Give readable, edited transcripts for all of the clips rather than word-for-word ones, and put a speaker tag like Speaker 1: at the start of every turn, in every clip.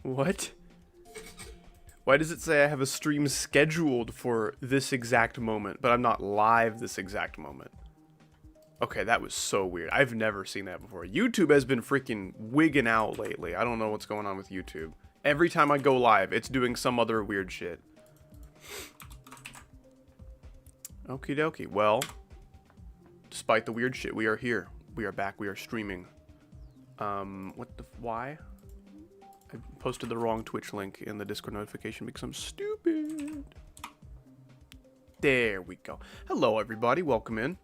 Speaker 1: What? Why does it say I have a stream scheduled for this exact moment, but I'm not live this exact moment? Okay, that was so weird. I've never seen that before. YouTube has been freaking wigging out lately. I don't know what's going on with YouTube. Every time I go live, it's doing some other weird shit. Okie dokie. Well, despite the weird shit, we are here. We are back. We are streaming. Why? I posted the wrong Twitch link in the Discord notification because I'm stupid. There we go. Hello, everybody. Welcome in.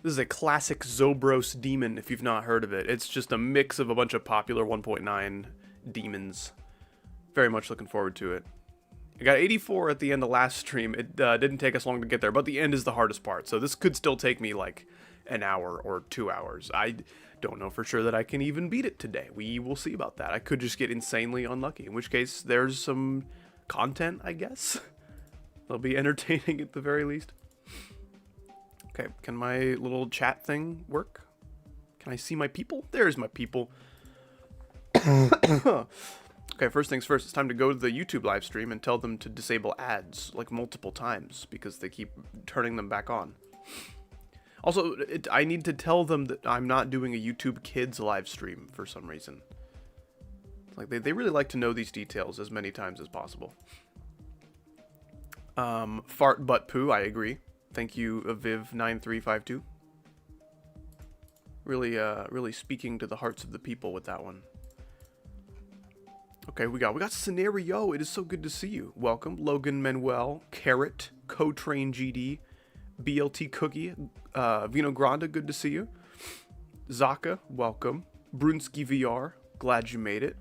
Speaker 1: This is a classic Zobros demon, if you've not heard of it. It's just a mix of a bunch of popular 1.9 demons. Very much looking forward to it. I got 84 at the end of last stream. It didn't take us long to get there, but the end is the hardest part. So this could still take me like an hour or 2 hours. I don't know for sure that I can even beat it today. We will see about that. I could just get insanely unlucky, in which case there's some content, I guess. They'll be entertaining at the very least. Okay, can my little chat thing work? Can I see my people? There's my people. Okay, first things first, it's time to go to the YouTube live stream and tell them to disable ads, like multiple times, because they keep turning them back on. Also, I need to tell them that I'm not doing a YouTube Kids live stream for some reason. Like, they really like to know these details as many times as possible. Fart butt poo, I agree. Thank you, Viv9352. Really speaking to the hearts of the people with that one. Okay, we got Scenario. It is so good to see you. Welcome, Logan Manuel, Carrot, Co-Train GD, BLT Cookie, Vino Granda, good to see you. Zaka, welcome. Brunsky VR, glad you made it.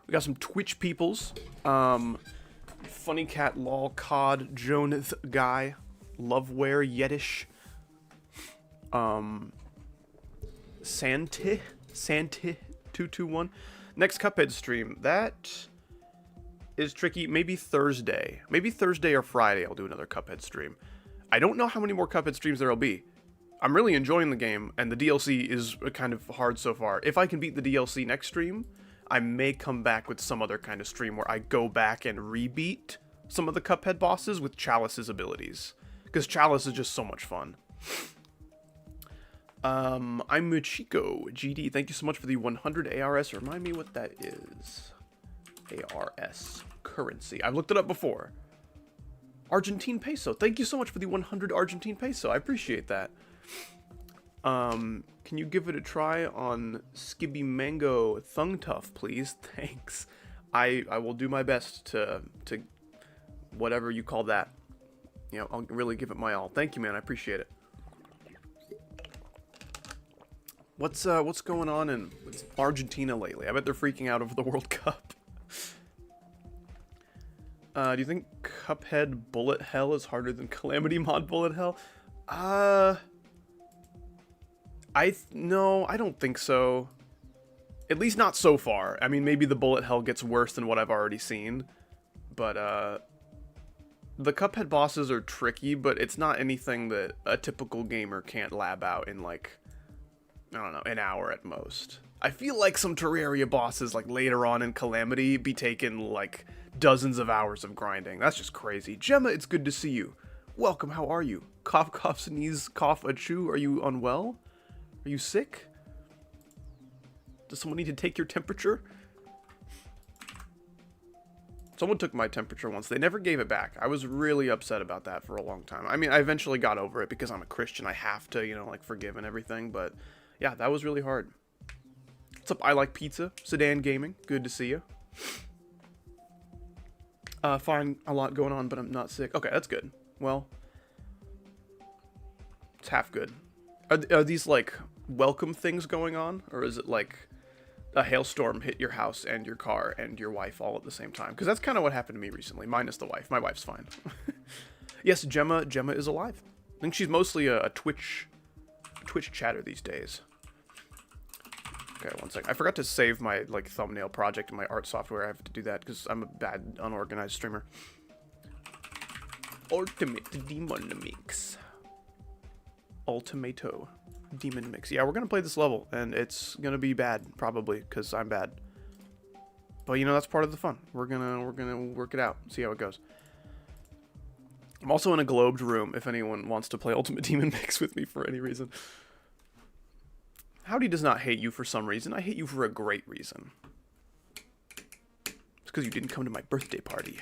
Speaker 1: We got some Twitch peoples. Funny Cat, Lol, Cod, Jonath Guy, Loveware, Yetish, Santi221. Next Cuphead stream, that is tricky. Maybe Thursday or Friday I'll do another Cuphead stream. I don't know how many more Cuphead streams there'll be. I'm really enjoying the game, and the DLC is kind of hard so far. If I can beat the DLC next stream, I may come back with some other kind of stream where I go back and rebeat some of the Cuphead bosses with Chalice's abilities. Because Chalice is just so much fun. I'm Muchiko GD. Thank you so much for the 100 ARS. Remind me what that is. ARS. Currency. I've looked it up before. Argentine peso. Thank you so much for the 100 Argentine peso. I appreciate that. Can you give it a try on Skibby Mango Thung Tough, please? Thanks. I will do my best to whatever you call that. You know, I'll really give it my all. Thank you, man. I appreciate it. What's going on in Argentina lately? I bet they're freaking out over the World Cup. Do you think Cuphead Bullet Hell is harder than Calamity Mod Bullet Hell? No, I don't think so. At least not so far. I mean, maybe the Bullet Hell gets worse than what I've already seen. But, the Cuphead bosses are tricky, but it's not anything that a typical gamer can't lab out in, like, I don't know, an hour at most. I feel like some Terraria bosses, like, later on in Calamity, be taking, like, dozens of hours of grinding. That's just crazy. Gemma, it's good to see you. Welcome, how are you? Cough, cough, sneeze, cough, achoo. Are you unwell? Are you sick? Does someone need to take your temperature? Someone took my temperature once. They never gave it back. I was really upset about that for a long time. I mean, I eventually got over it because I'm a Christian. I have to, you know, like, forgive and everything. But, yeah, that was really hard. What's up? I Like Pizza. Sedan Gaming. Good to see you. Fine. A lot going on, but I'm not sick. Okay, that's good. Well, it's half good. Are these, like, welcome things going on? Or is it, like, a hailstorm hit your house and your car and your wife all at the same time? Because that's kind of what happened to me recently, minus the wife. My wife's fine. Yes, Gemma is alive. I think she's mostly a Twitch chatter these days. Okay, one sec. I forgot to save my, like, thumbnail project in my art software. I have to do that because I'm a bad, unorganized streamer. Ultimate Demon Mix. Ultimato Demon Mix. Yeah, we're gonna play this level, and it's gonna be bad, probably, because I'm bad. But you know, that's part of the fun. We're gonna work it out, see how it goes. I'm also in a globed room if anyone wants to play Ultimate Demon Mix with me for any reason. Howdy does not hate you for some reason. I hate you for a great reason. It's because you didn't come to my birthday party.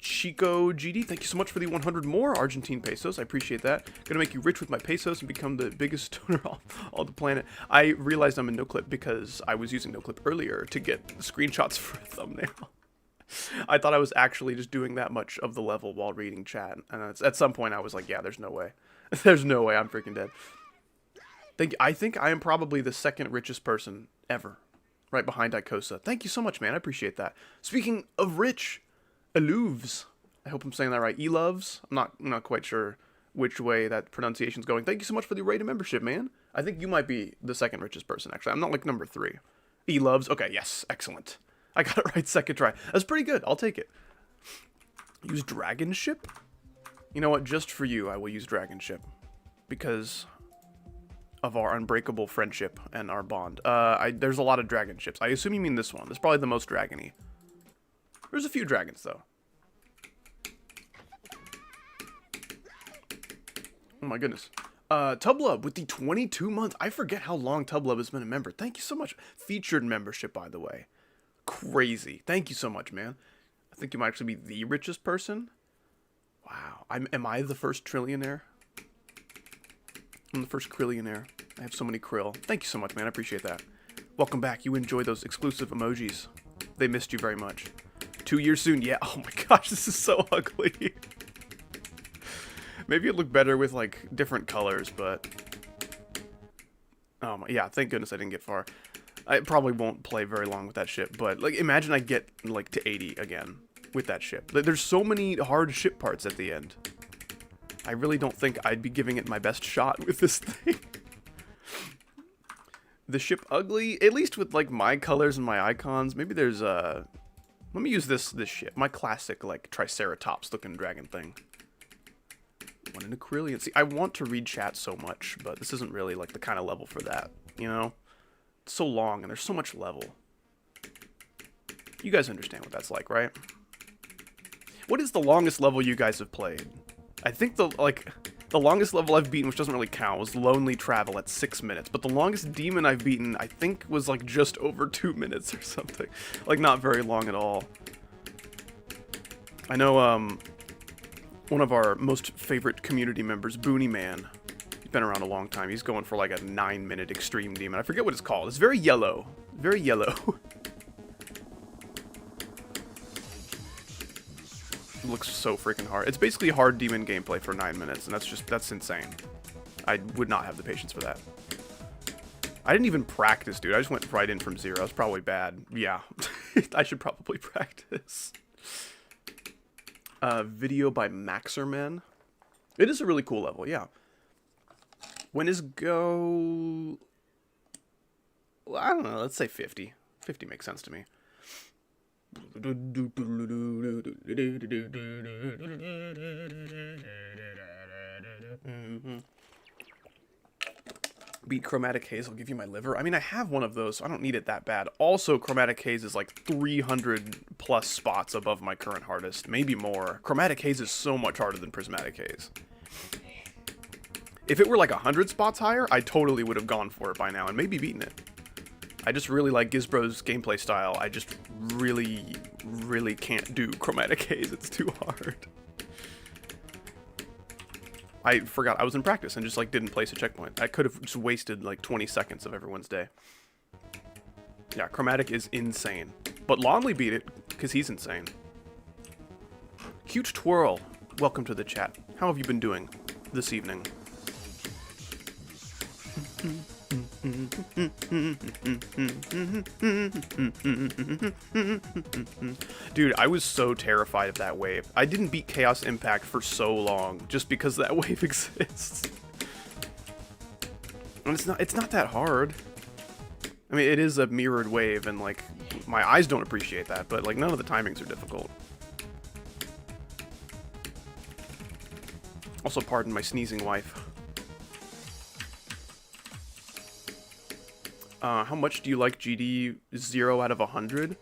Speaker 1: Chico GD, thank you so much for the 100 more Argentine pesos. I appreciate that. Gonna make you rich with my pesos and become the biggest donor on the planet. I realized I'm in NoClip because I was using NoClip earlier to get screenshots for a thumbnail. I thought I was actually just doing that much of the level while reading chat. And at some point I was like, yeah, there's no way. There's no way I'm freaking dead. I think I am probably the second richest person ever. Right behind Icosa. Thank you so much, man. I appreciate that. Speaking of rich... Eluves. I hope I'm saying that right. Eloves. I'm not quite sure which way that pronunciation's going. Thank you so much for the rated membership, man. I think you might be the second richest person, actually. I'm not like number 3. Eloves. Okay, yes. Excellent. I got it right second try. That's pretty good. I'll take it. Use Dragon Ship? You know what? Just for you, I will use Dragon Ship. Because of our unbreakable friendship and our bond. There's a lot of dragon ships. I assume you mean this one. This is probably the most dragony. There's a few dragons, though. Oh my goodness. Tublub with the 22 months. I forget how long Tublub has been a member. Thank you so much. Featured membership, by the way. Crazy. Thank you so much, man. I think you might actually be the richest person. Wow. Am I the first trillionaire? I'm the first krillionaire. I have so many krill. Thank you so much, man. I appreciate that. Welcome back. You enjoy those exclusive emojis. They missed you very much. 2 years soon. Yeah. Oh my gosh, this is so ugly. Maybe it looked better with like different colors, but yeah, thank goodness I didn't get far. I probably won't play very long with that ship, but like imagine I get like to 80 again with that ship. There's so many hard ship parts at the end. I really don't think I'd be giving it my best shot with this thing. The ship ugly, at least with like my colors and my icons. Maybe there's let me use this ship, my classic like Triceratops looking dragon thing. One in a Krillian. See, I want to read chat so much, but this isn't really like the kind of level for that, you know? It's so long and there's so much level. You guys understand what that's like, right? What is the longest level you guys have played? I think the longest level I've beaten, which doesn't really count, was Lonely Travel at 6 minutes. But the longest demon I've beaten, I think, was like just over 2 minutes or something. Like, not very long at all. I know, one of our most favorite community members, Booney Man. He's been around a long time. He's going for like a 9-minute extreme demon. I forget what it's called. It's very yellow. Very yellow. It looks so freaking hard. It's basically hard demon gameplay for 9 minutes, and that's insane. I would not have the patience for that. I didn't even practice, dude. I just went right in from 0. It's probably bad. Yeah. I should probably practice. Video by Maxerman. It is a really cool level, yeah. When is go... Well, I don't know, let's say 50. 50 makes sense to me. Beat Chromatic Haze, I'll give you my liver. I mean, I have one of those, so I don't need it that bad. Also, Chromatic Haze is like 300 plus spots above my current hardest, maybe more. Chromatic Haze is so much harder than Prismatic Haze. If it were like 100 spots higher, I totally would have gone for it by now and maybe beaten it. I just really like Gizbro's gameplay style. I just really, really can't do Chromatic Haze. It's too hard. I forgot I was in practice and just like didn't place a checkpoint. I could have just wasted like 20 seconds of everyone's day. Yeah, Chromatic is insane. But Lonely beat it because he's insane. Cute Twirl, welcome to the chat. How have you been doing this evening? Dude, I was so terrified of that wave. I didn't beat Chaos Impact for so long just because that wave exists. And it's not that hard. I mean, it is a mirrored wave and like my eyes don't appreciate that, but like none of the timings are difficult. Also, pardon my sneezing wife. How much do you like GD? 0 out of 100?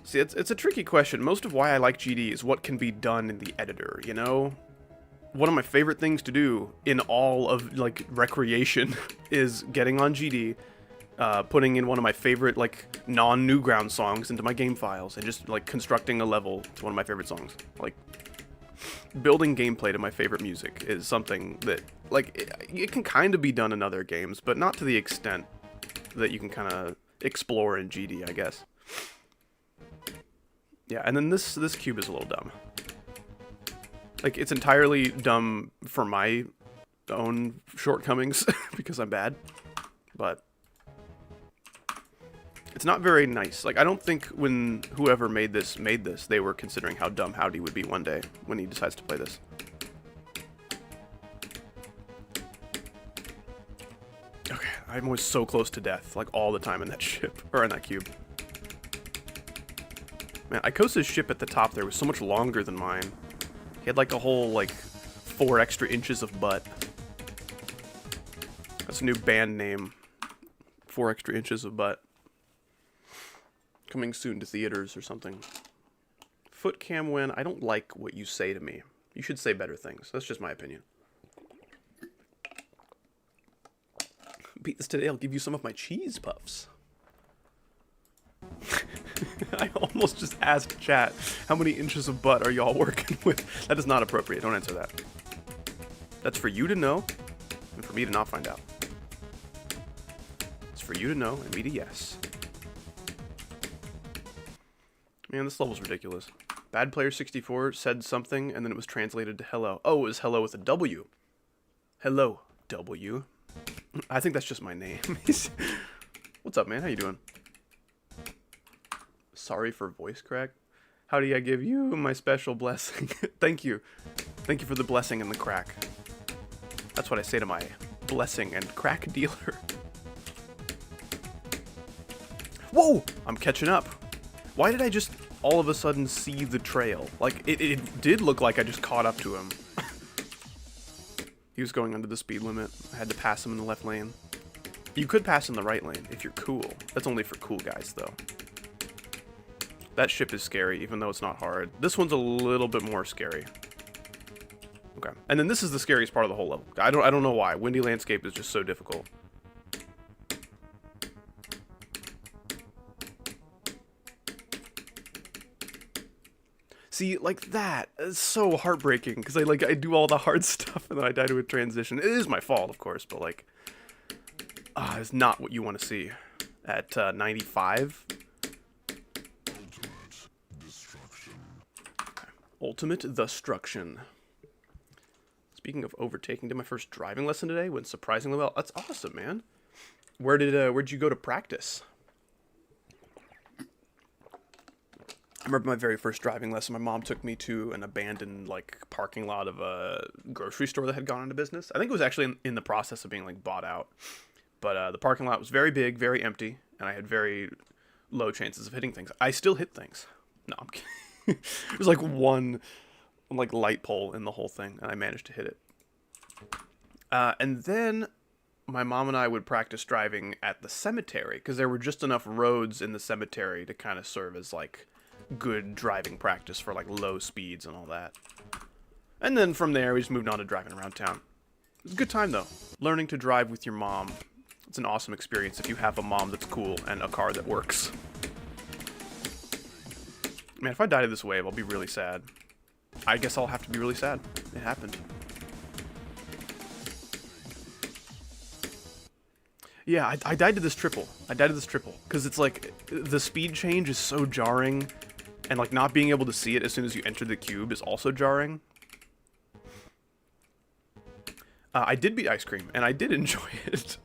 Speaker 1: See, it's a tricky question. Most of why I like GD is what can be done in the editor, you know? One of my favorite things to do in all of, like, recreation is getting on GD, putting in one of my favorite, like, non-Newground songs into my game files, and just, like, constructing a level to one of my favorite songs. Like, building gameplay to my favorite music is something that, like, it can kind of be done in other games, but not to the extent that you can kind of explore in GD, I guess. Yeah, and then this cube is a little dumb. Like, it's entirely dumb for my own shortcomings, because I'm bad, but it's not very nice. Like, I don't think when whoever made this, they were considering how dumb Howdy would be one day when he decides to play this. Okay, I'm always so close to death, like, all the time in that ship, or in that cube. Man, Ikosa's ship at the top there was so much longer than mine. He had, like, a whole, like, 4 extra inches of butt. That's a new band name. 4 extra inches of butt. Coming soon to theaters or something. Foot cam win. I don't like what you say to me. You should say better things. That's just my opinion. Beat this today, I'll give you some of my cheese puffs. I almost just asked chat, how many inches of butt are y'all working with? That is not appropriate. Don't answer that. That's for you to know, and for me to not find out. It's for you to know, and me to yes. Man, this level's ridiculous. Bad Player 64 said something, and then it was translated to hello. Oh, it was hello with a W. Hello, W. I think that's just my name. What's up, man? How you doing? Sorry for voice crack. How do I give you my special blessing? Thank you. Thank you for the blessing and the crack. That's what I say to my blessing and crack dealer. Whoa! I'm catching up. Why did I just all of a sudden see the trail? Like, it did look like I just caught up to him. He was going under the speed limit. I had to pass him in the left lane. You could pass in the right lane if you're cool. That's only for cool guys, though. That ship is scary, even though it's not hard. This one's a little bit more scary. Okay. And then this is the scariest part of the whole level. I don't know why. Windy Landscape is just so difficult. See, like that is so heartbreaking because I do all the hard stuff and then I die to a transition. It is my fault, of course, but like, it's not what you want to see at 95. Ultimate Destruction. Speaking of overtaking, did my first driving lesson today. Went surprisingly well. That's awesome, man. Where'd you go to practice? I remember my very first driving lesson. My mom took me to an abandoned like parking lot of a grocery store that had gone into business. I think it was actually in the process of being like bought out. But the parking lot was very big, very empty, and I had very low chances of hitting things. I still hit things. No, I'm kidding. It was like one like light pole in the whole thing, and I managed to hit it. And then my mom and I would practice driving at the cemetery because there were just enough roads in the cemetery to kind of serve as like good driving practice for like low speeds and all that. And then from there we just moved on to driving around town. It was a good time though. Learning to drive with your mom. It's an awesome experience if you have a mom that's cool and a car that works. Man, if I die to this wave, I'll be really sad. I guess I'll have to be really sad. It happened. Yeah, I died to this triple. Because it's like, the speed change is so jarring. And like, not being able to see it as soon as you enter the cube is also jarring. I did beat Ice Cream, and I did enjoy it.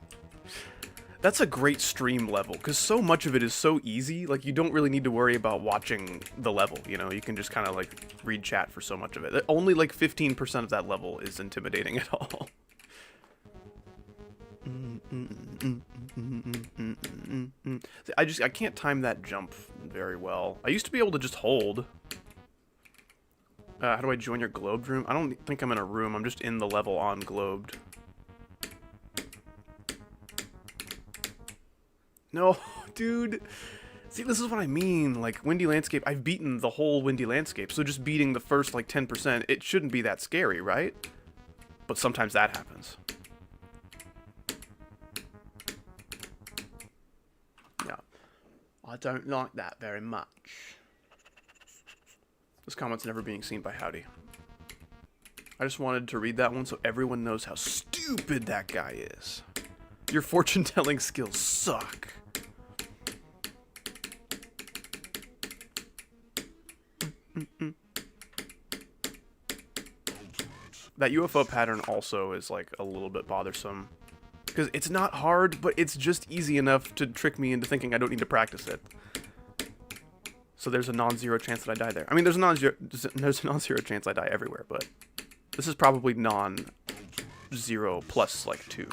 Speaker 1: That's a great stream level, because so much of it is so easy, like, you don't really need to worry about watching the level, you know? You can just kind of, like, read chat for so much of it. Only, like, 15% of that level is intimidating at all. I can't time that jump very well. I used to be able to just hold. How do I join your globed room? I don't think I'm in a room, I'm just in the level on globed. No, dude. See, this is what I mean. Like, Windy Landscape, I've beaten the whole Windy Landscape, so just beating the first, like, 10%, it shouldn't be that scary, right? But sometimes that happens. Yeah. I don't like that very much. This comment's never being seen by Howdy. I just wanted to read that one so everyone knows how stupid that guy is. Your fortune-telling skills suck. That UFO pattern also is like a little bit bothersome. Because it's not hard, but it's just easy enough to trick me into thinking I don't need to practice it. So there's a non-zero chance that I die there. I mean, there's a non-zero chance I die everywhere, but this is probably non-zero plus like 2.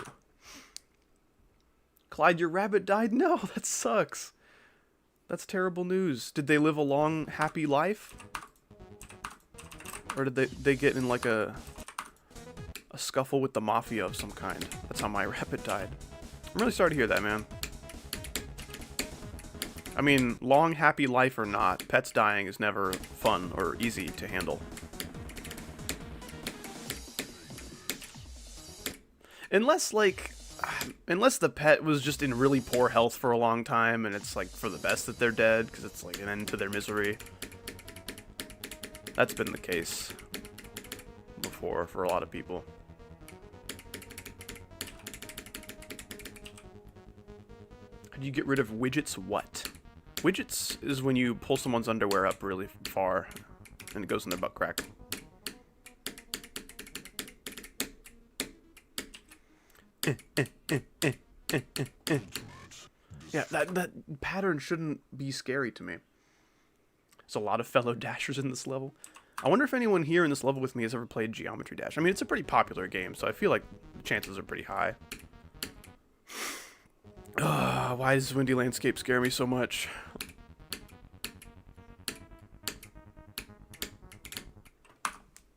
Speaker 1: Clyde, your rabbit died? No, that sucks. That's terrible news. Did they live a long, happy life? Or did they get in like a scuffle with the mafia of some kind? That's how my rabbit died. I'm really sorry to hear that, man. I mean, long, happy life or not, pets dying is never fun or easy to handle. Unless, like, unless the pet was just in really poor health for a long time and it's, like, for the best that they're dead, because it's, like, an end to their misery. That's been the case before for a lot of people. How do you get rid of widgets? What? Widgets is when you pull someone's underwear up really far and it goes in their butt crack. Yeah, that pattern shouldn't be scary to me. There's a lot of fellow dashers in this level. I wonder if anyone here in this level with me has ever played Geometry Dash. I mean, it's a pretty popular game, so I feel like the chances are pretty high. Why does Windy Landscape scare me so much?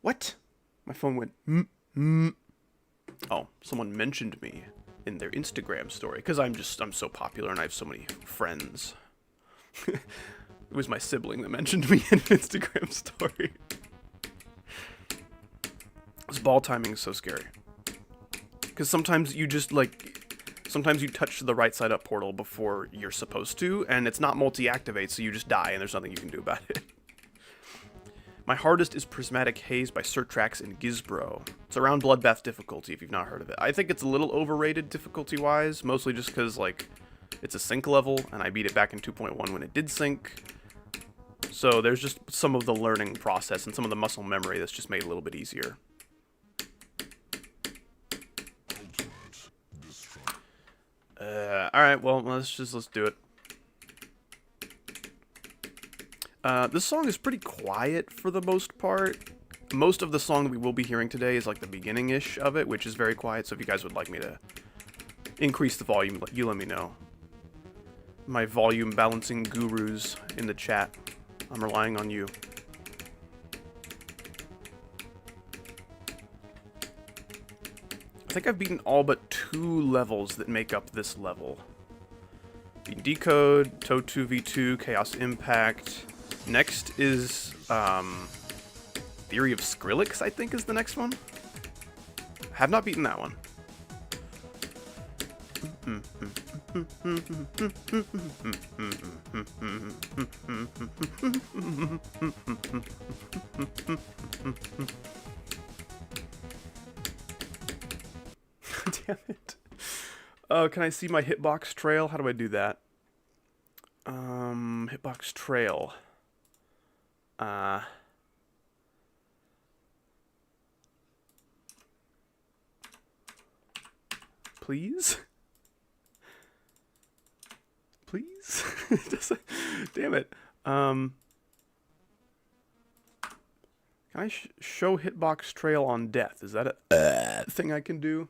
Speaker 1: What? My phone went Oh, someone mentioned me in their Instagram story, because I'm so popular and I have so many friends. It was my sibling that mentioned me in an Instagram story. This ball timing is so scary. Because sometimes you just, like, sometimes you touch the right side up portal before you're supposed to, and it's not multi-activate, so you just die, and there's nothing you can do about it. My hardest is Prismatic Haze by Surtrax and Gizbro. It's around Bloodbath difficulty, if you've not heard of it. I think it's a little overrated difficulty-wise, mostly just because, like, it's a sync level, and I beat it back in 2.1 when it did sync. So there's just some of the learning process and some of the muscle memory that's just made it a little bit easier. Alright, well, let's do it. This song is pretty quiet for the most part. Most of the song that we will be hearing today is like the beginning-ish of it, which is very quiet, so if you guys would like me to increase the volume, you let me know. My volume balancing gurus in the chat, I'm relying on you. I think I've beaten all but 2 levels that make up this level. Beaten Decode, Toe 2v2, Chaos Impact. Next is, Theory of Skrillex, I think is the next one. Have not beaten that one. Damn it. Can I see my hitbox trail? How do I do that? Hitbox trail. Please? Please? Damn it. Can I show hitbox trail on death? Is that a thing I can do?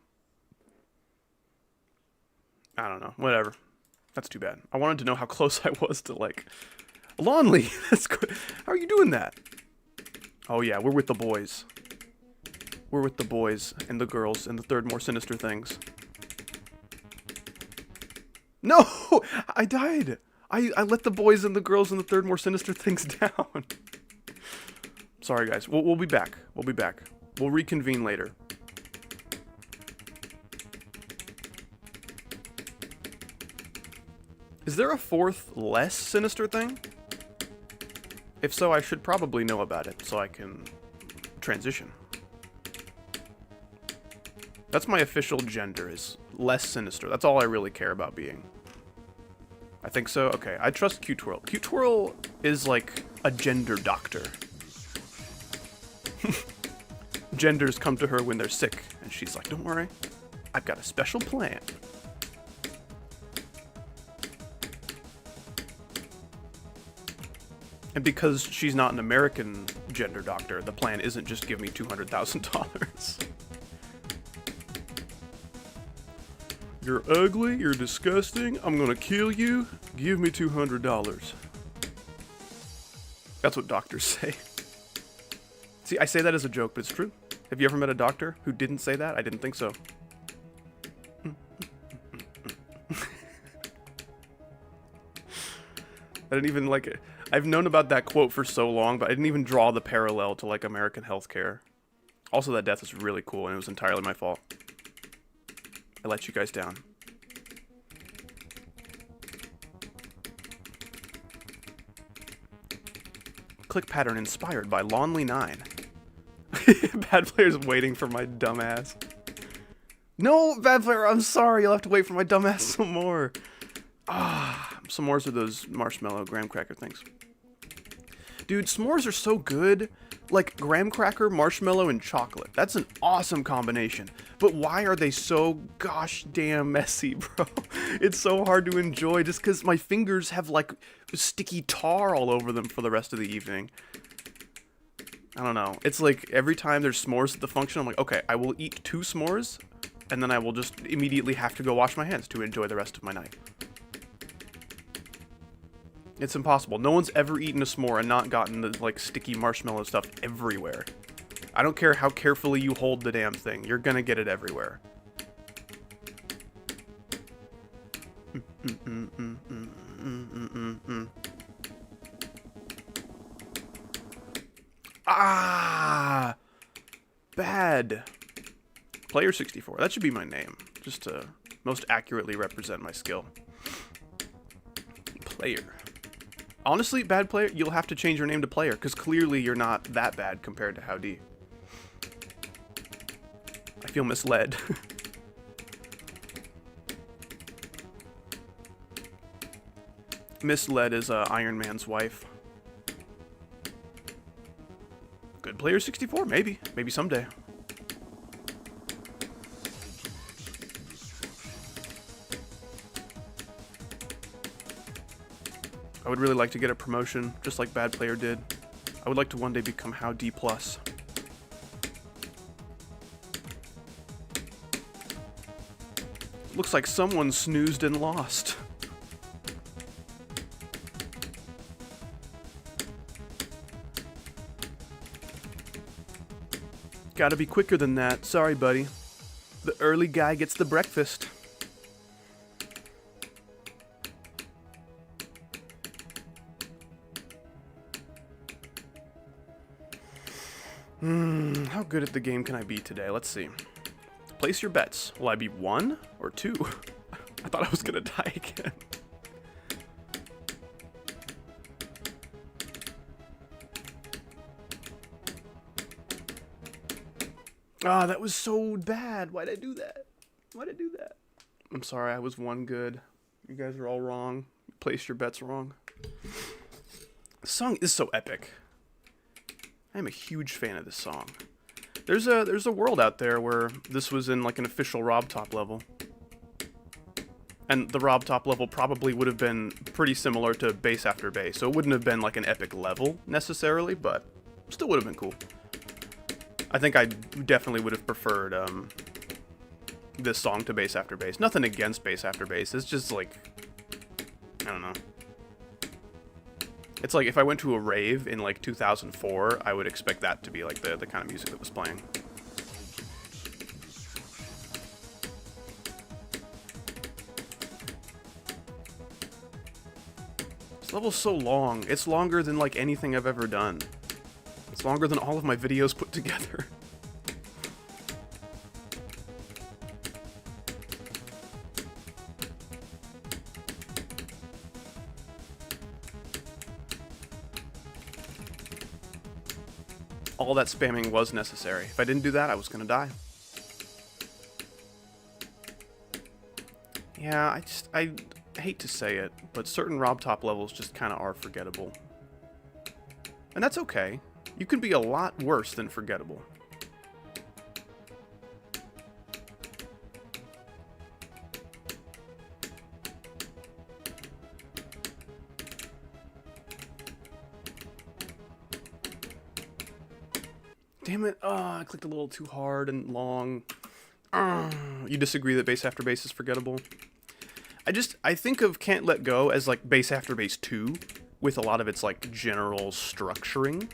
Speaker 1: I don't know. Whatever. That's too bad. I wanted to know how close I was to, like... Lonely! That's good. How are you doing that? Oh yeah, we're with the boys. We're with the boys and the girls and the third more sinister things. No! I died! I let the boys and the girls and the third more sinister things down. Sorry, guys. We'll be back. We'll be back. We'll reconvene later. Is there a fourth, less sinister thing? If so, I should probably know about it so I can transition. That's my official gender, is less sinister. That's all I really care about being. I think so? Okay, I trust Q-Twirl. Q-Twirl is like a gender doctor. Genders come to her when they're sick, and she's like, don't worry, I've got a special plan. And because she's not an American gender doctor, the plan isn't just give me $200,000. You're ugly, you're disgusting, I'm gonna kill you, give me $200. That's what doctors say. See, I say that as a joke, but it's true. Have you ever met a doctor who didn't say that? I didn't think so. I didn't even like it. I've known about that quote for so long, but I didn't even draw the parallel to like American healthcare. Also, that death is really cool, and it was entirely my fault. I let you guys down. Click pattern inspired by Lonely9. Bad player's waiting for my dumbass. No, bad player, I'm sorry. You'll have to wait for my dumbass some more. Ah, s'mores are those marshmallow graham cracker things. Dude, s'mores are so good. Like graham cracker, marshmallow, and chocolate. That's an awesome combination. But why are they so gosh damn messy, bro? It's so hard to enjoy just because my fingers have like sticky tar all over them for the rest of the evening. I don't know. It's like every time there's s'mores at the function, I'm like, okay, I will eat 2 s'mores, and then I will just immediately have to go wash my hands to enjoy the rest of my night. It's impossible. No one's ever eaten a s'more and not gotten the, like, sticky marshmallow stuff everywhere. I don't care how carefully you hold the damn thing. You're gonna get it everywhere. Ah! Bad. Player 64. That should be my name. Just to most accurately represent my skill. Player. Honestly, bad player, you'll have to change your name to player, because clearly you're not that bad compared to Howdy. I feel misled. Misled is Iron Man's wife. Good player 64, maybe. Maybe someday. I would really like to get a promotion, just like Bad Player did. I would like to one day become How D+. Looks like someone snoozed and lost. Gotta be quicker than that. Sorry, buddy. The early guy gets the breakfast. How good at the game can I be today? Let's see. Place your bets. Will I be 1 or 2? I thought I was gonna die again. Ah, that was so bad. Why'd I do that? Why'd I do that? I'm sorry, I was 1 good. You guys are all wrong. Placed your bets wrong. The song is so epic. I am a huge fan of this song. There's a world out there where this was in like an official Robtop level. And the Robtop level probably would have been pretty similar to Bass After Bass. So it wouldn't have been like an epic level necessarily, but still would have been cool. I think I definitely would have preferred this song to Bass After Bass. Nothing against Bass After Bass. It's just like, I don't know. It's like if I went to a rave in like 2004, I would expect that to be like the kind of music that was playing. This level's so long. It's longer than, like, anything I've ever done. It's longer than all of my videos put together. All that spamming was necessary. If I didn't do that, I was gonna die. Yeah, I hate to say it, but certain Robtop levels just kind of are forgettable. And that's okay. You can be a lot worse than forgettable. Damn it. Oh, I clicked a little too hard and long. You disagree that base after base is forgettable? I think of Can't Let Go as like base after base 2 with a lot of its like general structuring.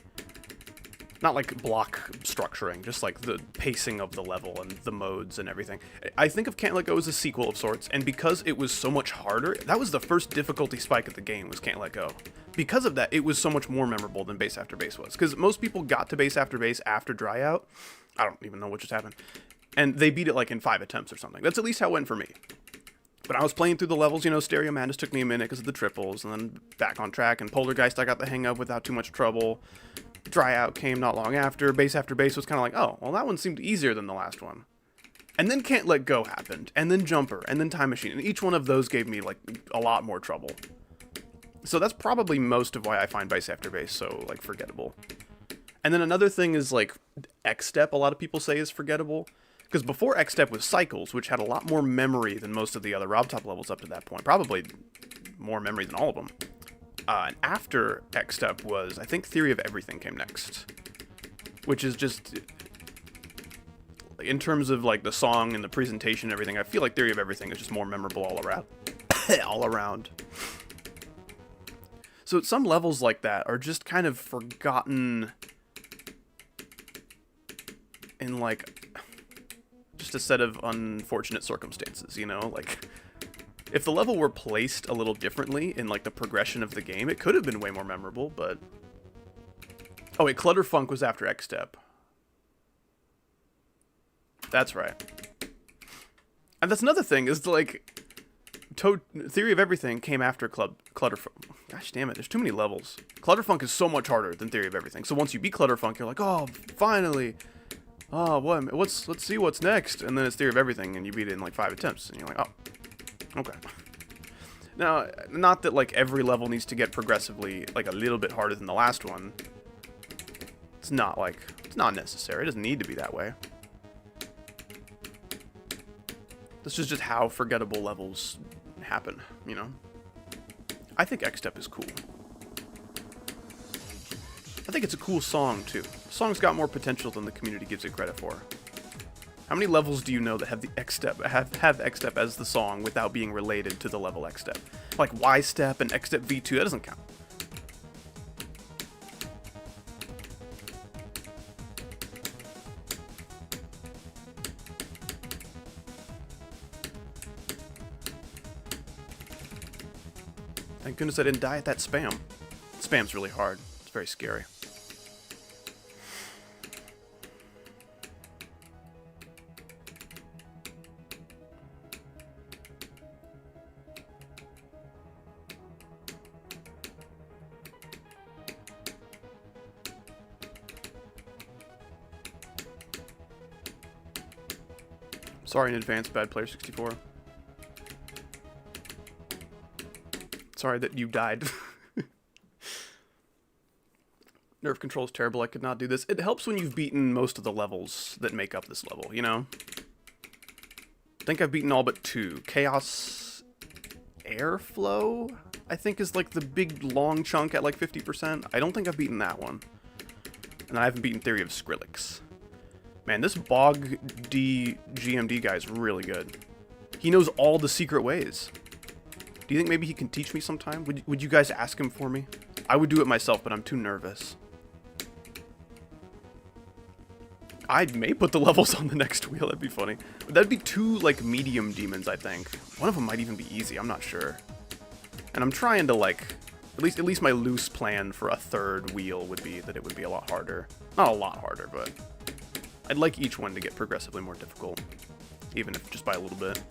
Speaker 1: Not like block structuring, just like the pacing of the level and the modes and everything. I think of Can't Let Go as a sequel of sorts, and because it was so much harder, that was the first difficulty spike of the game, was Can't Let Go. Because of that, it was so much more memorable than base after base was. Because most people got to base after base after dry out. I don't even know what just happened. And they beat it like in 5 attempts or something. That's at least how it went for me. But I was playing through the levels, you know, Stereo Madness took me a minute because of the triples, and then back on track, and Poltergeist I got the hang of without too much trouble. Dry out came not long after. Base after base was kind of like, oh, well, that one seemed easier than the last one. And then Can't Let Go happened, and then Jumper, and then Time Machine, and each one of those gave me like a lot more trouble. So that's probably most of why I find base after base so like forgettable. And then another thing is like X-Step, a lot of people say is forgettable. Because before X-Step was Cycles, which had a lot more memory than most of the other Robtop levels up to that point. Probably more memory than all of them. And after X-Step was, I think Theory of Everything came next. Which is just, in terms of like the song and the presentation and everything, I feel like Theory of Everything is just more memorable all around. All around. So some levels like that are just kind of forgotten in like just a set of unfortunate circumstances, you know? Like, if the level were placed a little differently in like the progression of the game, it could have been way more memorable, but... Oh wait, Clutterfunk was after X-Step. That's right. And that's another thing, is like... Theory of Everything came after Clutterfunk. Gosh damn it, there's too many levels. Clutterfunk is so much harder than Theory of Everything. So once you beat Clutterfunk, you're like, oh, finally. Oh, let's see what's next. And then it's Theory of Everything, and you beat it in like 5 attempts. And you're like, oh, okay. Now, not that like every level needs to get progressively like a little bit harder than the last one. It's not necessary. It doesn't need to be that way. This is just how forgettable levels happen, you know? I think X-Step is cool. I think it's a cool song, too. The song's got more potential than the community gives it credit for. How many levels do you know that have the X-Step, have X-Step as the song without being related to the level X-Step? Like Y-Step and X-Step V2, that doesn't count. Thank goodness I didn't die at that spam. Spam's really hard. It's very scary. Sorry in advance, Bad Player 64. Sorry that you died. Nerve control is terrible. I could not do this. It helps when you've beaten most of the levels that make up this level, you know? I think I've beaten all but 2. Chaos Airflow, I think, is like the big long chunk at like 50%. I don't think I've beaten that one. And I haven't beaten Theory of Skrillex. Man, this Bog D GMD guy is really good. He knows all the secret ways. Do you think maybe he can teach me sometime? Would you guys ask him for me? I would do it myself, but I'm too nervous. I may put the levels on the next wheel. That'd be funny. But that'd be 2, like, medium demons, I think. One of them might even be easy. I'm not sure. And I'm trying to, like, At least my loose plan for a third wheel would be that it would be a lot harder. Not a lot harder, but I'd like each one to get progressively more difficult, even if just by a little bit.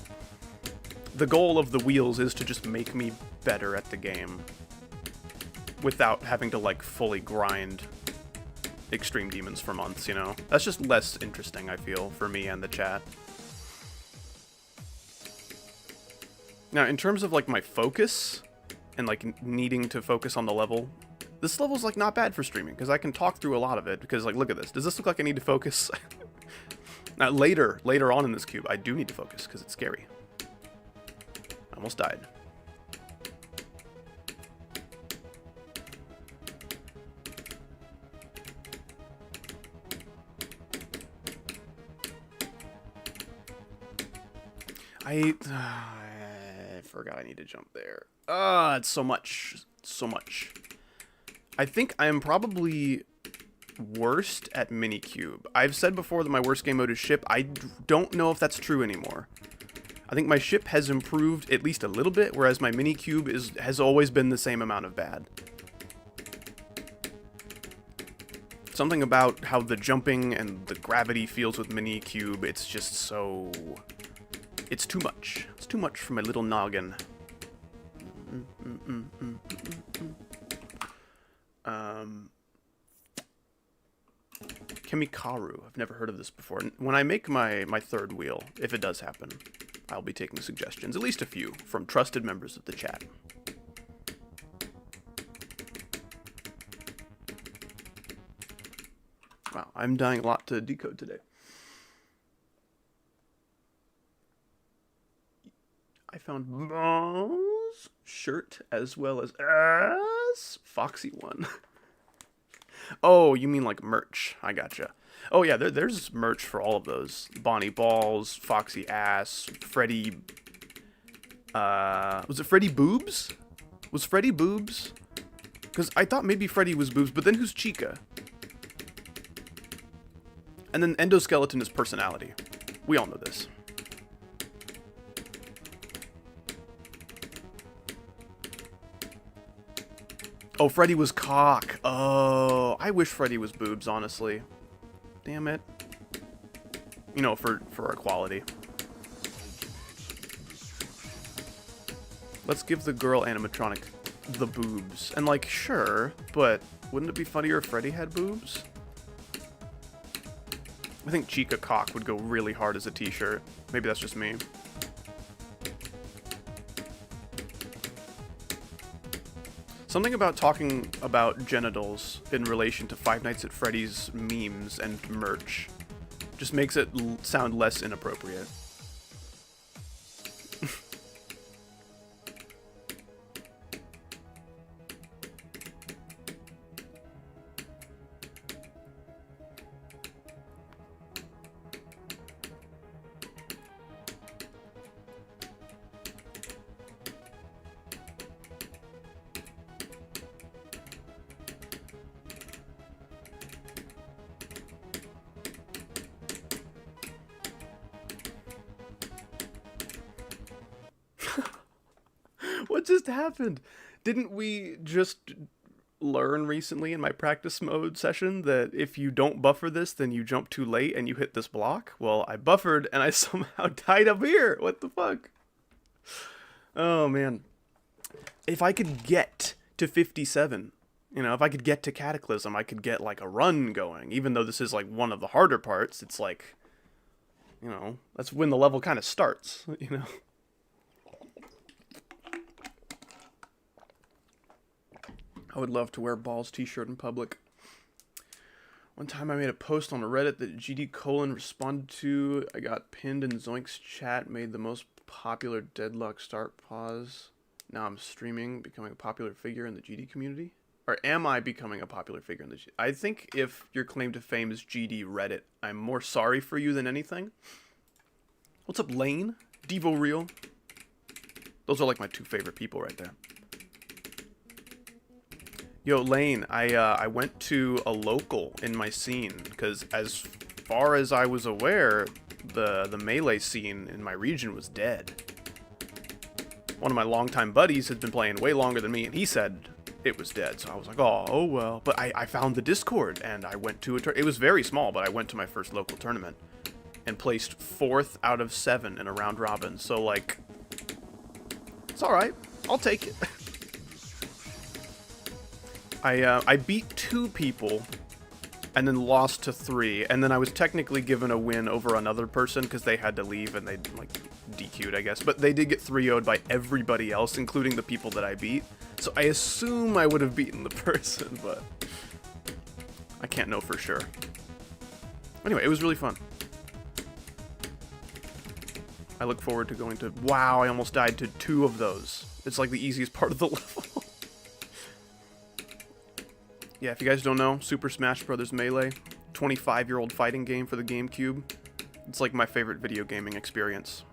Speaker 1: The goal of the wheels is to just make me better at the game without having to, like, fully grind Extreme Demons for months, you know? That's just less interesting, I feel, for me and the chat. Now, in terms of, like, my focus and, like, needing to focus on the level, this level's, like, not bad for streaming, because I can talk through a lot of it, because, like, look at this. Does this look like I need to focus? Now, later on in this cube, I do need to focus, because it's scary. I almost died. I forgot I need to jump there. It's so much. So much. I think I am probably worst at Minikube. I've said before that my worst game mode is ship. I don't know if that's true anymore. I think my ship has improved at least a little bit, whereas my Minikube has always been the same amount of bad. Something about how the jumping and the gravity feels with Minikube, it's just so... It's too much. It's too much for my little noggin. Kemikaru. I've never heard of this before. When I make my third wheel, if it does happen, I'll be taking suggestions, at least a few, from trusted members of the chat. Wow, I'm dying a lot to decode today. I found Mom's shirt as well as Foxy one. Oh, you mean like merch. I gotcha. Oh yeah, there's merch for all of those. Bonnie Balls, Foxy Ass, Freddy... was it Freddy Boobs? Was Freddy Boobs? Because I thought maybe Freddy was Boobs, but then who's Chica? And then Endoskeleton is personality. We all know this. Oh, Freddy was cock. Oh, I wish Freddy was boobs, honestly. Damn it. You know, for equality. Let's give the girl animatronic the boobs. And, like, sure, but wouldn't it be funnier if Freddy had boobs? I think Chica cock would go really hard as a t-shirt. Maybe that's just me. Something about talking about genitals in relation to Five Nights at Freddy's memes and merch just makes it sound less inappropriate. What just happened? Didn't we just learn recently in my practice mode session that if you don't buffer this, then you jump too late and you hit this block? Well, I buffered and I somehow died up here. What the fuck? Oh, man. If I could get to 57, you know, if I could get to Cataclysm, I could get, like, a run going. Even though this is, like, one of the harder parts, it's like, you know, that's when the level kind of starts, you know? I would love to wear Balls t-shirt in public. One time I made a post on Reddit that GD Colon responded to. I got pinned in Zoink's chat, made the most popular deadlock start pause. Now I'm streaming, becoming a popular figure in the GD community. Or am I becoming a popular figure in the GD? I think if your claim to fame is GD Reddit, I'm more sorry for you than anything. What's up, Lane? Devo Real? Those are like my two favorite people right there. Yo, Lane, I went to a local in my scene, because as far as I was aware, the melee scene in my region was dead. One of my longtime buddies had been playing way longer than me, and he said it was dead. So I was like, oh well. But I found the Discord, and I went to it was very small, but I went to my first local tournament and placed 4th out of 7 in a round robin. So like, it's all right. I'll take it. I beat 2 people and then lost to 3, and then I was technically given a win over another person because they had to leave and they like DQ'd, I guess. But they did get 3-0'd by everybody else, including the people that I beat. So I assume I would have beaten the person, but I can't know for sure. Anyway, it was really fun. I look forward to going to... Wow, I almost died to 2 of those. It's like the easiest part of the level. Yeah, if you guys don't know, Super Smash Bros. Melee, 25-year-old fighting game for the GameCube. It's like my favorite video gaming experience.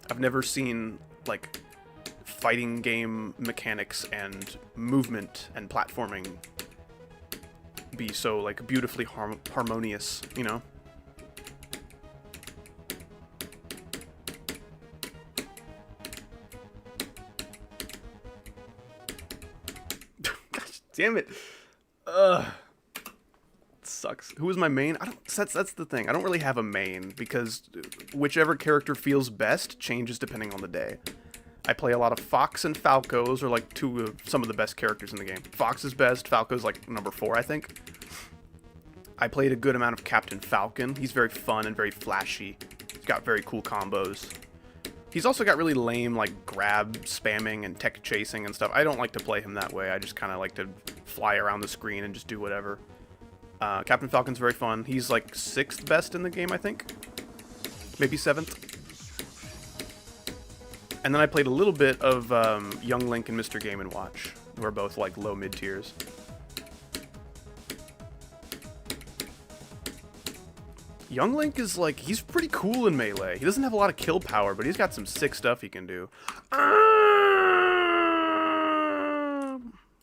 Speaker 1: I've never seen, like, fighting game mechanics and movement and platforming be so, like, beautifully harmonious, you know? Damn it. Ugh. It sucks. Who is my main? That's the thing. I don't really have a main because whichever character feels best changes depending on the day. I play a lot of Fox and Falco. Those are like some of the best characters in the game. Fox is best. Falco's like number 4, I think. I played a good amount of Captain Falcon. He's very fun and very flashy. He's got very cool combos. He's also got really lame, like, grab spamming and tech chasing and stuff. I don't like to play him that way. I just kind of like to fly around the screen and just do whatever. Captain Falcon's very fun. He's, like, 6th best in the game, I think. Maybe 7th. And then I played a little bit of Young Link and Mr. Game & Watch, who are both, like, low mid tiers. Young Link is, like, he's pretty cool in Melee. He doesn't have a lot of kill power, but he's got some sick stuff he can do.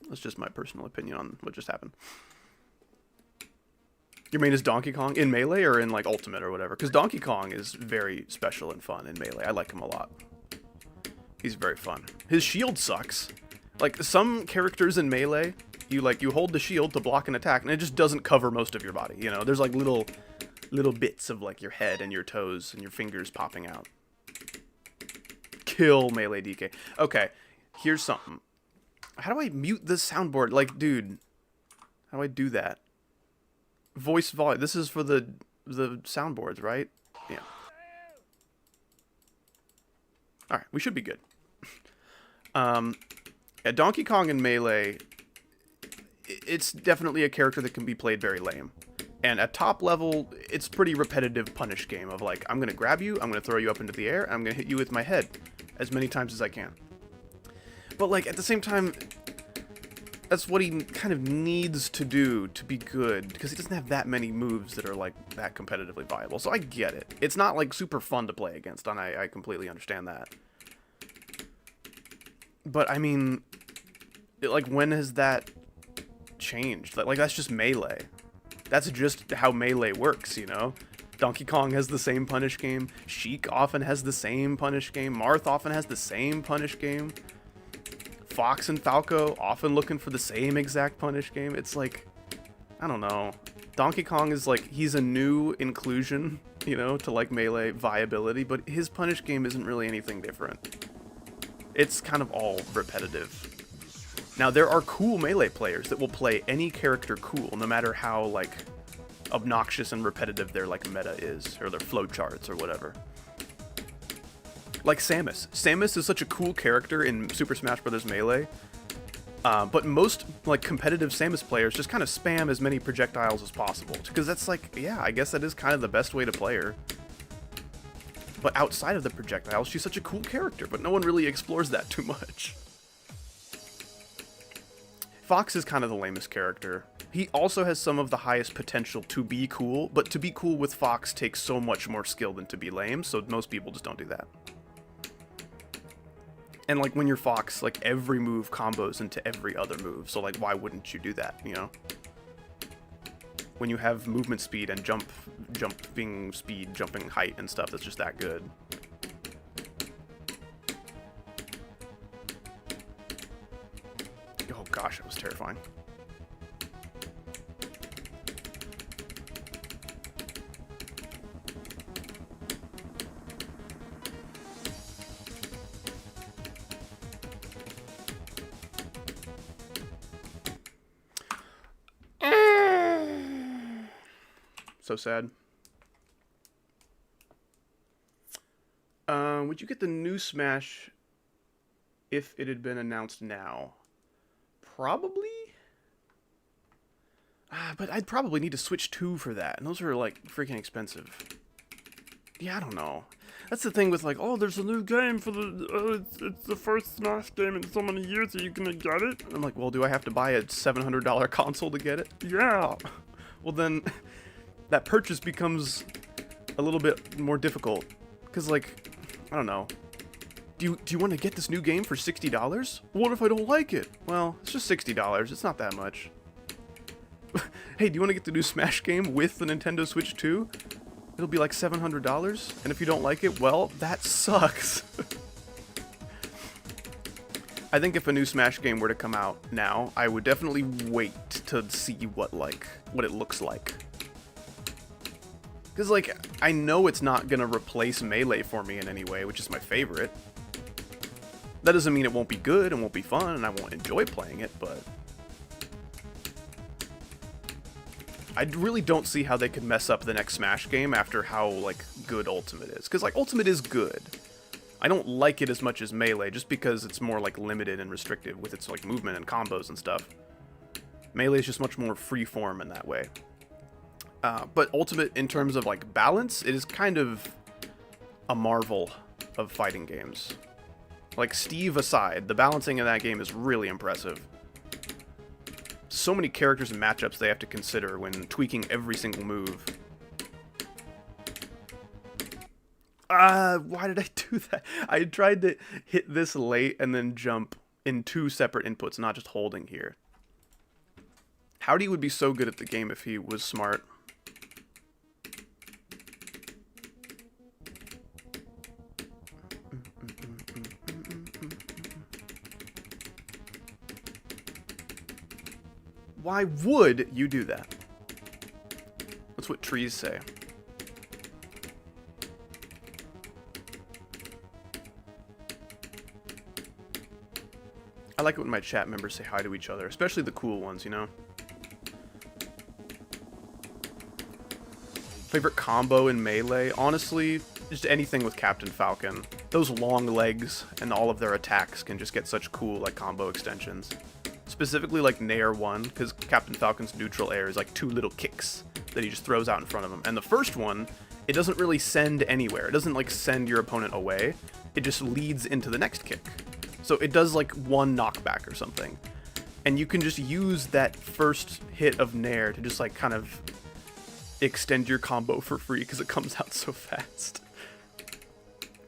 Speaker 1: That's just my personal opinion on what just happened. Your main is Donkey Kong in Melee or in, like, Ultimate or whatever? Because Donkey Kong is very special and fun in Melee. I like him a lot. He's very fun. His shield sucks. Like, some characters in Melee, you hold the shield to block an attack, and it just doesn't cover most of your body, you know? There's, like, little bits of, like, your head and your toes and your fingers popping out. Kill Melee DK. Okay, here's something. How do I mute this soundboard? Like, dude, how do I do that? Voice volume. This is for the soundboards, right? Yeah. Alright, we should be good. Yeah, Donkey Kong in Melee, it's definitely a character that can be played very lame. And at top level, it's pretty repetitive punish game of like, I'm going to grab you, I'm going to throw you up into the air, and I'm going to hit you with my head as many times as I can. But like, at the same time, that's what he kind of needs to do to be good, because he doesn't have that many moves that are like that competitively viable. So I get it. It's not like super fun to play against, and I completely understand that. But I mean, like, when has that changed? Like, that's just Melee. That's just how Melee works, you know? Donkey Kong has the same punish game. Sheik often has the same punish game. Marth often has the same punish game. Fox and Falco often looking for the same exact punish game. It's like, I don't know. Donkey Kong is like, he's a new inclusion, you know, to like Melee viability, but his punish game isn't really anything different. It's kind of all repetitive. Now, there are cool Melee players that will play any character cool, no matter how, like, obnoxious and repetitive their, like, meta is, or their flowcharts, or whatever. Like Samus. Samus is such a cool character in Super Smash Bros. Melee, but most, like, competitive Samus players just kind of spam as many projectiles as possible, because that's, like, yeah, I guess that is kind of the best way to play her. But outside of the projectiles, she's such a cool character, but no one really explores that too much. Fox is kind of the lamest character. He also has some of the highest potential to be cool, but to be cool with Fox takes so much more skill than to be lame, so most people just don't do that. And like, when you're Fox, like, every move combos into every other move, so like, why wouldn't you do that, you know? When you have movement speed and jumping speed, jumping height and stuff that's just that good. gosh, that was terrifying. So sad. Would you get the new Smash if it had been announced now? Probably. But I'd probably need to Switch 2 for that, and those are like freaking expensive. Yeah, I don't know. That's the thing with like, oh, there's a new game for the, it's the first Smash game in so many years, are you gonna get it? And I'm like, well, do I have to buy a $700 console to get it? Yeah. Well then, that purchase becomes a little bit more difficult. Because like, I don't know. Do you want to get this new game for $60? What if I don't like it? Well, it's just $60. It's not that much. Hey, do you want to get the new Smash game with the Nintendo Switch 2? It'll be like $700, and if you don't like it, well, that sucks. I think if a new Smash game were to come out now, I would definitely wait to see what it looks like. Because, like, I know it's not gonna replace Melee for me in any way, which is my favorite. That doesn't mean it won't be good and won't be fun, and I won't enjoy playing it, but I really don't see how they could mess up the next Smash game after how, like, good Ultimate is. Because, like, Ultimate is good. I don't like it as much as Melee, just because it's more, like, limited and restrictive with its, like, movement and combos and stuff. Melee is just much more freeform in that way. But Ultimate, in terms of, like, balance, it is kind of a marvel of fighting games. Like, Steve aside, the balancing in that game is really impressive. So many characters and matchups they have to consider when tweaking every single move. Why did I do that? I tried to hit this late and then jump in 2 separate inputs, not just holding here. Howdy would be so good at the game if he was smart. Why would you do that? That's what trees say. I like it when my chat members say hi to each other, especially the cool ones, you know? Favorite combo in Melee? Honestly, just anything with Captain Falcon. Those long legs and all of their attacks can just get such cool, like, combo extensions. Specifically, like, Nair 1, because Captain Falcon's neutral air is, like, 2 little kicks that he just throws out in front of him. And the first one, it doesn't really send anywhere. It doesn't, like, send your opponent away. It just leads into the next kick. So it does, like, 1 knockback or something. And you can just use that first hit of Nair to just, like, kind of extend your combo for free because it comes out so fast.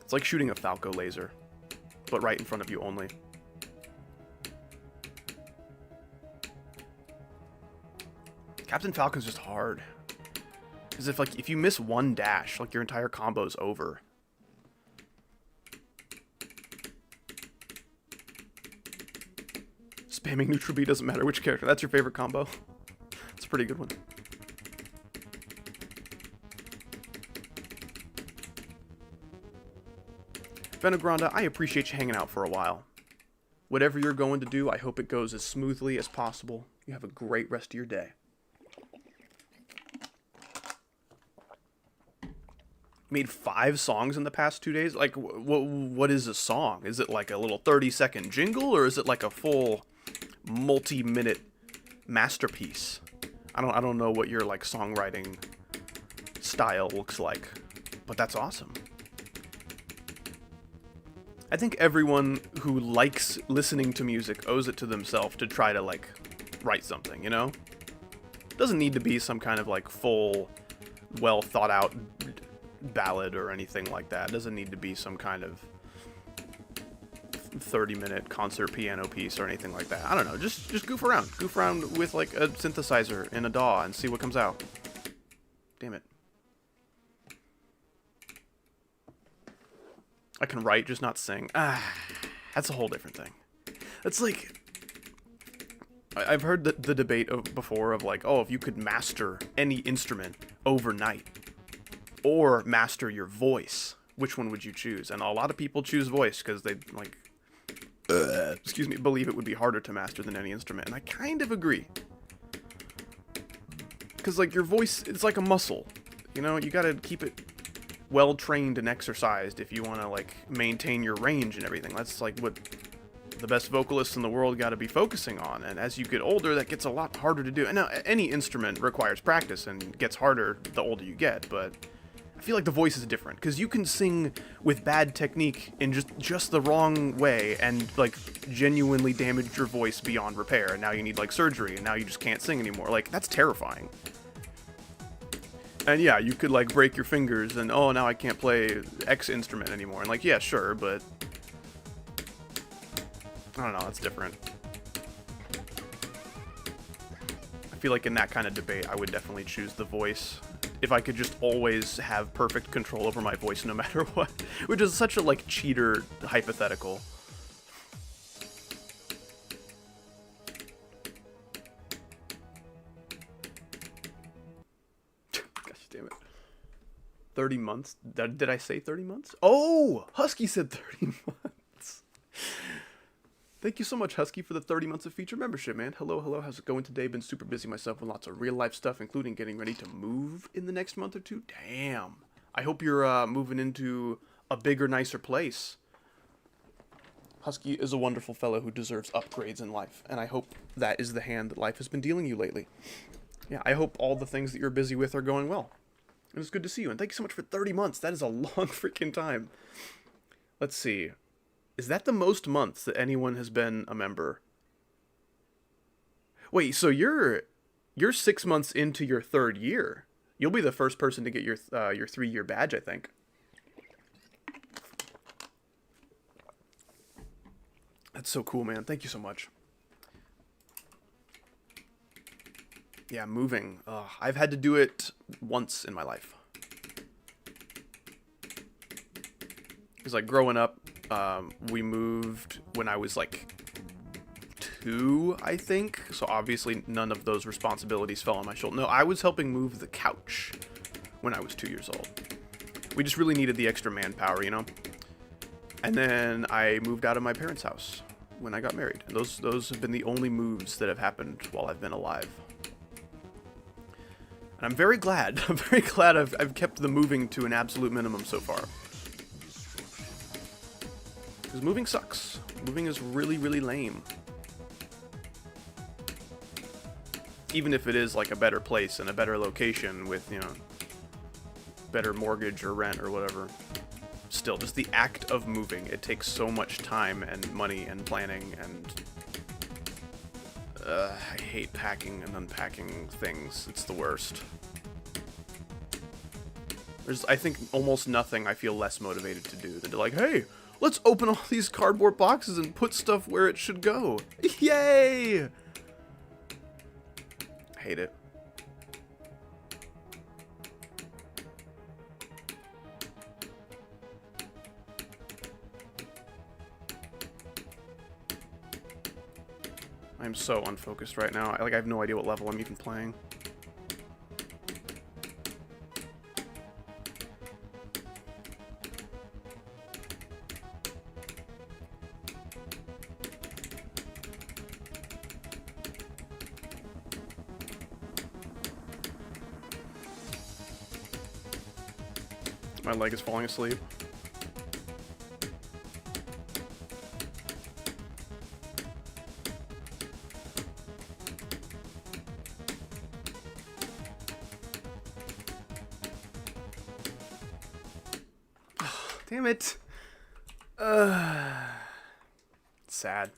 Speaker 1: It's like shooting a Falco laser, but right in front of you only. Captain Falcon's just hard. Because if you miss 1 dash, like, your entire combo's over. Spamming neutral B doesn't matter which character. That's your favorite combo. It's a pretty good one. Venegranda, I appreciate you hanging out for a while. Whatever you're going to do, I hope it goes as smoothly as possible. You have a great rest of your day. Made 5 songs in the past 2 days? Like, what is a song? Is it like a little 30-second jingle, or is it like a full multi-minute masterpiece? I don't know what your, like, songwriting style looks like, but that's awesome. I think everyone who likes listening to music owes it to themselves to try to, like, write something, you know? It doesn't need to be some kind of, like, full, well thought out ballad or anything like that. It doesn't need to be some kind of 30-minute concert piano piece or anything like that. I don't know. Just goof around. Goof around with, like, a synthesizer in a DAW and see what comes out. Damn it. I can write, just not sing. That's a whole different thing. That's like, I've heard the debate before of like, oh, if you could master any instrument overnight or master your voice, which one would you choose? And a lot of people choose voice because they like, excuse me, believe it would be harder to master than any instrument. And I kind of agree. Because like your voice, it's like a muscle, you know, you gotta keep it well trained and exercised if you want to like maintain your range and everything. That's like what the best vocalists in the world got to be focusing on. And as you get older, that gets a lot harder to do. And now any instrument requires practice and gets harder the older you get, but I feel like the voice is different because you can sing with bad technique in just the wrong way and like genuinely damage your voice beyond repair, and now you need like surgery and now you just can't sing anymore. Like, that's terrifying. And yeah, you could like break your fingers and, oh, now I can't play X instrument anymore. And like, yeah, sure, but I don't know, that's different. I feel like in that kind of debate, I would definitely choose the voice. If I could just always have perfect control over my voice no matter what. Which is such a like cheater hypothetical. Gosh damn it. 30 months? Did I say 30 months? Oh! Husky said 30 months. Thank you so much, Husky, for the 30 months of feature membership, man. Hello, hello. How's it going today? Been super busy myself with lots of real-life stuff, including getting ready to move in the next month or two. Damn. I hope you're moving into a bigger, nicer place. Husky is a wonderful fellow who deserves upgrades in life, and I hope that is the hand that life has been dealing you lately. Yeah, I hope all the things that you're busy with are going well. It was good to see you, and thank you so much for 30 months. That is a long freaking time. Let's see. Is that the most months that anyone has been a member? Wait, so you're 6 months into your 3rd year. You'll be the first person to get your 3-year badge, I think. That's so cool, man. Thank you so much. Yeah, moving. I've had to do it once in my life. Because like growing up, we moved when I was like 2, I think. So obviously none of those responsibilities fell on my shoulder. No, I was helping move the couch when I was 2 years old. We just really needed the extra manpower, you know? And then I moved out of my parents' house when I got married. And those have been the only moves that have happened while I've been alive. And I'm very glad. I'm very glad I've kept the moving to an absolute minimum so far. Because moving sucks. Moving is really, really lame. Even if it is like a better place and a better location with, you know, better mortgage or rent or whatever. Still, just the act of moving. It takes so much time and money and planning, and I hate packing and unpacking things. It's the worst. There's, I think, almost nothing I feel less motivated to do than to like, hey, let's open all these cardboard boxes and put stuff where it should go. Yay! I hate it. I'm so unfocused right now. I have no idea what level I'm even playing. My leg is falling asleep. Damn it. Sad.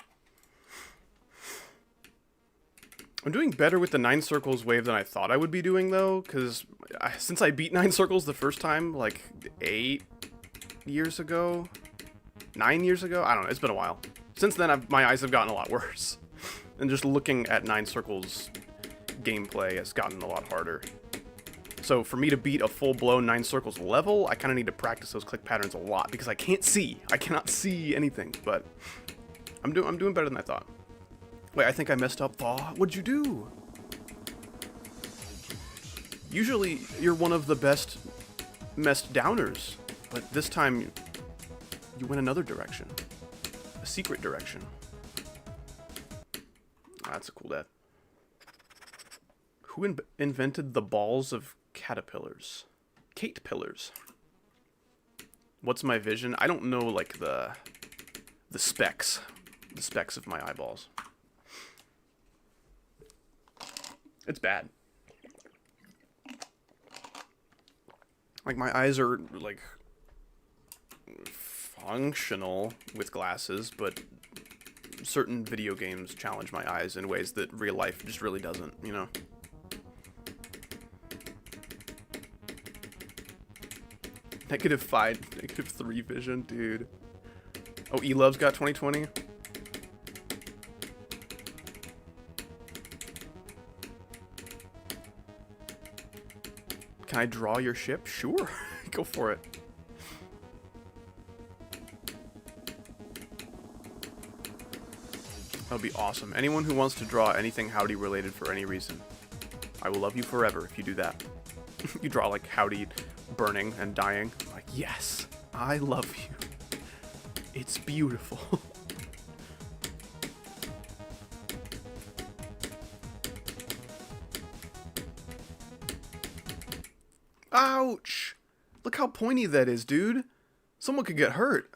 Speaker 1: I'm doing better with the 9 circles wave than I thought I would be doing, though, because since I beat 9 circles the first time, like, 8 years ago? 9 years ago? I don't know, it's been a while. Since then, my eyes have gotten a lot worse. And just looking at 9 circles gameplay has gotten a lot harder. So for me to beat a full-blown 9 circles level, I kind of need to practice those click patterns a lot, because I can't see. I cannot see anything, but I'm doing better than I thought. Wait, I think I messed up. Thaw. What'd you do? Usually, you're one of the best messed downers, but this time, you went another direction. A secret direction. That's a cool death. Who invented the balls of caterpillars? Caterpillars. What's my vision? I don't know, like, the specs. The specs of my eyeballs. It's bad. Like, my eyes are, like, functional with glasses, but certain video games challenge my eyes in ways that real life just really doesn't, you know? -5, -3 vision, dude. Oh, E-Love's got 20/20? Can I draw your ship? Sure. Go for it. That would be awesome. Anyone who wants to draw anything Howdy related for any reason, I will love you forever if you do that. You draw like Howdy burning and dying. Like, yes, I love you. It's beautiful. Ouch! Look how pointy that is, dude. Someone could get hurt.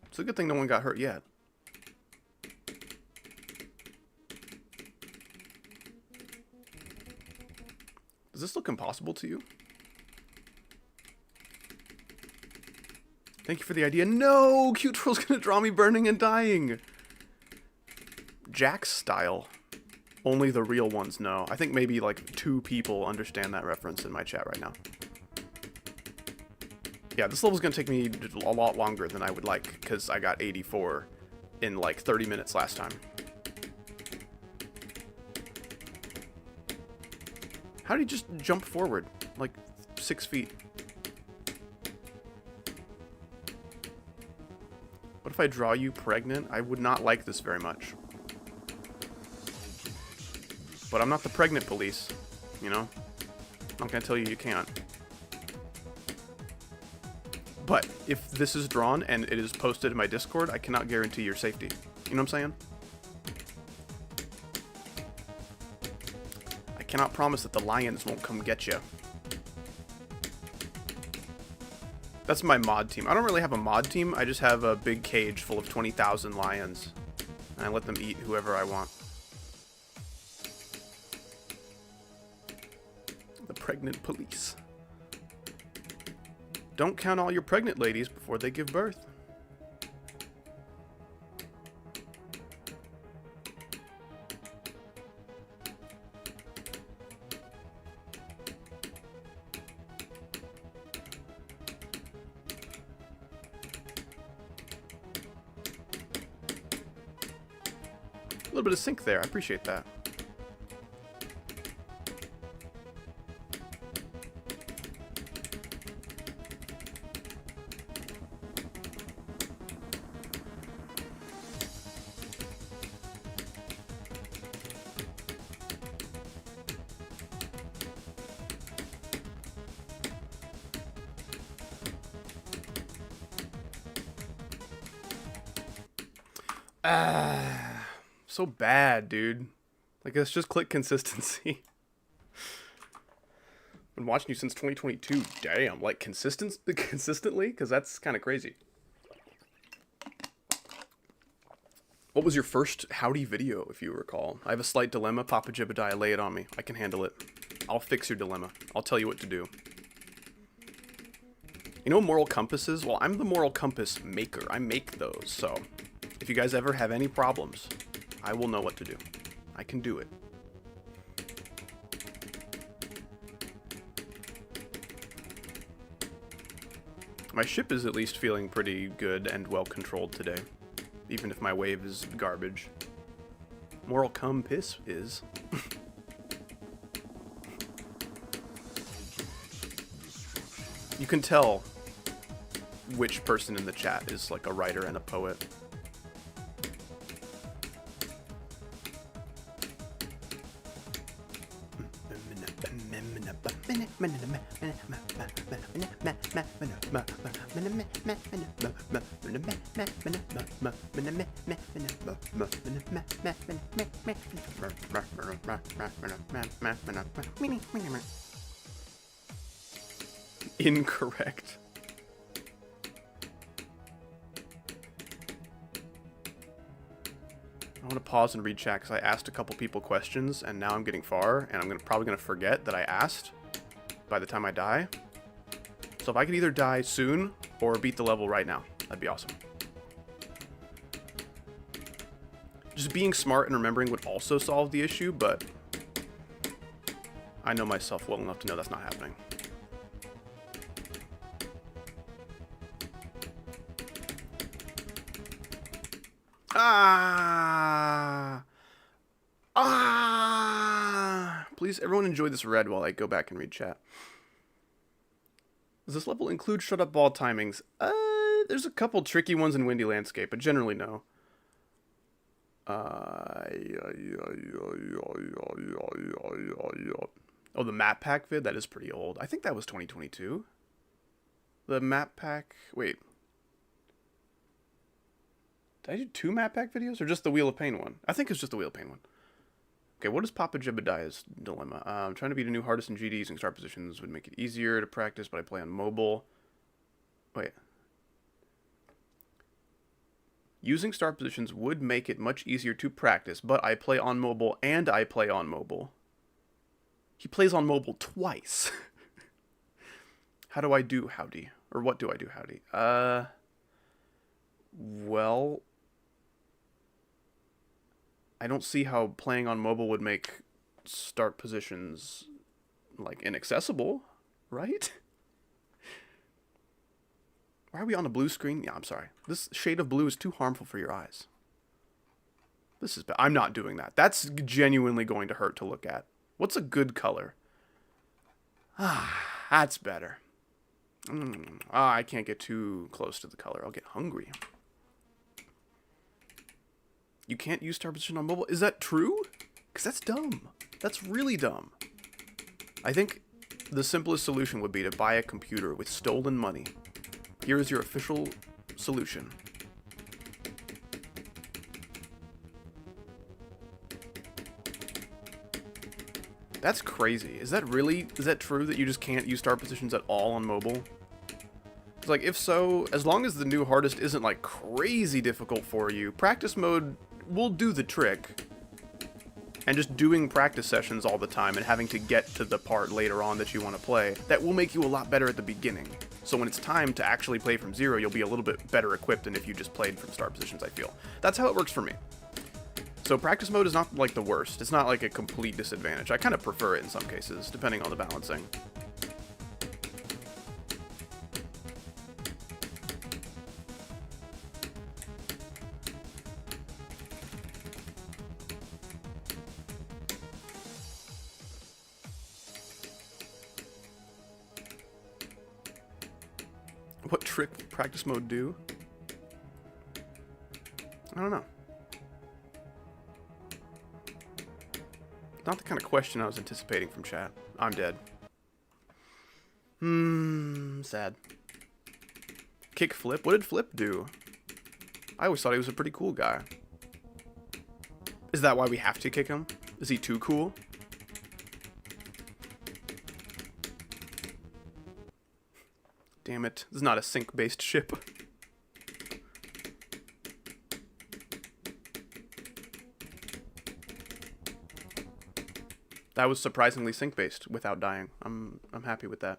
Speaker 1: It's a good thing no one got hurt yet. Does this look impossible to you? Thank you for the idea. No! Cute Troll's gonna draw me burning and dying! Jack's style. Only the real ones know. I think maybe like 2 people understand that reference in my chat right now. Yeah, this level's gonna take me a lot longer than I would like, because I got 84 in like 30 minutes last time. How did he just jump forward? Like 6 feet. What if I draw you pregnant? I would not like this very much. But I'm not the pregnant police, you know? I'm not gonna tell you you can't. But if this is drawn and it is posted in my Discord, I cannot guarantee your safety. You know what I'm saying? I cannot promise that the lions won't come get you. That's my mod team. I don't really have a mod team. I just have a big cage full of 20,000 lions. And I let them eat whoever I want. The pregnant police. Don't count all your pregnant ladies before they give birth. A little bit of sync there. I appreciate that. So bad, dude. Like, let's just click consistency. Been watching you since 2022. Damn, like consistently? Because that's kind of crazy. What was your first Howdy video, if you recall? I have a slight dilemma. Papa Jebediah, lay it on me. I can handle it. I'll fix your dilemma. I'll tell you what to do. You know moral compasses? Well, I'm the moral compass maker. I make those, so if you guys ever have any problems, I will know what to do. I can do it. My ship is at least feeling pretty good and well controlled today, even if my wave is garbage. Moral compass is. You can tell which person in the chat is like a writer and a poet. Incorrect. I want to pause and read chat because I asked a couple people questions and now I'm getting far and I'm probably going to forget that I asked by the time I die. So if I could either die soon or beat the level right now, that'd be awesome. Just being smart and remembering would also solve the issue, but I know myself well enough to know that's not happening. Please, everyone enjoy this red while I go back and read chat. Does this level include shut up ball timings? There's a couple tricky ones in Windy Landscape, but generally no. Oh, the map pack vid? That is pretty old. I think that was 2022. The map pack... Wait. Did I do 2 map pack videos? Or just the Wheel of Pain one? I think it's just the Wheel of Pain one. Okay, what is Papa Jebediah's dilemma? I'm trying to beat a new hardest in GD using start positions would make it easier to practice, but I play on mobile. Wait. Using start positions would make it much easier to practice, but I play on mobile and I play on mobile. He plays on mobile twice. How do I do Howdy? Or what do I do Howdy? Well, I don't see how playing on mobile would make start positions, like, inaccessible, right? Why are we on a blue screen? Yeah, I'm sorry. This shade of blue is too harmful for your eyes. This is bad. I'm not doing that. That's genuinely going to hurt to look at. What's a good color? That's better. I can't get too close to the color. I'll get hungry. You can't use start position on mobile? Is that true? Because that's dumb. That's really dumb. I think the simplest solution would be to buy a computer with stolen money. Here is your official solution. That's crazy. Is that true that you just can't use start positions at all on mobile? It's like, if so, as long as the new hardest isn't like crazy difficult for you, practice mode will do the trick. And just doing practice sessions all the time and having to get to the part later on that you want to play, that will make you a lot better at the beginning. So when it's time to actually play from zero, you'll be a little bit better equipped than if you just played from start positions, I feel. That's how it works for me. So practice mode is not like the worst. It's not like a complete disadvantage. I kind of prefer it in some cases, depending on the balancing. What trick will practice mode do? I don't know. Not the kind of question I was anticipating from chat. I'm dead. Sad. Kick Flip? What did Flip do? I always thought he was a pretty cool guy. Is that why we have to kick him? Is he too cool? Damn it. This is not a sync-based ship. That was surprisingly sync-based without dying. I'm happy with that.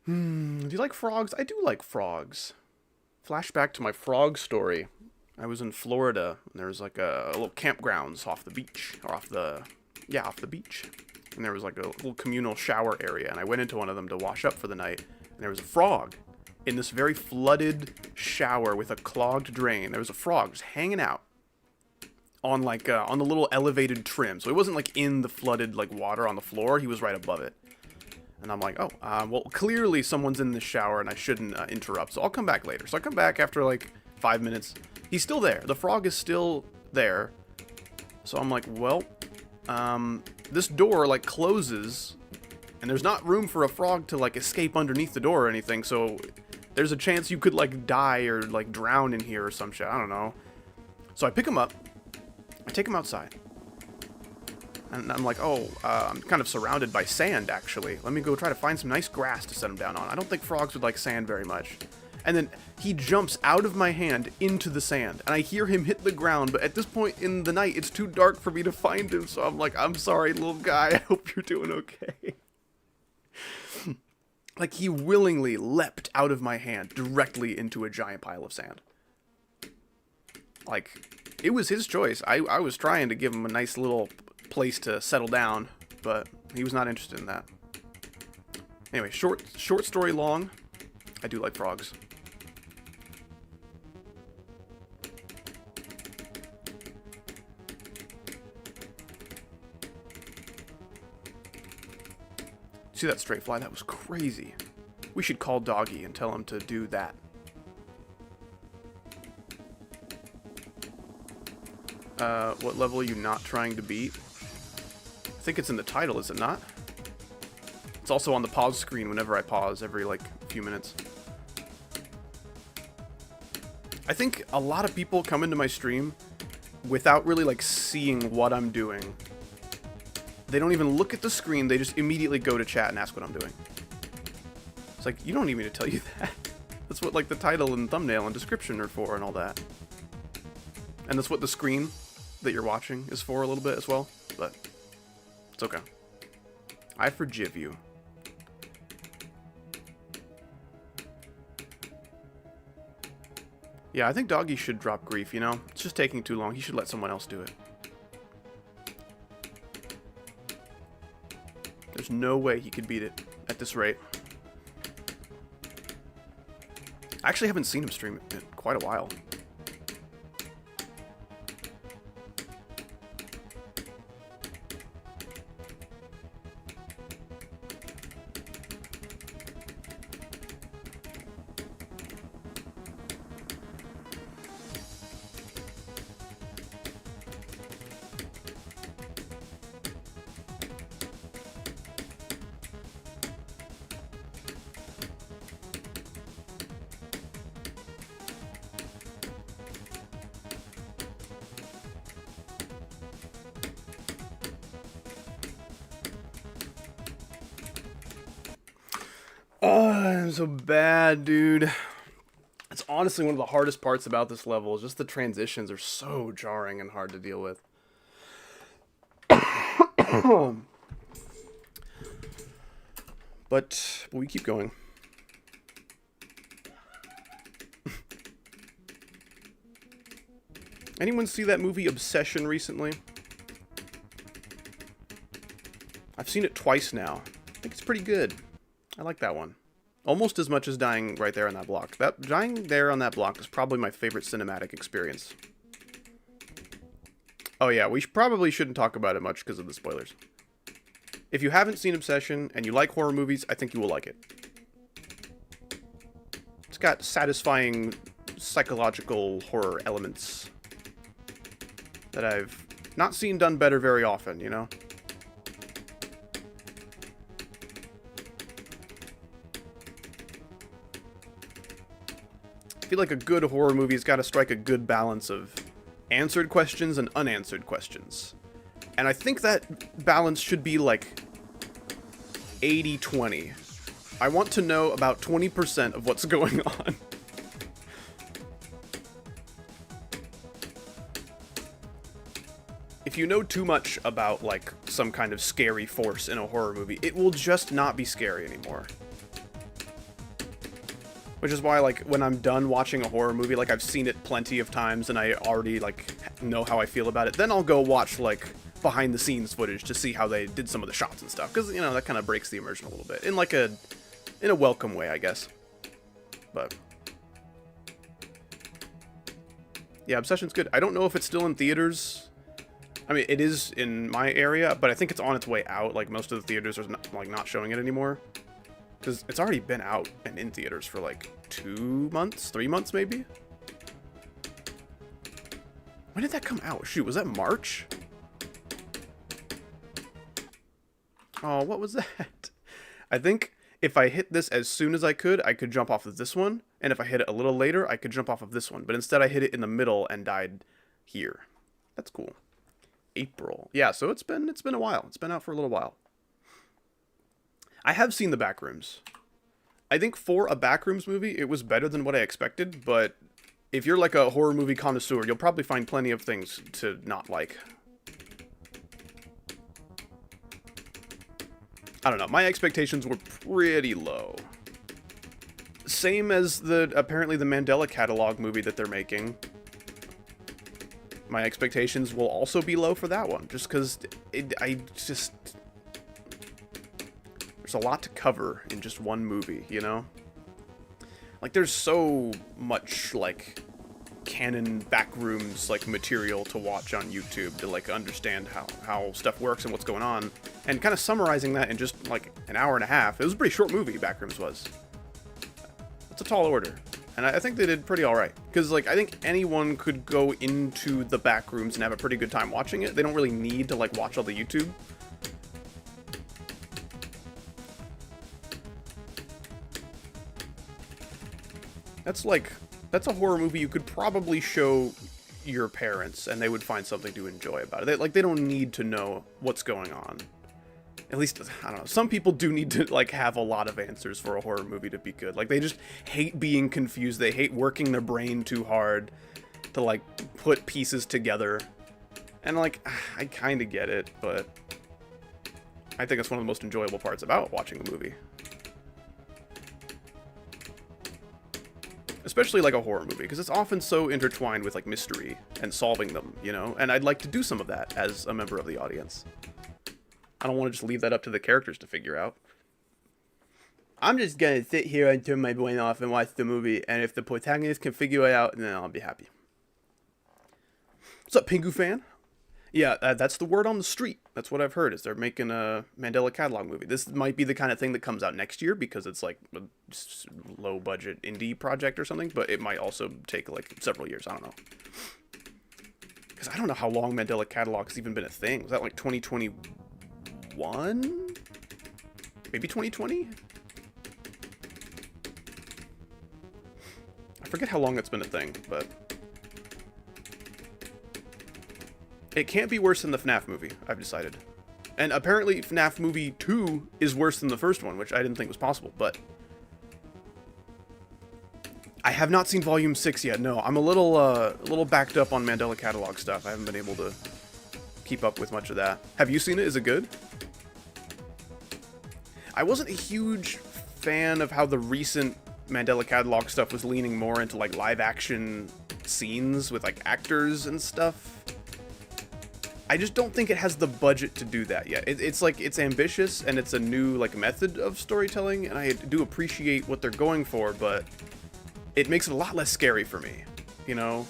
Speaker 1: Do you like frogs? I do like frogs. Flashback to my frog story. I was in Florida, and there was like a little campgrounds off the beach, or off the beach. And there was like a little communal shower area, and I went into one of them to wash up for the night, and there was a frog in this very flooded shower with a clogged drain. There was a frog just hanging out on like on the little elevated trim. So he wasn't like in the flooded like water on the floor. He was right above it. And I'm like, oh, well, clearly someone's in the shower and I shouldn't interrupt. So I'll come back later. So I come back after like 5 minutes. He's still there. The frog is still there. So I'm like, well, this door, like, closes, and there's not room for a frog to, like, escape underneath the door or anything, so there's a chance you could, like, die or, like, drown in here or some shit. I don't know. So I pick him up. I take him outside. And I'm like, oh, I'm kind of surrounded by sand, actually. Let me go try to find some nice grass to set him down on. I don't think frogs would like sand very much. And then he jumps out of my hand into the sand. And I hear him hit the ground, but at this point in the night, it's too dark for me to find him. So I'm like, I'm sorry, little guy. I hope you're doing okay. Like, he willingly leapt out of my hand directly into a giant pile of sand. Like, it was his choice. I was trying to give him a nice little place to settle down, but he was not interested in that. Anyway, short story long, I do like frogs. See that straight fly? That was crazy. We should call Doggy and tell him to do that. What level are you not trying to beat? I think it's in the title, is it not? It's also on the pause screen whenever I pause every, like, few minutes. I think a lot of people come into my stream without really, like, seeing what I'm doing. They don't even look at the screen, they just immediately go to chat and ask what I'm doing. It's like, you don't need me to tell you that. That's what, like, the title and thumbnail and description are for and all that. And that's what the screen that you're watching is for a little bit as well, but it's okay. I forgive you. Yeah, I think Doggy should drop grief, you know? It's just taking too long. He should let someone else do it. There's no way he could beat it at this rate. I actually haven't seen him stream it in quite a while. Oh, I'm so bad, dude. It's honestly one of the hardest parts about this level. Is just the transitions are so jarring and hard to deal with. But we keep going. Anyone see that movie Obsession recently? I've seen it twice now. I think it's pretty good. I like that one. Almost as much as dying right there on that block. Dying there on that block is probably my favorite cinematic experience. Oh yeah, we probably shouldn't talk about it much because of the spoilers. If you haven't seen Obsession and you like horror movies, I think you will like it. It's got satisfying psychological horror elements that I've not seen done better very often, you know? I feel like a good horror movie's got to strike a good balance of answered questions and unanswered questions. And I think that balance should be like 80-20. I want to know about 20% of what's going on. If you know too much about, like, some kind of scary force in a horror movie, it will just not be scary anymore. Which is why, like, when I'm done watching a horror movie, like, I've seen it plenty of times and I already, like, know how I feel about it, then I'll go watch, like, behind-the-scenes footage to see how they did some of the shots and stuff. Because, you know, that kind of breaks the immersion a little bit. In, like, in a welcome way, I guess. But yeah, Obsession's good. I don't know if it's still in theaters. I mean, it is in my area, but I think it's on its way out. Like, most of the theaters are not, like, not showing it anymore. Because it's already been out and in theaters for, like, 2 months? 3 months, maybe? When did that come out? Shoot, was that March? Oh, what was that? I think if I hit this as soon as I could jump off of this one. And if I hit it a little later, I could jump off of this one. But instead I hit it in the middle and died here. That's cool. April. Yeah, so it's been a while. It's been out for a little while. I have seen the Backrooms. I think for a Backrooms movie, it was better than what I expected, but if you're like a horror movie connoisseur, you'll probably find plenty of things to not like. I don't know, my expectations were pretty low. Same as apparently the Mandela Catalog movie that they're making. My expectations will also be low for that one, just because there's a lot to cover in just one movie, you know? Like, there's so much, like, canon Backrooms, like, material to watch on YouTube to, like, understand how stuff works and what's going on. And kind of summarizing that in just, like, an hour and a half. It was a pretty short movie, Backrooms was. It's a tall order. And I think they did pretty alright. Because, like, I think anyone could go into the Backrooms and have a pretty good time watching it. They don't really need to, like, watch all the YouTube. That's a horror movie you could probably show your parents and they would find something to enjoy about it. They don't need to know what's going on. At least, I don't know, some people do need to, like, have a lot of answers for a horror movie to be good. Like, they just hate being confused. They hate working their brain too hard to, like, put pieces together. And, like, I kind of get it, but I think it's one of the most enjoyable parts about watching a movie. Especially like a horror movie, because it's often so intertwined with like mystery and solving them, you know? And I'd like to do some of that as a member of the audience. I don't want to just leave that up to the characters to figure out. I'm just gonna sit here and turn my brain off and watch the movie, and if the protagonist can figure it out, then I'll be happy. What's up, Pingu fan? Yeah, that's the word on the street. That's what I've heard, is they're making a Mandela Catalog movie. This might be the kind of thing that comes out next year, because it's like a low-budget indie project or something, but it might also take like several years, I don't know. Because I don't know how long Mandela Catalog has even been a thing. Was that like 2021? Maybe 2020? I forget how long it's been a thing, but it can't be worse than the FNAF movie, I've decided. And apparently FNAF movie 2 is worse than the first one, which I didn't think was possible, but I have not seen Volume 6 yet. No, I'm a little backed up on Mandela Catalog stuff. I haven't been able to keep up with much of that. Have you seen it? Is it good? I wasn't a huge fan of how the recent Mandela Catalog stuff was leaning more into like live action scenes with like actors and stuff. I just don't think it has the budget to do that yet. It's like, it's ambitious and it's a new like method of storytelling, and I do appreciate what they're going for, but it makes it a lot less scary for me, you know?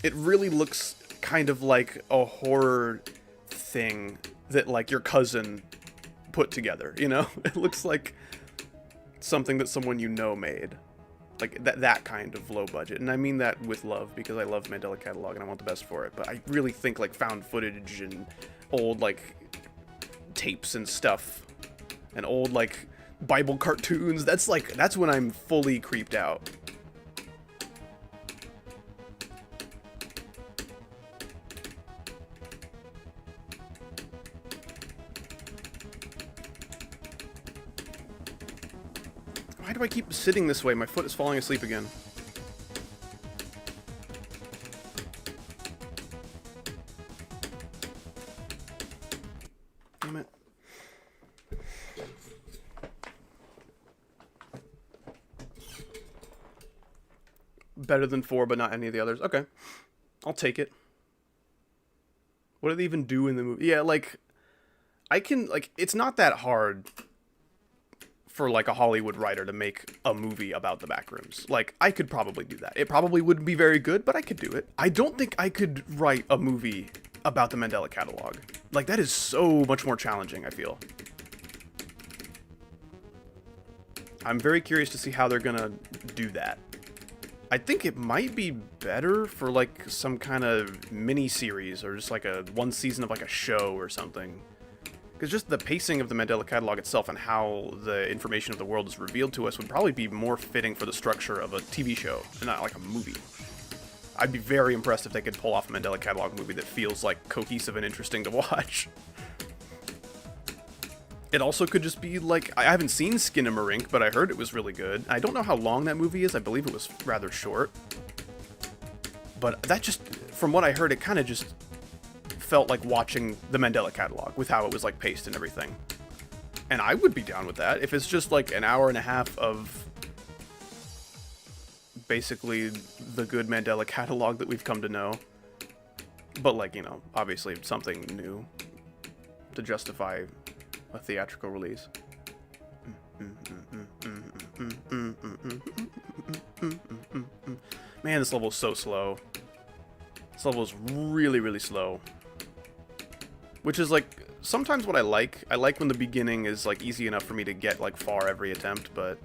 Speaker 1: It really looks kind of like a horror thing that like your cousin put together, you know? It looks like something that someone you know made. Like, that kind of low budget. And I mean that with love, because I love Mandela Catalog and I want the best for it. But I really think, like, found footage and old, like, tapes and stuff, and old, like, Bible cartoons, that's when I'm fully creeped out. Why do I keep sitting this way? My foot is falling asleep again. Damn it. Better than 4, but not any of the others. Okay. I'll take it. What do they even do in the movie? Yeah, like, I can, like, it's not that hard for like a Hollywood writer to make a movie about the Backrooms. Like, I could probably do that. It probably wouldn't be very good, but I could do it. I don't think I could write a movie about the Mandela Catalog. Like, that is so much more challenging, I feel. I'm very curious to see how they're gonna do that. I think it might be better for like some kind of mini series, or just like one season of like a show or something. Because just the pacing of the Mandela catalog itself and how the information of the world is revealed to us would probably be more fitting for the structure of a TV show, and not like a movie. I'd be very impressed if they could pull off a Mandela catalog movie that feels like cohesive and interesting to watch. It also could just be like, I haven't seen Skinamarink, but I heard it was really good. I don't know how long that movie is. I believe it was rather short. But that just, from what I heard, it kind of just felt like watching the Mandela catalog with how it was like paced and everything. And I would be down with that if it's just like an hour and a half of basically the good Mandela catalog that we've come to know. But like, you know, obviously something new to justify a theatrical release. Man, this level is so slow. This level is really, really slow. Which is like, sometimes what I like when the beginning is like easy enough for me to get like far every attempt, but...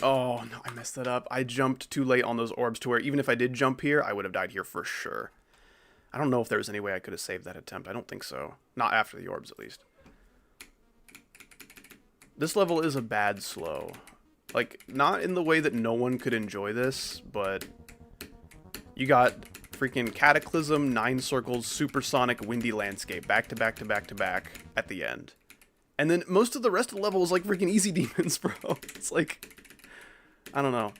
Speaker 1: Oh, no, I messed that up. I jumped too late on those orbs to where even if I did jump here, I would have died here for sure. I don't know if there was any way I could have saved that attempt. I don't think so. Not after the orbs, at least. This level is a bad slow. Like, not in the way that no one could enjoy this, but... You got freaking Cataclysm, 9 circles, supersonic, windy landscape, back to back to back to back at the end. And then most of the rest of the level is like freaking easy demons, bro. It's like... I don't know.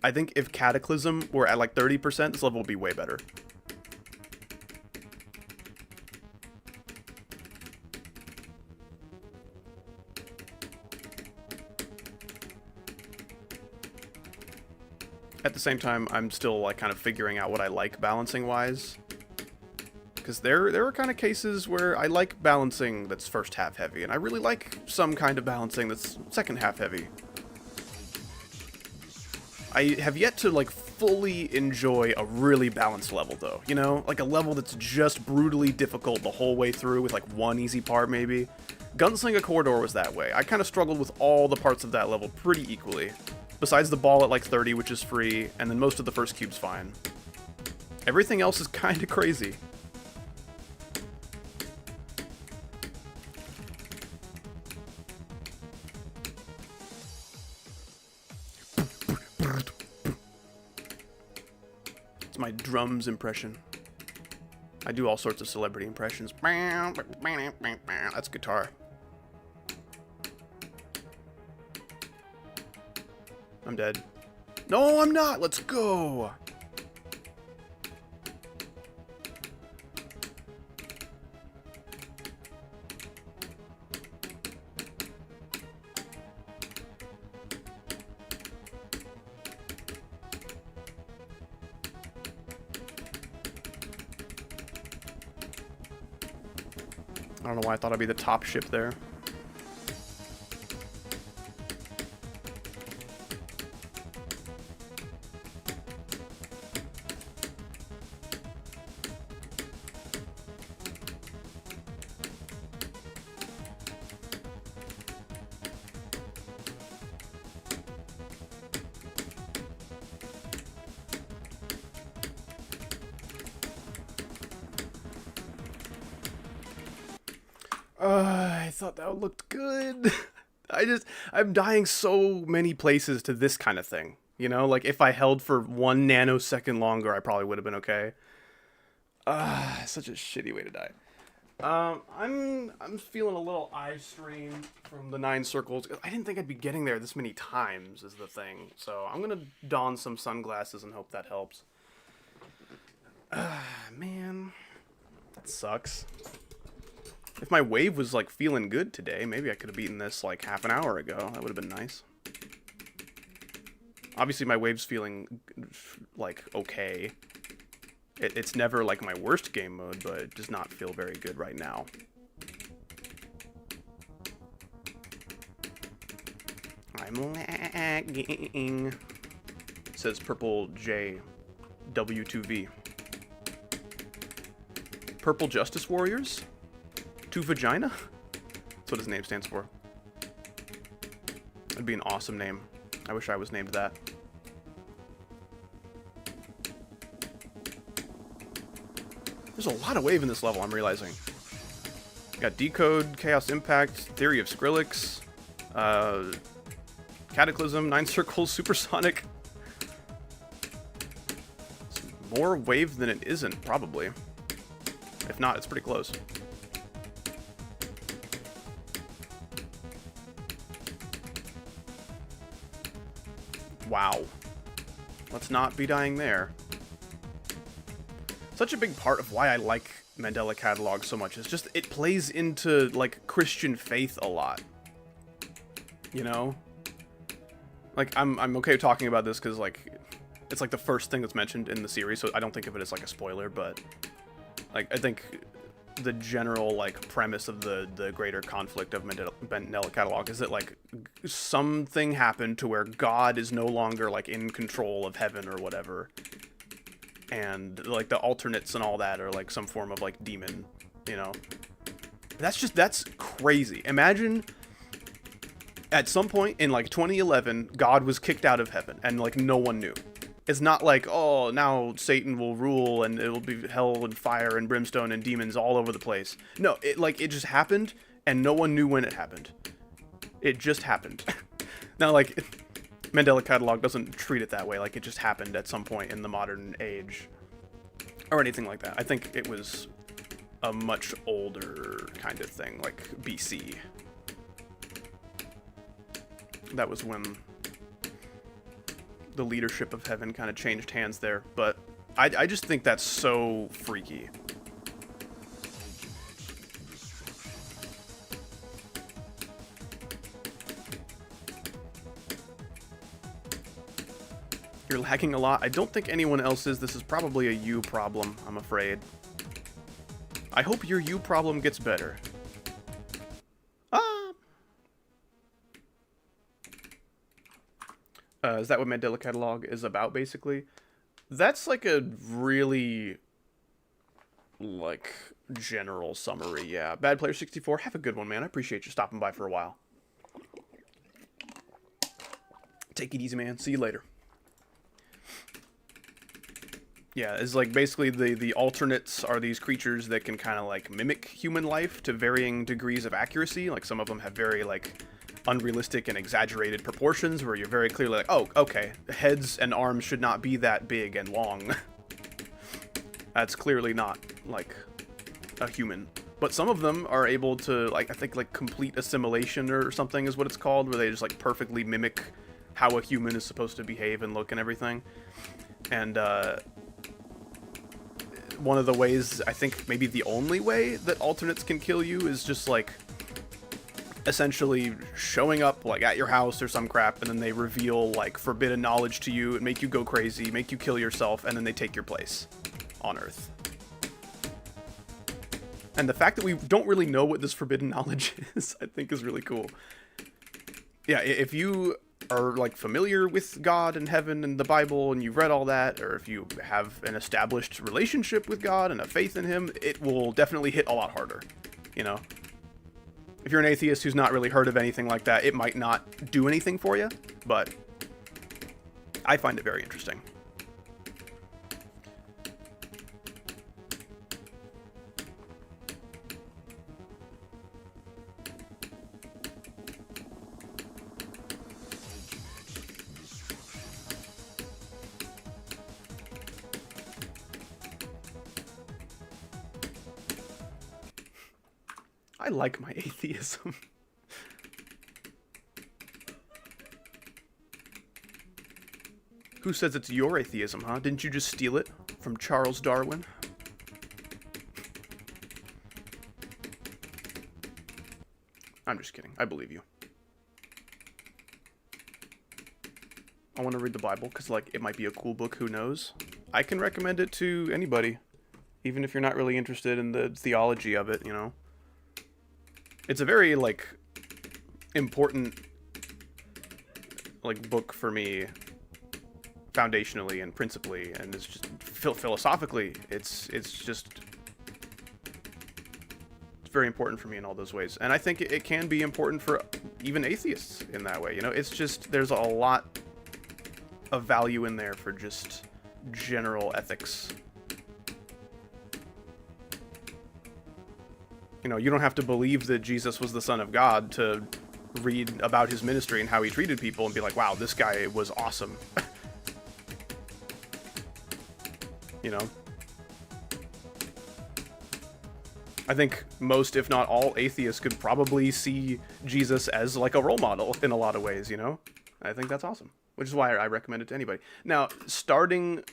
Speaker 1: I think if Cataclysm were at like 30%, this level would be way better. At the same time, I'm still like kind of figuring out what I like balancing wise. Because there are kind of cases where I like balancing that's first half heavy, and I really like some kind of balancing that's second half heavy. I have yet to like fully enjoy a really balanced level though, you know? Like a level that's just brutally difficult the whole way through with like one easy part maybe. Gunslinger Corridor was that way. I kind of struggled with all the parts of that level pretty equally. Besides the ball at like 30, which is free, and then most of the first cube's fine. Everything else is kind of crazy. It's my drums impression. I do all sorts of celebrity impressions. That's guitar. I'm dead. No, I'm not! Let's go! I don't know why I thought I'd be the top ship there. I thought that looked good. I'm dying so many places to this kind of thing. You know, like if I held for 1 nanosecond longer, I probably would have been okay. Such a shitty way to die. I'm feeling a little eye strain from the 9 circles. I didn't think I'd be getting there this many times is the thing. So I'm gonna don some sunglasses and hope that helps. Man, that sucks. If my wave was, like, feeling good today, maybe I could have beaten this, like, half an hour ago. That would have been nice. Obviously, my wave's feeling, like, okay. It's never, like, my worst game mode, but it does not feel very good right now. I'm lagging. It says Purple J W2V. Purple Justice Warriors? To Vagina? That's what his name stands for. That'd be an awesome name. I wish I was named that. There's a lot of wave in this level, I'm realizing. Got Decode, Chaos Impact, Theory of Skrillex, Cataclysm, 9 Circles, Supersonic. It's more wave than it isn't, probably. If not, it's pretty close. Wow. Let's not be dying there. Such a big part of why I like Mandela Catalog so much is just it plays into, like, Christian faith a lot. You know? Like, I'm okay talking about this because, like, it's, like, the first thing that's mentioned in the series, so I don't think of it as, like, a spoiler, but, like, I think the general, like, premise of the greater conflict of Mandela Catalog is that, like, something happened to where God is no longer, like, in control of heaven or whatever. And, like, the alternates and all that are, like, some form of, like, demon, you know? That's crazy. Imagine at some point in, like, 2011, God was kicked out of heaven, and, like, no one knew. It's not like, oh, now Satan will rule, and it will be hell and fire and brimstone and demons all over the place. No, it just happened, and no one knew when it happened. It just happened. Now, like, Mandela Catalog doesn't treat it that way, like it just happened at some point in the modern age. Or anything like that. I think it was a much older kind of thing, like BC. That was when the leadership of heaven kind of changed hands there. But I just think that's so freaky. You're lagging a lot. I don't think anyone else is. This is probably a you problem, I'm afraid. I hope your you problem gets better. Is that what Mandela Catalog is about, basically? That's like a really, like, general summary, yeah. Bad Player 64, have a good one, man. I appreciate you stopping by for a while. Take it easy, man. See you later. Yeah, it's like basically the alternates are these creatures that can kind of like mimic human life to varying degrees of accuracy. Like some of them have very like unrealistic and exaggerated proportions where you're very clearly like, oh, okay, heads and arms should not be that big and long. That's clearly not like a human. But some of them are able to, like, I think like complete assimilation or something is what it's called, where they just like perfectly mimic how a human is supposed to behave and look and everything. And one of the ways, I think maybe the only way that alternates can kill you is just like essentially showing up like at your house or some crap, and then they reveal like forbidden knowledge to you and make you go crazy, make you kill yourself, and then they take your place on Earth. And the fact that we don't really know what this forbidden knowledge is, I think is really cool. Yeah, if you are like familiar with God and heaven and the Bible and you've read all that, or if you have an established relationship with God and a faith in him, it will definitely hit a lot harder, you know? If you're an atheist who's not really heard of anything like that, it might not do anything for you, but I find it very interesting. I like my atheism. Who says it's your atheism, huh? Didn't you just steal it from Charles Darwin? I'm just kidding. I believe you. I want to read the Bible because, like, it might be a cool book. Who knows? I can recommend it to anybody, even if you're not really interested in the theology of it, you know? It's a very, like, important, like, book for me, foundationally and principally, and it's just, philosophically, it's very important for me in all those ways. And I think it can be important for even atheists in that way, you know? It's just, there's a lot of value in there for just general ethics. You know, you don't have to believe that Jesus was the Son of God to read about his ministry and how he treated people and be like, wow, this guy was awesome. You know? I think most, if not all, atheists could probably see Jesus as like a role model in a lot of ways, you know? I think that's awesome, which is why I recommend it to anybody. Now, starting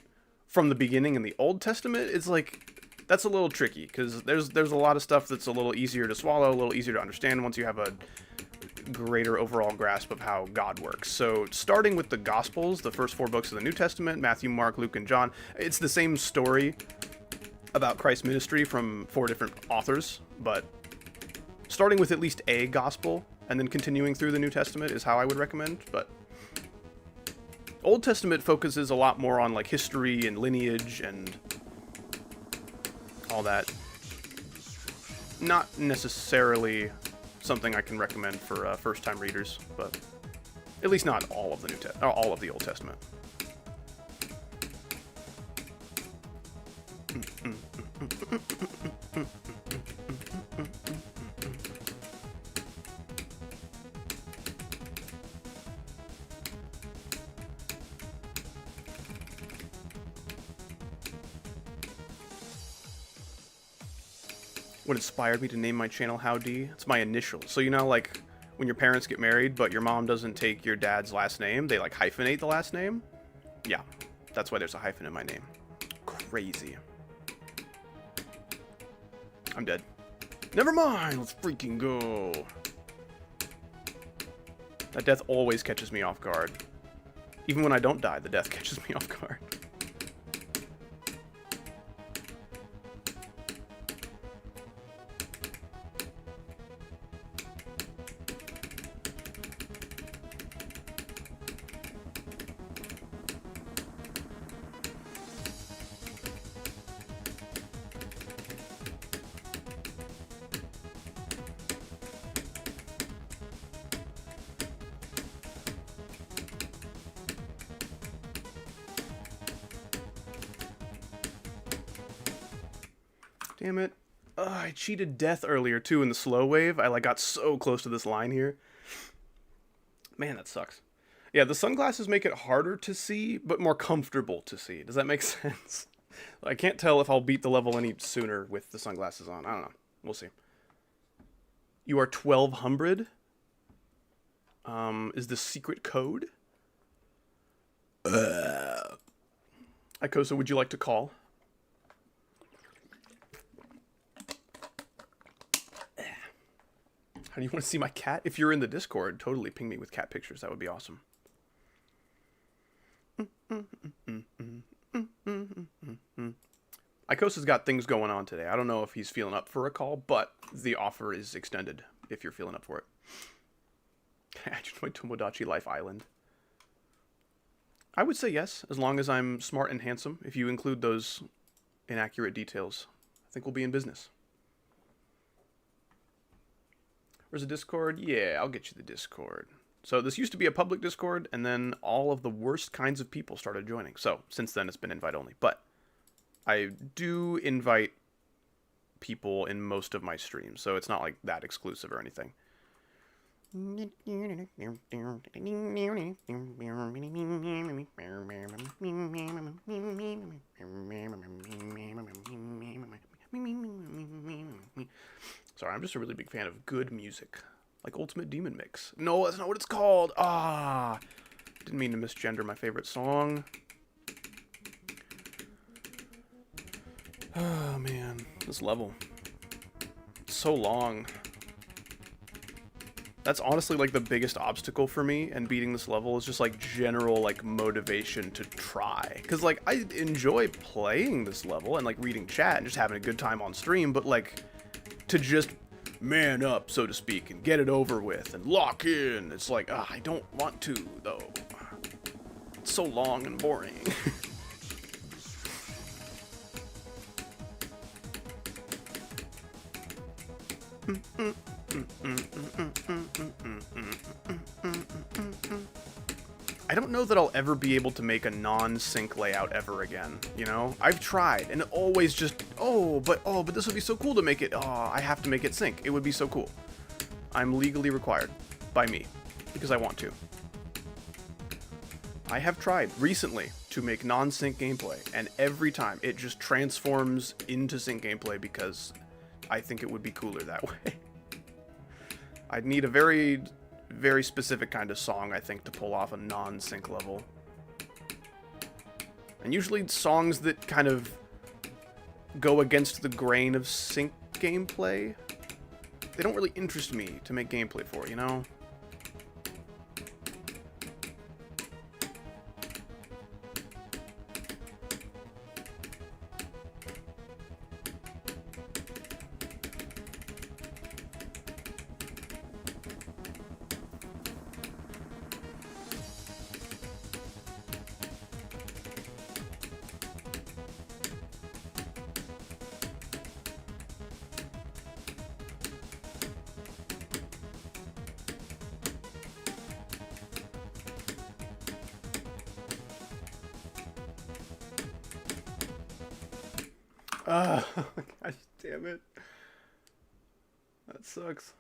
Speaker 1: from the beginning in the Old Testament is like, that's a little tricky, because there's a lot of stuff that's a little easier to swallow, a little easier to understand once you have a greater overall grasp of how God works. So starting with the Gospels, the first 4 books of the New Testament, Matthew, Mark, Luke, and John, it's the same story about Christ's ministry from 4 different authors, but starting with at least a gospel and then continuing through the New Testament is how I would recommend. But Old Testament focuses a lot more on like history and lineage and all that. Not necessarily something I can recommend for first-time readers, but at least not all of the all of the Old Testament. What inspired me to name my channel Howdy? It's my initials. So you know, like when your parents get married, but your mom doesn't take your dad's last name, they like hyphenate the last name. Yeah, that's why there's a hyphen in my name. Crazy. I'm dead. Never mind, let's freaking go. That death always catches me off guard. Even when I don't die, the death catches me off guard. Damn it. I cheated death earlier, too, in the slow wave. I, like, got so close to this line here. Man, that sucks. Yeah, the sunglasses make it harder to see, but more comfortable to see. Does that make sense? I can't tell if I'll beat the level any sooner with the sunglasses on. I don't know. We'll see. You are 1200? Is the secret code? Ikosa, would you like to call? How do you want to see my cat? If you're in the Discord, totally ping me with cat pictures. That would be awesome. Ikosa's got things going on today. I don't know if he's feeling up for a call, but the offer is extended if you're feeling up for it. I enjoy Tomodachi Life Island. I would say yes, as long as I'm smart and handsome. If you include those inaccurate details, I think we'll be in business. Where's the Discord? Yeah, I'll get you the Discord. So this used to be a public Discord, and then all of the worst kinds of people started joining. So since then, it's been invite only. But I do invite people in most of my streams, so it's not like that exclusive or anything. Sorry, I'm just a really big fan of good music. Like Ultimate Demon Mix. No, that's not what it's called. Ah, didn't mean to misgender my favorite song. Oh, man. This level. It's so long. That's honestly like the biggest obstacle for me and beating this level is just like general like motivation to try. Because like I enjoy playing this level and like reading chat and just having a good time on stream, but like to just man up, so to speak, and get it over with and lock in, it's like, I don't want to, though. It's so long and boring. don't know that I'll ever be able to make a non-sync layout ever again, you know? I've tried, and it always just, but this would be so cool to make it, I have to make it sync. It would be so cool. I'm legally required by me, because I want to. I have tried recently to make non-sync gameplay, and every time it just transforms into sync gameplay because I think it would be cooler that way. I'd need a very, very specific kind of song, I think, to pull off a non-sync level. And usually songs that kind of go against the grain of sync gameplay, they don't really interest me to make gameplay for, you know? Gosh damn it. That sucks.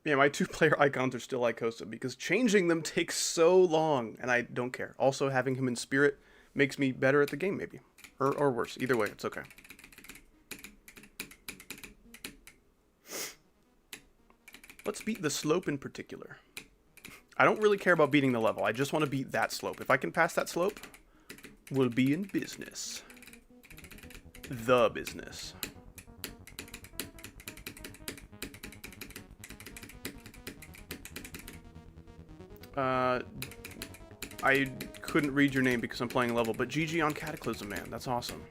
Speaker 1: Yeah, my 2-player icons are still Icosa because changing them takes so long, and I don't care. Also, having him in spirit makes me better at the game, maybe. Or worse. Either way, it's okay. Let's beat the slope in particular. I don't really care about beating the level. I just want to beat that slope. If I can pass that slope, we'll be in business. The business. I couldn't read your name because I'm playing a level, but GG on Cataclysm, man. That's awesome.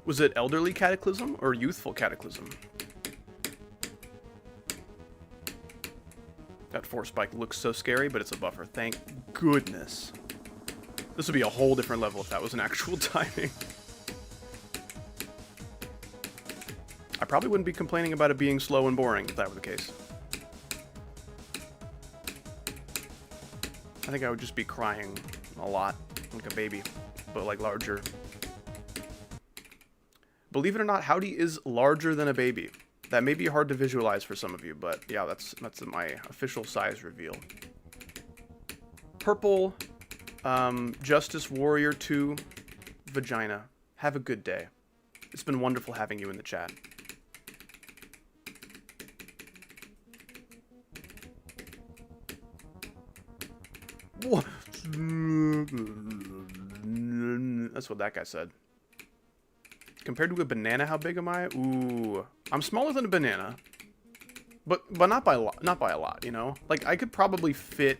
Speaker 1: Was it Elderly Cataclysm or Youthful Cataclysm? That force spike looks so scary, but it's a buffer. Thank goodness. This would be a whole different level if that was an actual timing. I probably wouldn't be complaining about it being slow and boring if that were the case. I think I would just be crying a lot, like a baby, but like larger. Believe it or not, Howdy is larger than a baby. That may be hard to visualize for some of you, but yeah, that's my official size reveal. Purple, Justice Warrior 2, Vagina. Have a good day. It's been wonderful having you in the chat. That's what that guy said. Compared to a banana, how big am I? Ooh, I'm smaller than a banana, but not by a lot. Not by a lot, you know. Like I could probably fit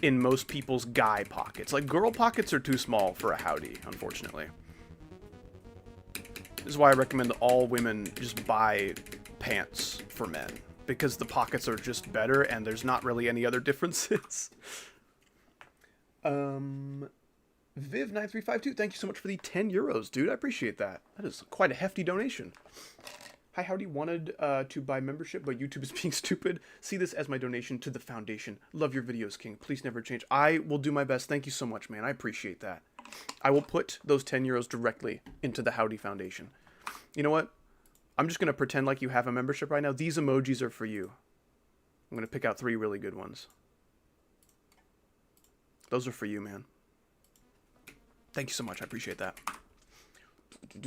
Speaker 1: in most people's guy pockets. Like girl pockets are too small for a Howdy, unfortunately. This is why I recommend all women just buy pants for men, because the pockets are just better and there's not really any other differences. Viv9352, thank you so much for the 10 euros, dude. I appreciate that. That is quite a hefty donation. Hi, Howdy. Wanted to buy membership, but YouTube is being stupid. See this as my donation to the foundation. Love your videos, King. Please never change. I will do my best. Thank you so much, man. I appreciate that. I will put those 10 euros directly into the Howdy Foundation. You know what? I'm just going to pretend like you have a membership right now. These emojis are for you. I'm going to pick out 3 really good ones. Those are for you, man. Thank you so much. I appreciate that. I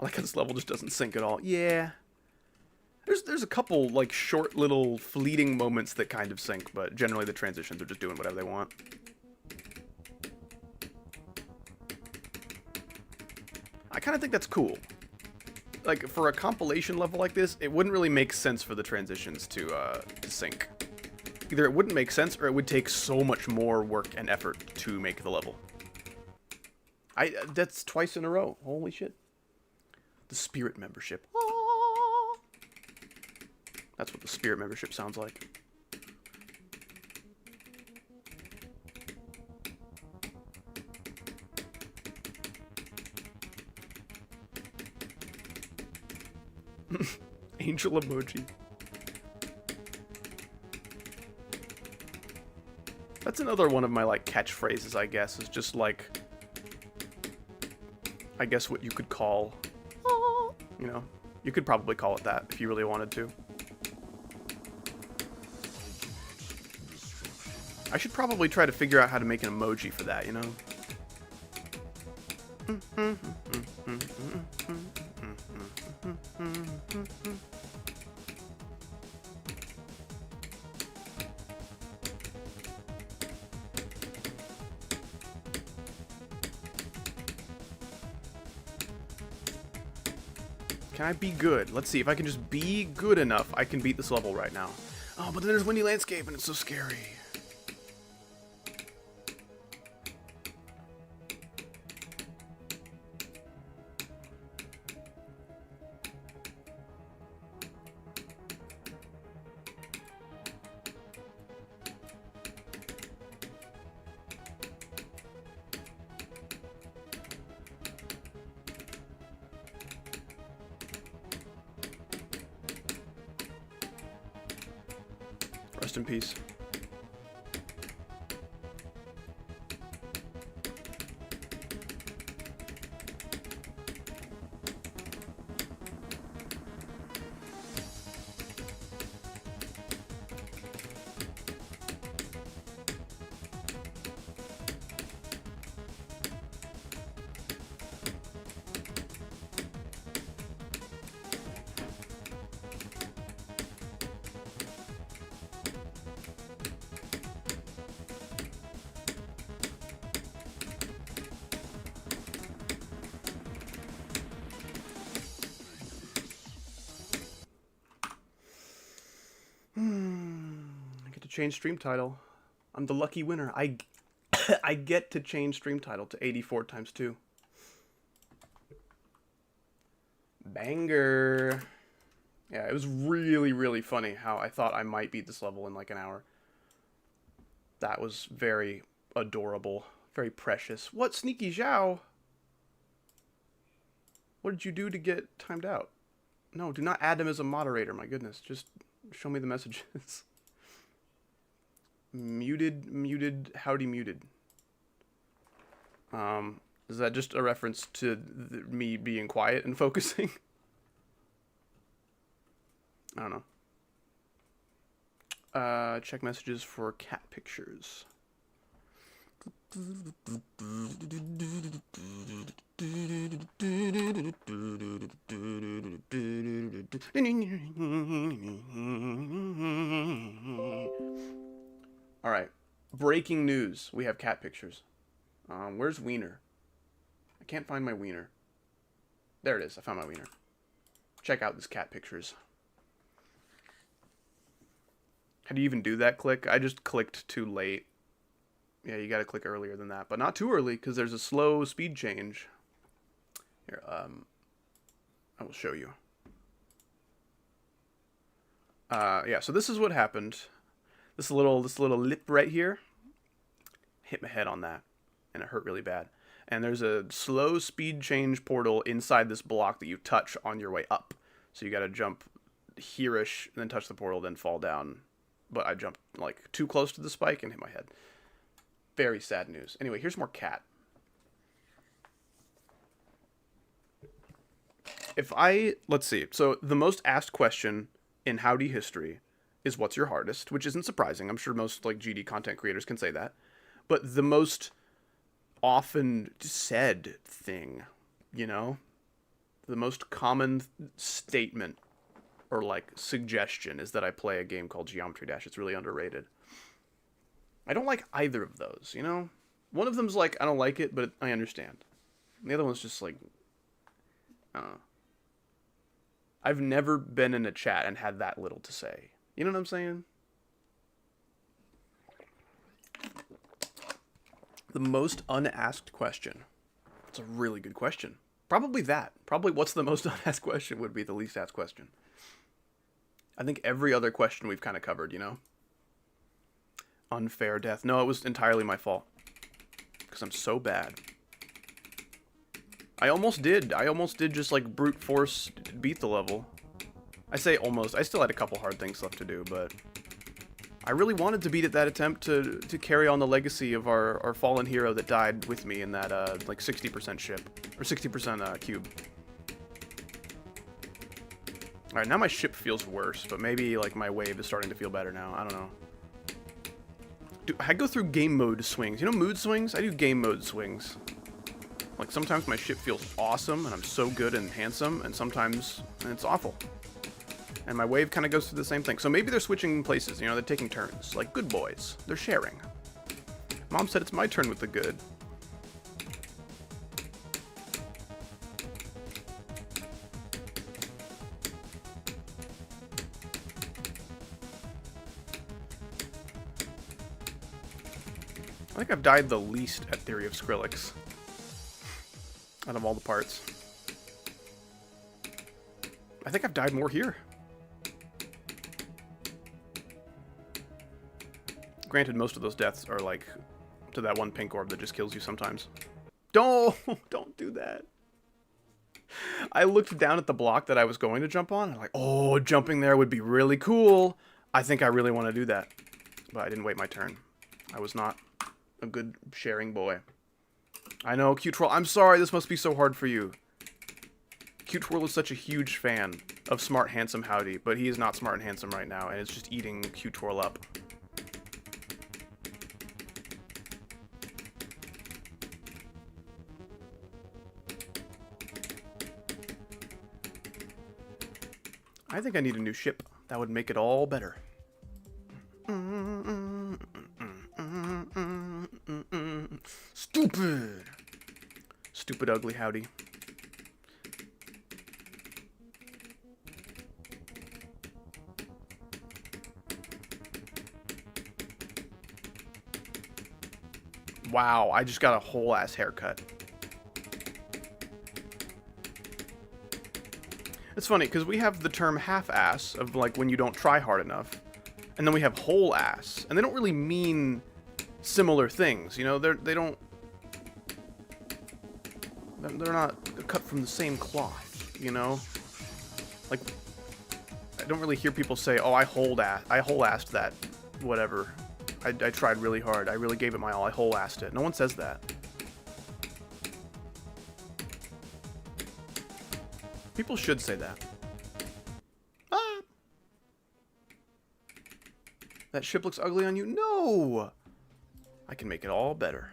Speaker 1: like how this level just doesn't sync at all. Yeah. There's a couple, like, short little fleeting moments that kind of sync, but generally the transitions are just doing whatever they want. I kind of think that's cool. Like, for a compilation level like this, it wouldn't really make sense for the transitions to sync. Either it wouldn't make sense, or it would take so much more work and effort to make the level. That's twice in a row. Holy shit. The Spirit membership. Aww. That's what the Spirit membership sounds like. Angel emoji. That's another one of my, like, catchphrases, I guess, is just, like, I guess what you could call, you know, you could probably call it that if you really wanted to. I should probably try to figure out how to make an emoji for that, you know? Can I be good? Let's see. If I can just be good enough, I can beat this level right now. Oh, but then there's windy landscape, and it's so scary. Rest in peace. I get to change stream title. I'm the lucky winner. I get to change stream title to 84 times 2. Banger. Yeah, it was really, really funny how I thought I might beat this level in like an hour. That was very adorable. Very precious. What, Sneaky Zhao? What did you do to get timed out? No, do not add him as a moderator, my goodness. Just show me the messages. Muted, howdy muted. Is that just a reference to me being quiet and focusing? I don't know. Check messages for cat pictures. Alright. Breaking news. We have cat pictures. Where's Wiener? I can't find my Wiener. There it is. I found my Wiener. Check out this cat pictures. How do you even do that click? I just clicked too late. Yeah, you gotta click earlier than that. But not too early, because there's a slow speed change. Here, I will show you. Yeah, so this is what happened. This little lip right here. Hit my head on that. And it hurt really bad. And there's a slow speed change portal inside this block that you touch on your way up. So you gotta jump here-ish, and then touch the portal, then fall down. But I jumped, like, too close to the spike and hit my head. Very sad news. Anyway, here's more cat. Let's see. So, the most asked question in Howdy history is what's your hardest, which isn't surprising. I'm sure most, like, GD content creators can say that. But the most often said thing, you know? The most common statement or, like, suggestion is that I play a game called Geometry Dash. It's really underrated. I don't like either of those, you know? One of them's like, I don't like it, but I understand. And the other one's just like, I don't know. I've never been in a chat and had that little to say. You know what I'm saying? The most unasked question. It's a really good question. Probably that. Probably what's the most unasked question would be the least asked question. I think every other question we've kind of covered, you know? Unfair death. No, it was entirely my fault. Because I'm so bad. I almost did just, like, brute force beat the level. I say almost. I still had a couple hard things left to do, but I really wanted to beat at that attempt to carry on the legacy of our fallen hero that died with me in that like 60% ship or 60% cube. All right, now my ship feels worse, but maybe like my wave is starting to feel better now. I don't know. Dude, I go through game mode swings. You know mood swings? I do game mode swings. Like sometimes my ship feels awesome and I'm so good and handsome, and sometimes it's awful. And my wave kind of goes through the same thing. So maybe they're switching places, you know, they're taking turns. Like good boys. They're sharing. Mom said it's my turn with the good. I think I've died the least at Theory of Skrillex out of all the parts. I think I've died more here. Granted, most of those deaths are like to that one pink orb that just kills you sometimes. Don't do that. I looked down at the block that I was going to jump on, and I'm like, oh, jumping there would be really cool. I think I really want to do that. But I didn't wait my turn. I was not a good sharing boy. I know, Cute Twirl. I'm sorry, this must be so hard for you. Cute Twirl is such a huge fan of Smart Handsome Howdy, but he is not smart and handsome right now, and it's just eating Cute Twirl up. I think I need a new ship. That would make it all better. Stupid! Stupid, ugly Howdy. Wow, I just got a whole ass haircut. It's funny, because we have the term half-ass, of like when you don't try hard enough. And then we have whole ass. And they don't really mean similar things, you know? They're not cut from the same cloth, you know? Like, I don't really hear people say, oh, I whole-assed that, whatever. I tried really hard. I really gave it my all. I whole-assed it. No one says that. People should say that. Ah! That ship looks ugly on you? No! I can make it all better.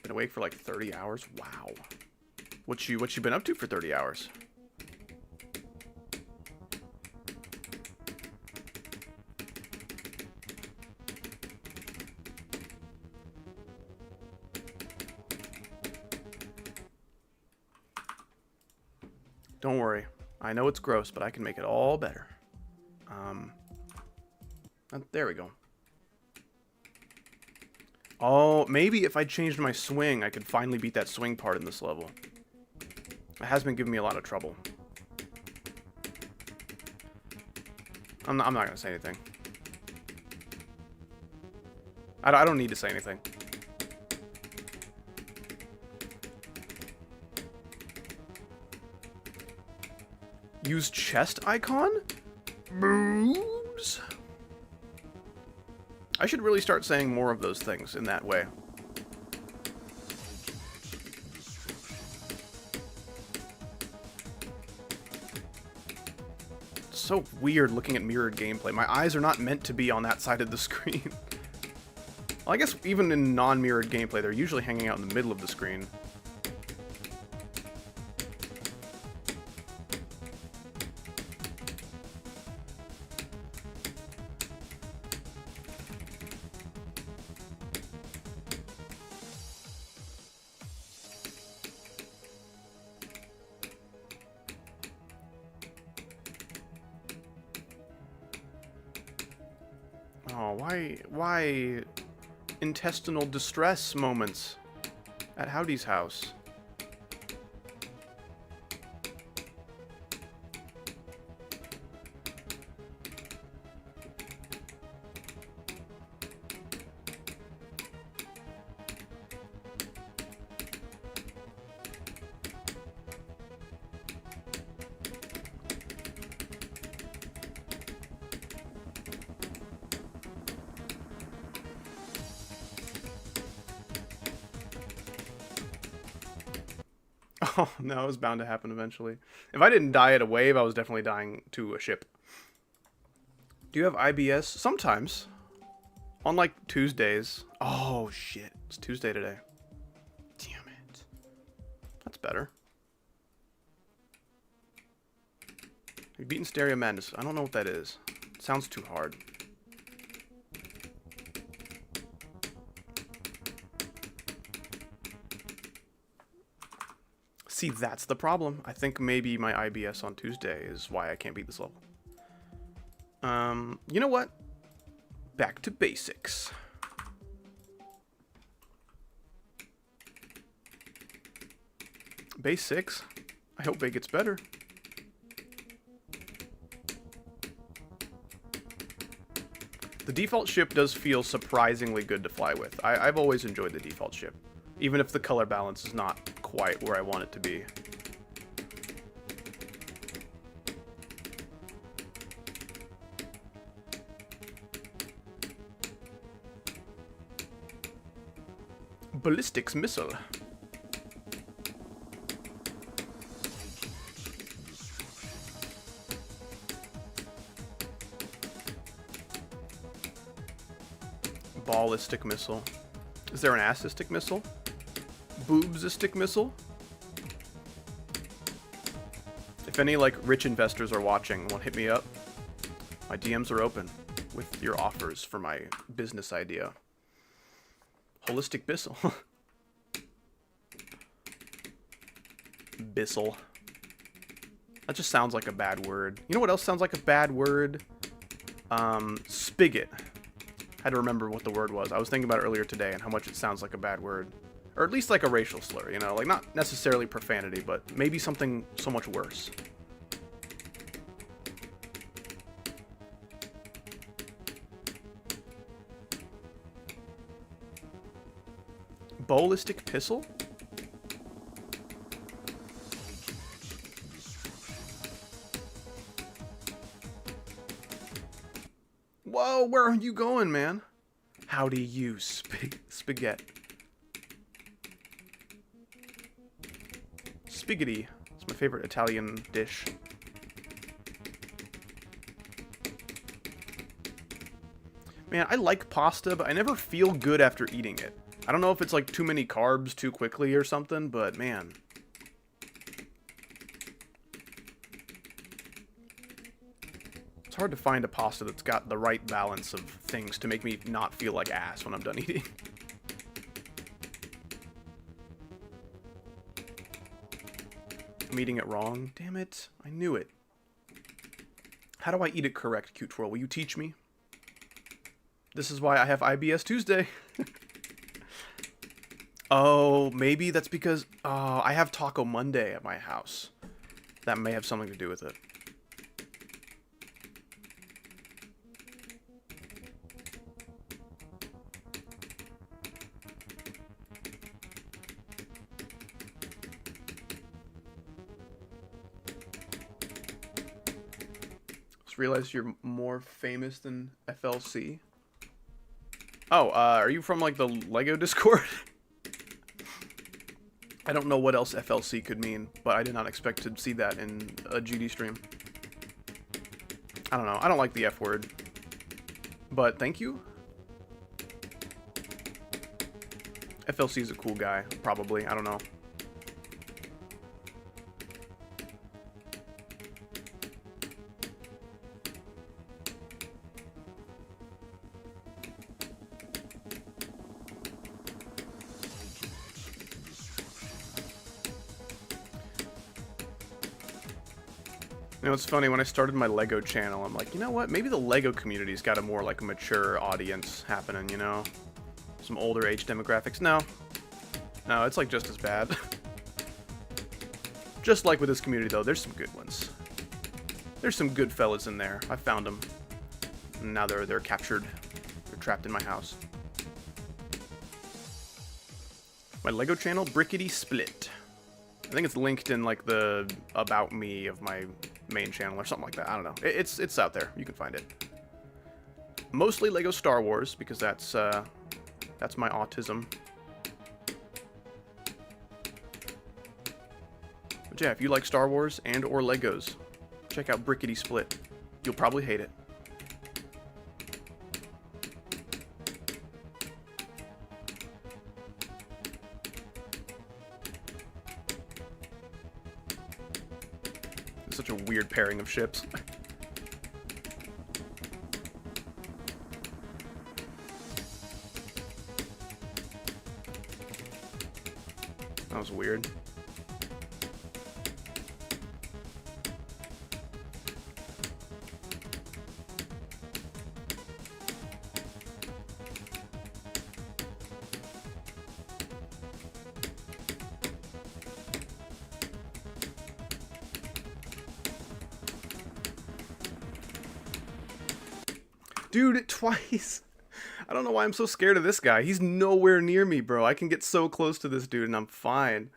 Speaker 1: Been awake for like 30 hours? Wow. What you been up to for 30 hours? Don't worry. I know it's gross, but I can make it all better. There we go. Oh, maybe if I changed my swing, I could finally beat that swing part in this level. It has been giving me a lot of trouble. I'm not going to say anything. I don't need to say anything. Use chest icon? Boobs? I should really start saying more of those things in that way. It's so weird looking at mirrored gameplay. My eyes are not meant to be on that side of the screen. Well, I guess even in non-mirrored gameplay, they're usually hanging out in the middle of the screen. Oh, why intestinal distress moments at Howdy's house? Oh, no, it was bound to happen eventually. If I didn't die at a wave, I was definitely dying to a ship. Do you have IBS? Sometimes. On, like, Tuesdays. Oh, shit. It's Tuesday today. Damn it. That's better. You've beaten Stereo Madness. I don't know what that is. It sounds too hard. See, that's the problem. I think maybe my IBS on Tuesday is why I can't beat this level. You know what? Back to basics. Base 6? I hope it gets better. The default ship does feel surprisingly good to fly with. I've always enjoyed the default ship, even if the color balance is not quite where I want it to be. Ballistics missile. Ballistic missile. Is there an assistic missile? Boobsistic missile? If any, like, rich investors are watching, want to hit me up? My DMs are open with your offers for my business idea. Holistic Bissell. Bissell. That just sounds like a bad word. You know what else sounds like a bad word? Spigot. I had to remember what the word was. I was thinking about it earlier today and how much it sounds like a bad word. Or at least like a racial slur, you know? Like, not necessarily profanity, but maybe something so much worse. Ballistic pistol? Whoa, where are you going, man? How do you spaghetti? Spaghetti. It's my favorite Italian dish. Man, I like pasta, but I never feel good after eating it. I don't know if it's like too many carbs too quickly or something, but man. It's hard to find a pasta that's got the right balance of things to make me not feel like ass when I'm done eating. I'm eating it wrong. Damn it. I knew it. How do I eat it correct, Cute Twirl? Will you teach me? This is why I have IBS Tuesday. Oh, maybe that's because I have Taco Monday at my house. That may have something to do with it. Just realized you're more famous than FLC. Oh, are you from like the Lego Discord? I don't know what else FLC could mean, but I did not expect to see that in a GD stream. I don't know. I don't like the F word. But thank you. FLC is a cool guy, probably. I don't know. You know, it's funny, when I started my Lego channel, I'm like, you know what, maybe the Lego community's got a more, like, mature audience happening, you know? Some older age demographics. No. No, it's, like, just as bad. Just like with this community, though, there's some good ones. There's some good fellas in there. I found them. And now they're captured. They're trapped in my house. My Lego channel, Brickety Split. I think it's linked in, like, the About Me of my main channel or something like that. I don't know. It's out there. You can find it. Mostly Lego Star Wars, because that's my autism. yeah, if you like Star Wars and or Legos, check out Brickety Split. You'll probably hate it. It's such a weird pairing of ships. That was weird. Dude, twice. I don't know why I'm so scared of this guy. He's nowhere near me, bro. I can get so close to this dude and I'm fine.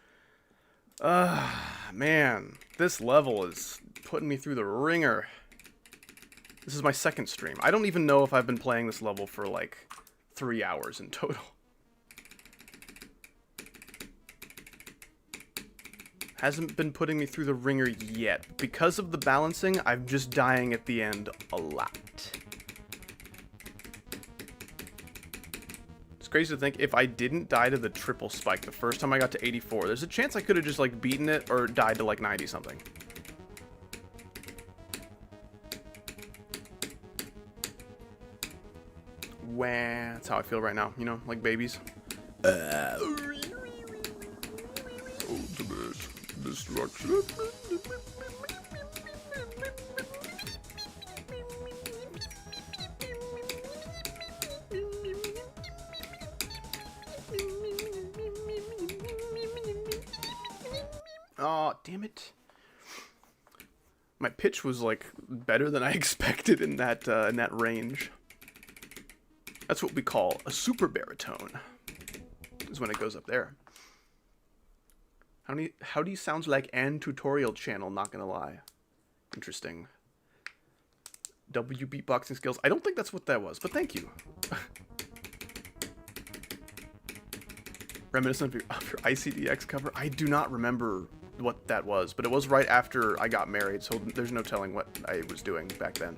Speaker 1: Man. This level is putting me through the ringer. This is my second stream. I don't even know if I've been playing this level for like 3 hours in total. Hasn't been putting me through the ringer yet. Because of the balancing, I'm just dying at the end a lot. Crazy to think if I didn't die to the triple spike the first time I got to 84, there's a chance I could have just like beaten it or died to like 90 something. Wah, that's how I feel right now, you know, like babies. Ultimate destruction. Oh, damn it. My pitch was like better than I expected in that range. That's what we call a super baritone. Is when it goes up there. How do you sound like an tutorial channel, not gonna lie. Interesting. W beatboxing skills. I don't think that's what that was, but thank you. Reminiscent of your ICDX cover. I do not remember what that was, but it was right after I got married, so there's no telling what I was doing back then.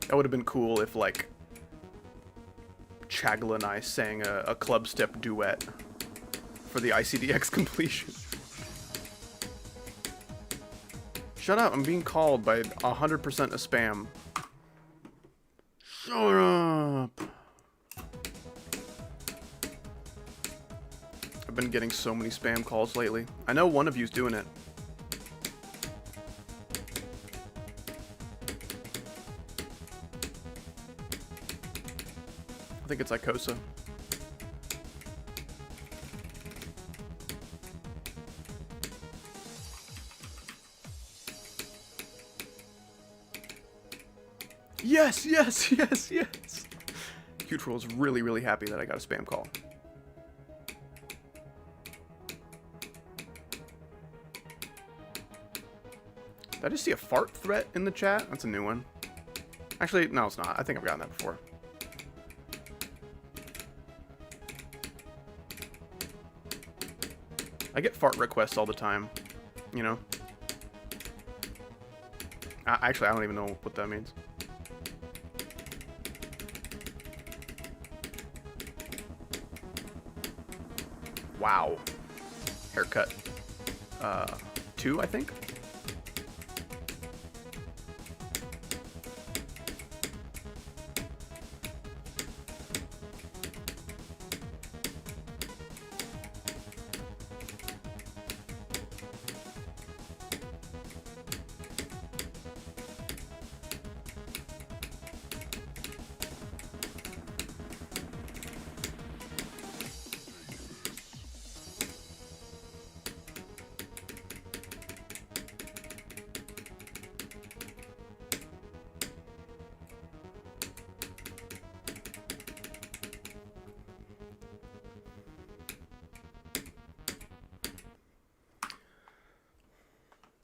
Speaker 1: That would have been cool if, like, Chagla and I sang a club step duet for the ICDX completion. Shut up, I'm being called by 100% a spam. Shut up. I've been getting so many spam calls lately. I know one of you's doing it. I think it's Icosa. Yes, yes, yes, yes. Cute Troll is really, really happy that I got a spam call. Did I just see a fart threat in the chat? That's a new one. Actually, no, it's not. I think I've gotten that before. I get fart requests all the time, you know? Actually, I don't even know what that means. Wow. Haircut. 2, I think?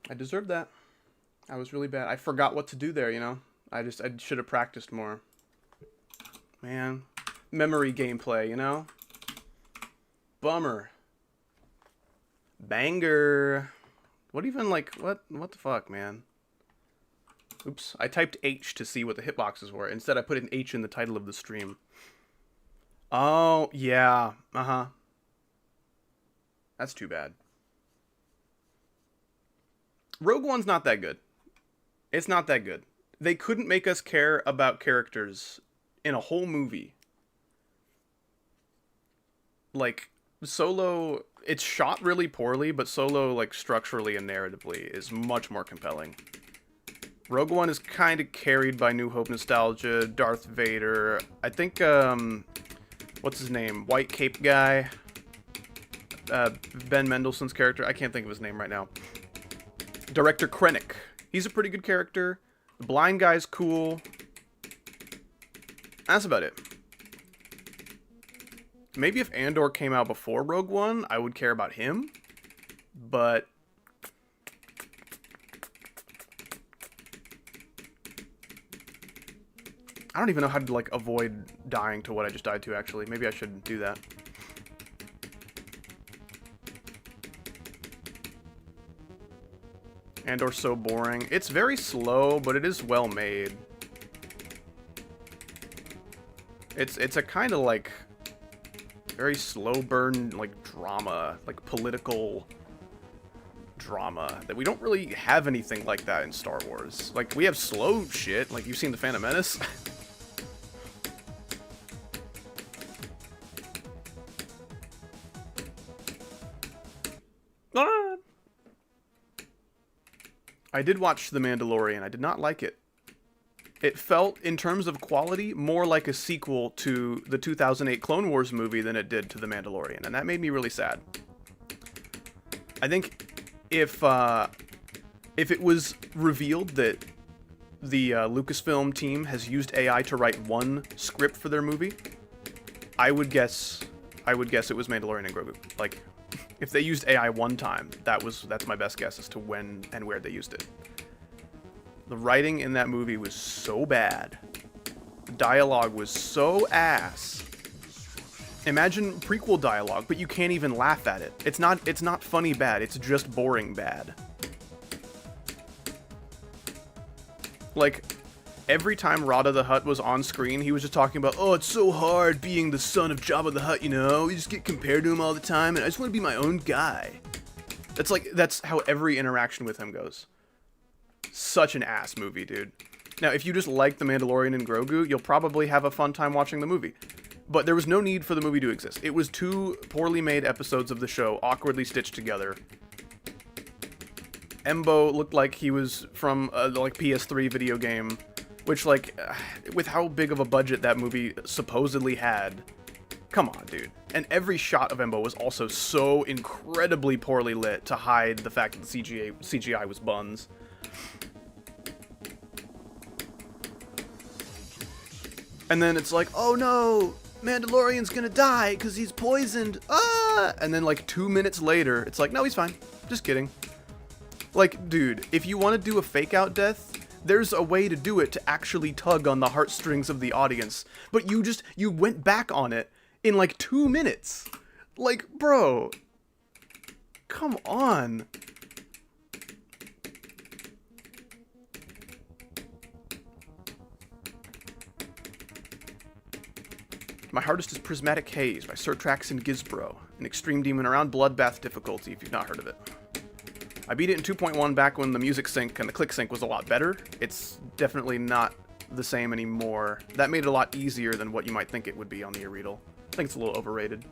Speaker 1: I deserved that. I was really bad. I forgot what to do there, you know? I should have practiced more. Man. memory gameplay, you know? Bummer. Banger. What even, like, what the fuck, man? Oops, I typed H to see what the hitboxes were. Instead, I put an H in the title of the stream. Oh, yeah. Uh-huh. That's too bad. Rogue One's not that good. It's not that good. They couldn't make us care about characters in a whole movie. Like, Solo, it's shot really poorly, but Solo, like, structurally and narratively is much more compelling. Rogue One is kind of carried by New Hope nostalgia, Darth Vader. I think, what's his name? White Cape guy. Ben Mendelsohn's character. I can't think of his name right now. Director Krennic. He's a pretty good character. The blind guy's cool. That's about it. Maybe if Andor came out before Rogue One, I would care about him. But I don't even know how to, like, avoid dying to what I just died to, actually. Maybe I should do that. Andor's so boring. It's very slow, but it is well made. It's a kind of, like, very slow burn, like, drama, like, political drama, that we don't really have anything like that in Star Wars. Like, we have slow shit, like, you've seen The Phantom Menace. I did watch The Mandalorian. I did not like it. It felt, in terms of quality, more like a sequel to the 2008 Clone Wars movie than it did to The Mandalorian, and that made me really sad. I think if it was revealed that the Lucasfilm team has used AI to write one script for their movie, I would guess it was Mandalorian and Grogu. Like, if they used AI one time, that's my best guess as to when and where they used it. The writing in that movie was so bad. The dialogue was so ass. Imagine prequel dialogue, but you can't even laugh at it. It's not funny bad, it's just boring bad. Like, every time Rada the Hutt was on screen, he was just talking about, oh, it's so hard being the son of Jabba the Hutt, you know? You just get compared to him all the time, and I just want to be my own guy. That's how every interaction with him goes. Such an ass movie, dude. Now, if you just like The Mandalorian and Grogu, you'll probably have a fun time watching the movie. But there was no need for the movie to exist. It was two poorly made episodes of the show, awkwardly stitched together. Embo looked like he was from a, like, PS3 video game, which, like, with how big of a budget that movie supposedly had, come on, dude. And every shot of Embo was also so incredibly poorly lit to hide the fact that the CGI was buns. And then it's like, oh no, Mandalorian's gonna die because he's poisoned. Ah! And then, like, 2 minutes later, it's like, no, he's fine. Just kidding. Like, dude, if you want to do a fake-out death, there's a way to do it to actually tug on the heartstrings of the audience. But you went back on it in, like, 2 minutes. Like, bro. Come on. My hardest is Prismatic Haze by Sir Trax and Gizbro, an extreme demon around bloodbath difficulty if you've not heard of it. I beat it in 2.1 back when the music sync and the click sync was a lot better. It's definitely not the same anymore. That made it a lot easier than what you might think it would be on the Aretal. I think it's a little overrated.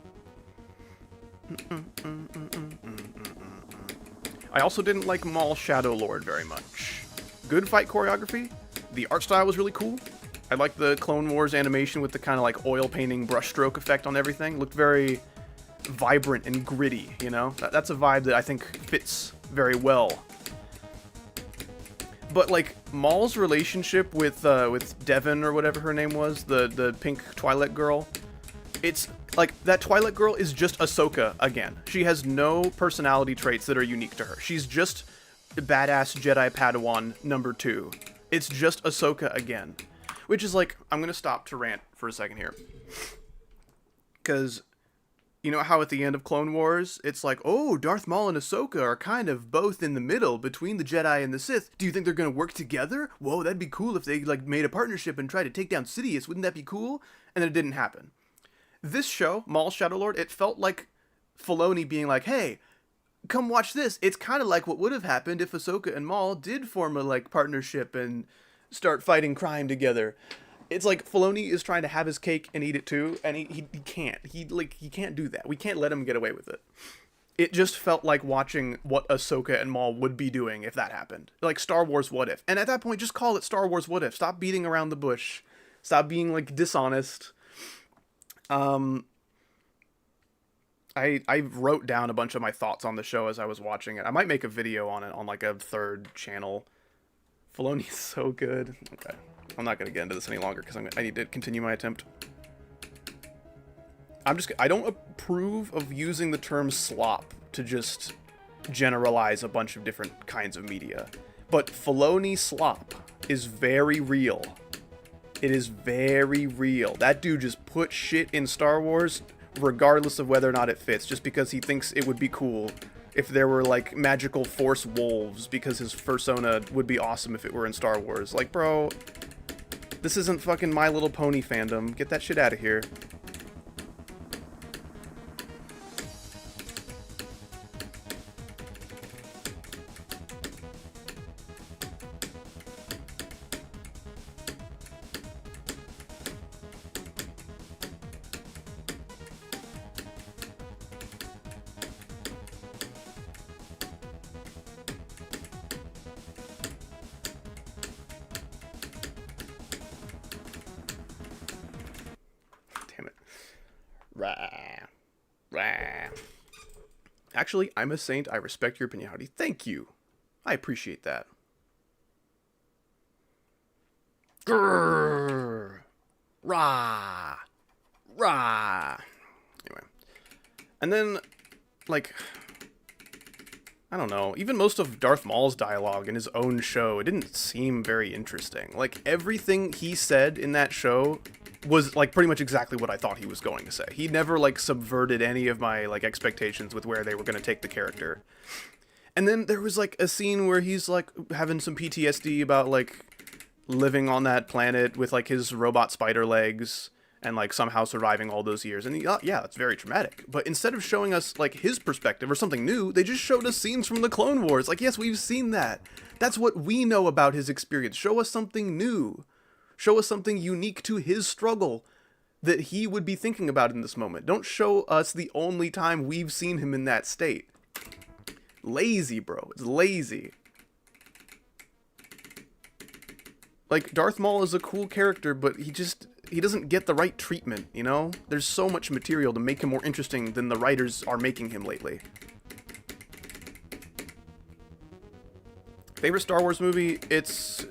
Speaker 1: I also didn't like Maul Shadow Lord very much. Good fight choreography. The art style was really cool. I liked the Clone Wars animation with the kind of, like, oil painting brushstroke effect on everything. Looked very vibrant and gritty, you know? That's a vibe that I think fits very well. But, like, Maul's relationship with Devin, or whatever her name was, the pink Twilight girl, it's, like, that Twilight girl is just Ahsoka again. She has no personality traits that are unique to her. She's just badass Jedi Padawan number 2. It's just Ahsoka again. Which is, like, I'm gonna stop to rant for a second here. Because you know how at the end of Clone Wars, it's like, oh, Darth Maul and Ahsoka are kind of both in the middle between the Jedi and the Sith. Do you think they're going to work together? Whoa, that'd be cool if they like made a partnership and tried to take down Sidious. Wouldn't that be cool? And then it didn't happen. This show, Maul Shadow Lord, it felt like Filoni being like, hey, come watch this. It's kind of like what would have happened if Ahsoka and Maul did form a like partnership and start fighting crime together. It's like Filoni is trying to have his cake and eat it too, and he can't. He can't do that. We can't let him get away with it. It just felt like watching what Ahsoka and Maul would be doing if that happened. Like Star Wars What If. And at that point, just call it Star Wars What If. Stop beating around the bush. Stop being like dishonest. I wrote down a bunch of my thoughts on the show as I was watching it. I might make a video on it on like a third channel. Filoni is so good. Okay. I'm not going to get into this any longer because I need to continue my attempt. I don't approve of using the term slop to just generalize a bunch of different kinds of media. But Filoni slop is very real. It is very real. That dude just put shit in Star Wars regardless of whether or not it fits, just because he thinks it would be cool if there were like magical force wolves, because his persona would be awesome if it were in Star Wars. Like, bro, this isn't fucking My Little Pony fandom. Get that shit out of here. Actually, I'm a saint. I respect your opinion, Howdy. Thank you. I appreciate that. Grrr. Rah. Rah. Anyway. And then, like, I don't know. Even most of Darth Maul's dialogue in his own show, it didn't seem very interesting. Like, everything he said in that show was like pretty much exactly what I thought he was going to say. He never like subverted any of my like expectations with where they were going to take the character. And then there was like a scene where he's like having some PTSD about like living on that planet with like his robot spider legs and like somehow surviving all those years. And yeah, that's very traumatic. But instead of showing us like his perspective or something new, they just showed us scenes from the Clone Wars. Like, yes, we've seen that. That's what we know about his experience. Show us something new. Show us something unique to his struggle that he would be thinking about in this moment. Don't show us the only time we've seen him in that state. Lazy, bro. It's lazy. Like, Darth Maul is a cool character, but he doesn't get the right treatment, you know? There's so much material to make him more interesting than the writers are making him lately. Favorite Star Wars movie? It's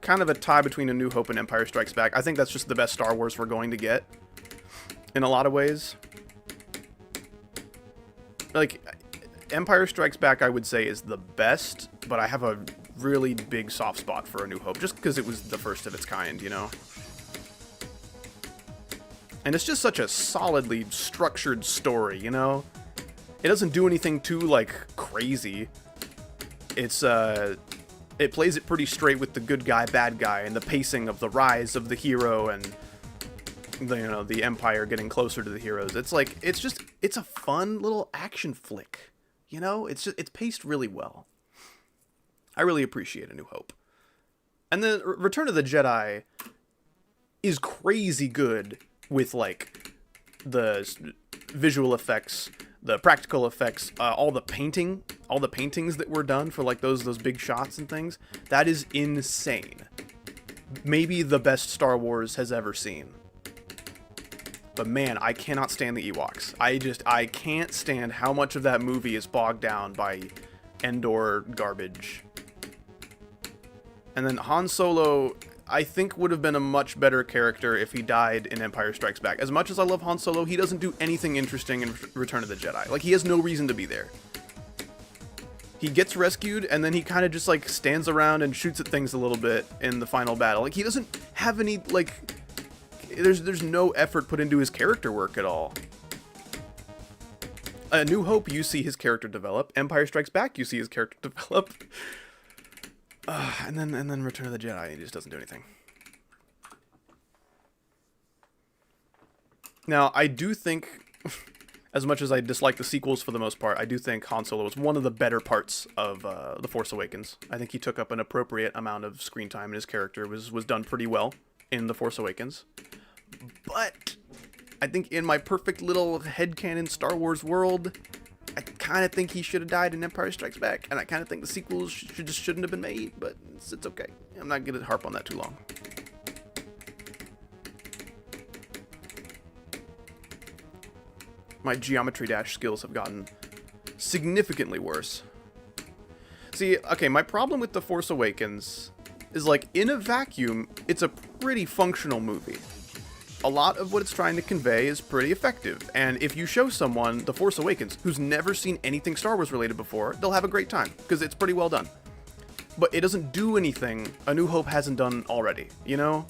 Speaker 1: kind of a tie between A New Hope and Empire Strikes Back. I think that's just the best Star Wars we're going to get in a lot of ways. Like, Empire Strikes Back, I would say, is the best, but I have a really big soft spot for A New Hope, just because it was the first of its kind, you know? And it's just such a solidly structured story, you know? It doesn't do anything too, like, crazy. It plays it pretty straight with the good guy, bad guy, and the pacing of the rise of the hero and the, you know, the Empire getting closer to the heroes. It's like, it's a fun little action flick, you know? It's paced really well. I really appreciate A New Hope. And then Return of the Jedi is crazy good with, like, the visual effects, the practical effects, all the paintings that were done for like those big shots and things. That is insane. Maybe the best Star Wars has ever seen. But man, I cannot stand the Ewoks. I can't stand how much of that movie is bogged down by Endor garbage. And then Han Solo, I think, would have been a much better character if he died in Empire Strikes Back. As much as I love Han Solo, he doesn't do anything interesting in Return of the Jedi. Like, he has no reason to be there. He gets rescued, and then he kind of just, like, stands around and shoots at things a little bit in the final battle. Like, he doesn't have any, like, there's no effort put into his character work at all. A New Hope, you see his character develop. Empire Strikes Back, you see his character develop. And then Return of the Jedi, he just doesn't do anything. Now, I do think, as much as I dislike the sequels for the most part, I do think Han Solo was one of the better parts of The Force Awakens. I think he took up an appropriate amount of screen time, and his character was done pretty well in The Force Awakens. But I think in my perfect little headcanon Star Wars world, I kind of think he should have died in Empire Strikes Back, and I kind of think the sequels shouldn't have been made, but it's okay. I'm not going to harp on that too long. My Geometry Dash skills have gotten significantly worse. See, okay, my problem with The Force Awakens is, like, in a vacuum, it's a pretty functional movie. A lot of what it's trying to convey is pretty effective, and if you show someone The Force Awakens who's never seen anything Star Wars related before, they'll have a great time, because it's pretty well done. But it doesn't do anything A New Hope hasn't done already, you know?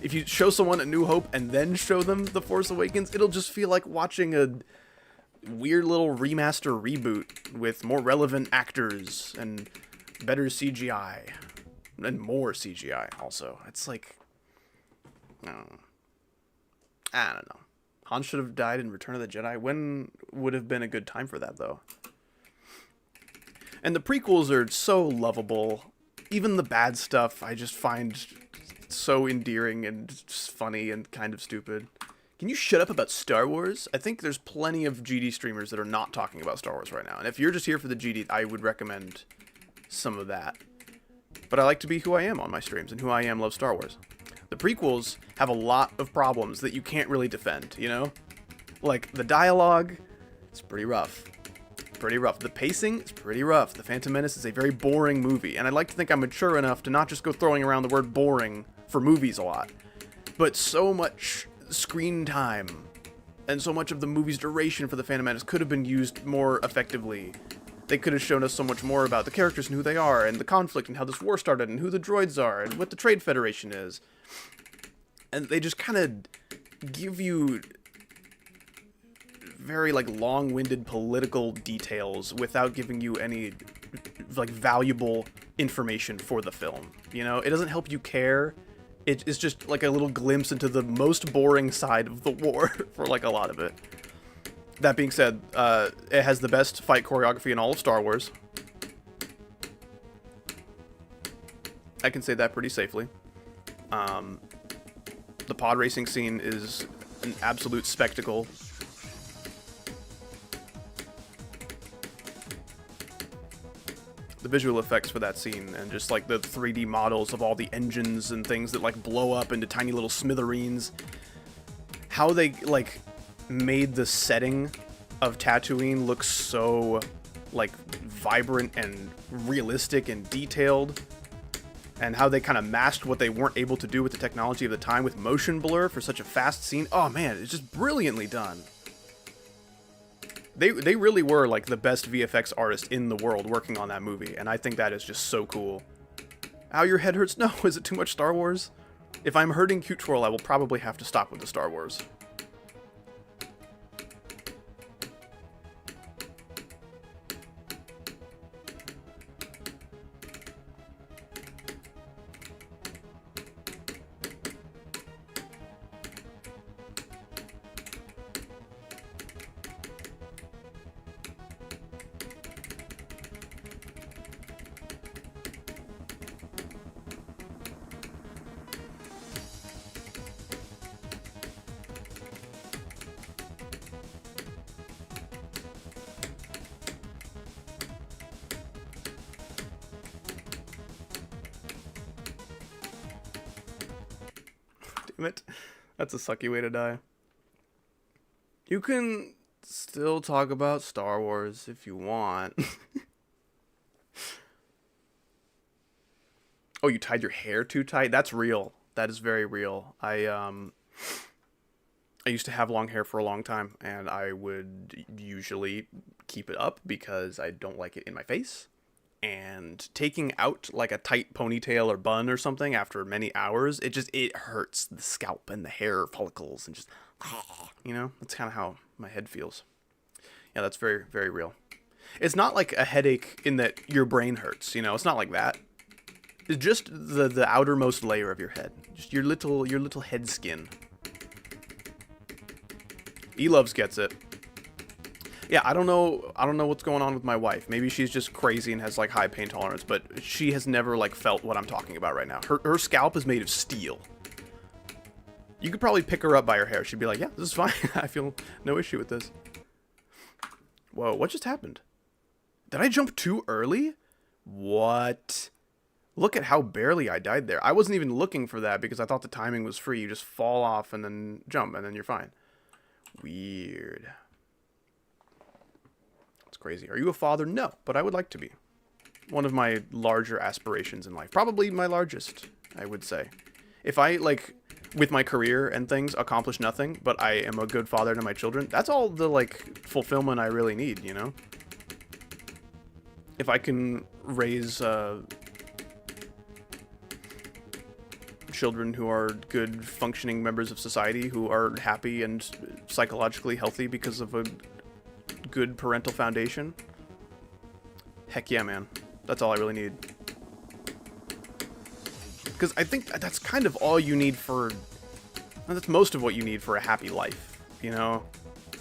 Speaker 1: If you show someone A New Hope and then show them The Force Awakens, it'll just feel like watching a weird little remaster reboot with more relevant actors and better CGI. And more CGI, also. It's like, I don't know. Han should have died in Return of the Jedi. When would have been a good time for that, though? And the prequels are so lovable. Even the bad stuff I just find so endearing and just funny and kind of stupid. Can you shut up about Star Wars? I think there's plenty of GD streamers that are not talking about Star Wars right now. And if you're just here for the GD, I would recommend some of that. But I like to be who I am on my streams, and who I am loves Star Wars. The prequels have a lot of problems that you can't really defend, you know? Like, the dialogue, it's pretty rough. Pretty rough. The pacing is pretty rough. The Phantom Menace is a very boring movie, and I'd like to think I'm mature enough to not just go throwing around the word boring for movies a lot, but so much screen time and so much of the movie's duration for the Phantom Menace could have been used more effectively. They could have shown us so much more about the characters and who they are, and the conflict, and how this war started, and who the droids are, and what the Trade Federation is. And they just kind of give you very, like, long-winded political details without giving you any, like, valuable information for the film. You know, it doesn't help you care. It's just, like, a little glimpse into the most boring side of the war for, like, a lot of it. That being said, it has the best fight choreography in all of Star Wars. I can say that pretty safely. The pod racing scene is an absolute spectacle. The visual effects for that scene, and just like the 3D models of all the engines and things that like blow up into tiny little smithereens. How they like made the setting of Tatooine look so like vibrant and realistic and detailed, and how they kind of masked what they weren't able to do with the technology of the time with motion blur for such a fast scene. Oh man, it's just brilliantly done. They really were like the best VFX artist in the world working on that movie, and I think that is just so cool. Ow, your head hurts? No, is it too much Star Wars? If I'm hurting Cute Troll, I will probably have to stop with the Star Wars. Damn it. That's a sucky way to die. You can still talk about Star Wars if you want. Oh, you tied your hair too tight? That's real. That is very real. I used to have long hair for a long time, and I would usually keep it up because I don't like it in my face. and taking out like a tight ponytail or bun or something after many hours, it hurts the scalp and the hair follicles and just, you know, that's kind of how my head feels. Yeah, that's very, very real. It's not like a headache in that your brain hurts, you know, it's not like that. It's just the outermost layer of your head, just your little head skin. E-Loves gets it. Yeah, I don't know what's going on with my wife. Maybe she's just crazy and has like high pain tolerance, but she has never like felt what I'm talking about right now. Her scalp is made of steel. You could probably pick her up by her hair. She'd be like, yeah, this is fine. I feel no issue with this. Whoa, what just happened? Did I jump too early? What? Look at how barely I died there. I wasn't even looking for that because I thought the timing was free. You just fall off and then jump and then you're fine. Weird. It's crazy. Are you a father? No, but I would like to be. One of my larger aspirations in life. Probably my largest, I would say. If I, like, with my career and things, accomplish nothing, but I am a good father to my children, that's all the, like, fulfillment I really need, you know? If I can raise, children who are good, functioning members of society, who are happy and psychologically healthy because of a good parental foundation. Heck yeah, man. That's all I really need. Because I think that's kind of all you need for... That's most of what you need for a happy life, you know?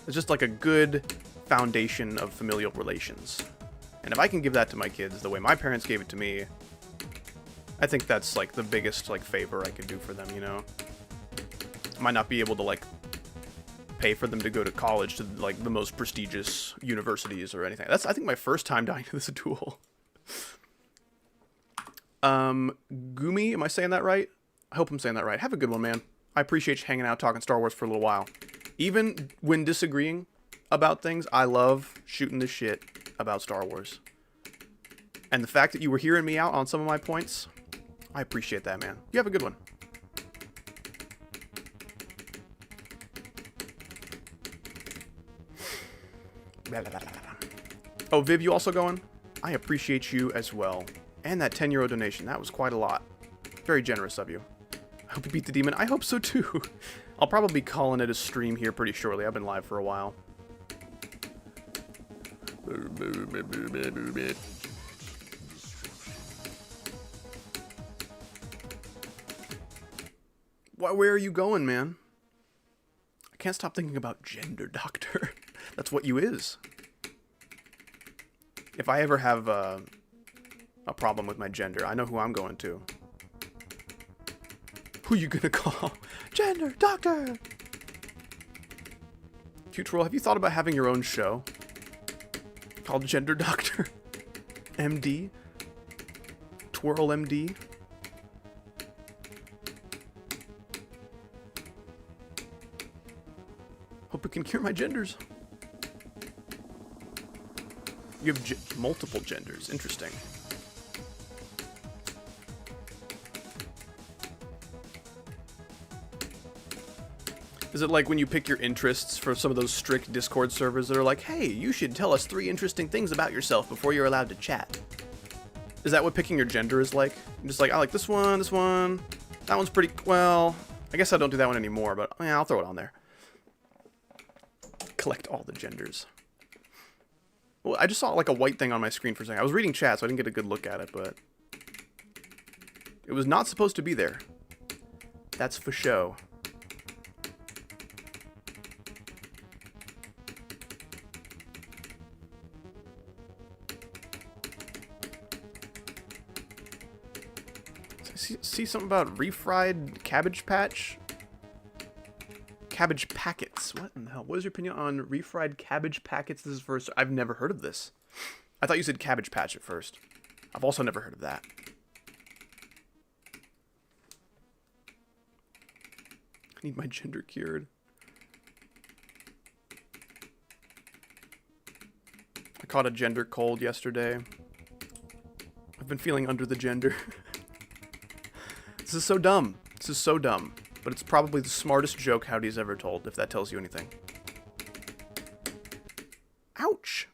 Speaker 1: It's just like a good foundation of familial relations. And if I can give that to my kids the way my parents gave it to me, I think that's like the biggest like favor I could do for them, you know? I might not be able to like pay for them to go to college to like the most prestigious universities or anything. That's I think my first time dying to this duel. Gumi, am I saying that right? I hope I'm saying that right. Have a good one, man. I appreciate you hanging out talking Star Wars for a little while. Even when disagreeing about things, I love shooting the shit about Star Wars. And the fact that you were hearing me out on some of my points, I appreciate that, man. You have a good one. Oh, Viv, you also going? I appreciate you as well. And that 10 € donation. That was quite a lot. Very generous of you. I hope you beat the demon. I hope so, too. I'll probably be calling it a stream here pretty shortly. I've been live for a while. Where are you going, man? I can't stop thinking about Gender Doctor. That's what you is. If I ever have a problem with my gender, I know who I'm going to. Who you gonna call? Gender Doctor! Cute Troll, have you thought about having your own show? Called Gender Doctor? MD? Twirl MD? Hope it can cure my genders. You have multiple genders. Interesting. Is it like when you pick your interests for some of those strict Discord servers that are like, hey, you should tell us 3 interesting things about yourself before you're allowed to chat? Is that what picking your gender is like? I'm just like, I like this one, that one's pretty, well, I guess I don't do that one anymore, but yeah, I'll throw it on there. Collect all the genders. Well, I just saw like a white thing on my screen for a second. I was reading chat, so I didn't get a good look at it, but it was not supposed to be there. That's for show. See something about refried cabbage patch? Cabbage packets. What in the hell? What is your opinion on refried cabbage packets? This is first. I've never heard of this. I thought you said cabbage patch at first. I've also never heard of that. I need my gender cured. I caught a gender cold yesterday. I've been feeling under the gender. This is so dumb. This is so dumb. But it's probably the smartest joke Howdy's ever told, if that tells you anything. Ouch!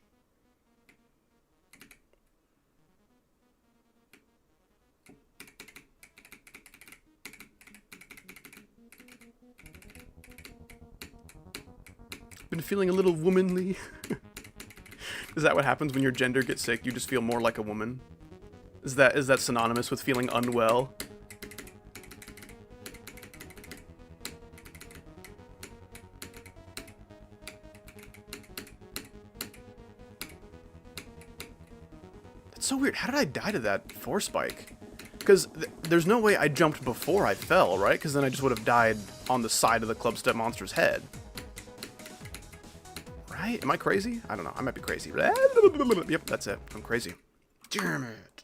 Speaker 1: been feeling a little womanly. Is that what happens when your gender gets sick? You just feel more like a woman? Is that synonymous with feeling unwell? That's so weird. How did I die to that force spike? Because there's no way I jumped before I fell, right? Because then I just would have died on the side of the club step monster's head. Right? Am I crazy? I don't know. I might be crazy. Yep, that's it. I'm crazy. Damn it.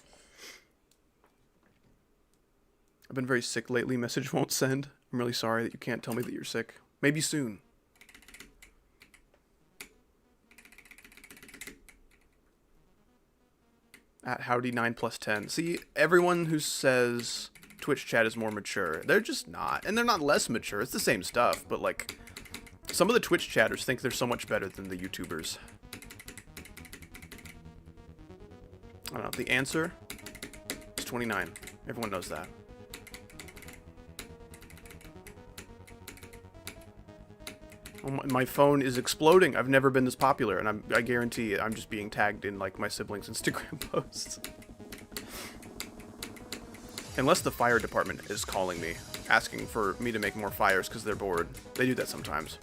Speaker 1: I've been very sick lately. Message won't send. I'm really sorry that you can't tell me that you're sick. Maybe soon. At Howdy 9+10. See, everyone who says Twitch chat is more mature, they're just not. And they're not less mature. It's the same stuff, but like, some of the Twitch chatters think they're so much better than the YouTubers. I don't know. The answer is 29. Everyone knows that. Oh, my phone is exploding. I've never been this popular, and I guarantee I'm just being tagged in like my siblings' Instagram posts. Unless the fire department is calling me, asking for me to make more fires because they're bored. They do that sometimes.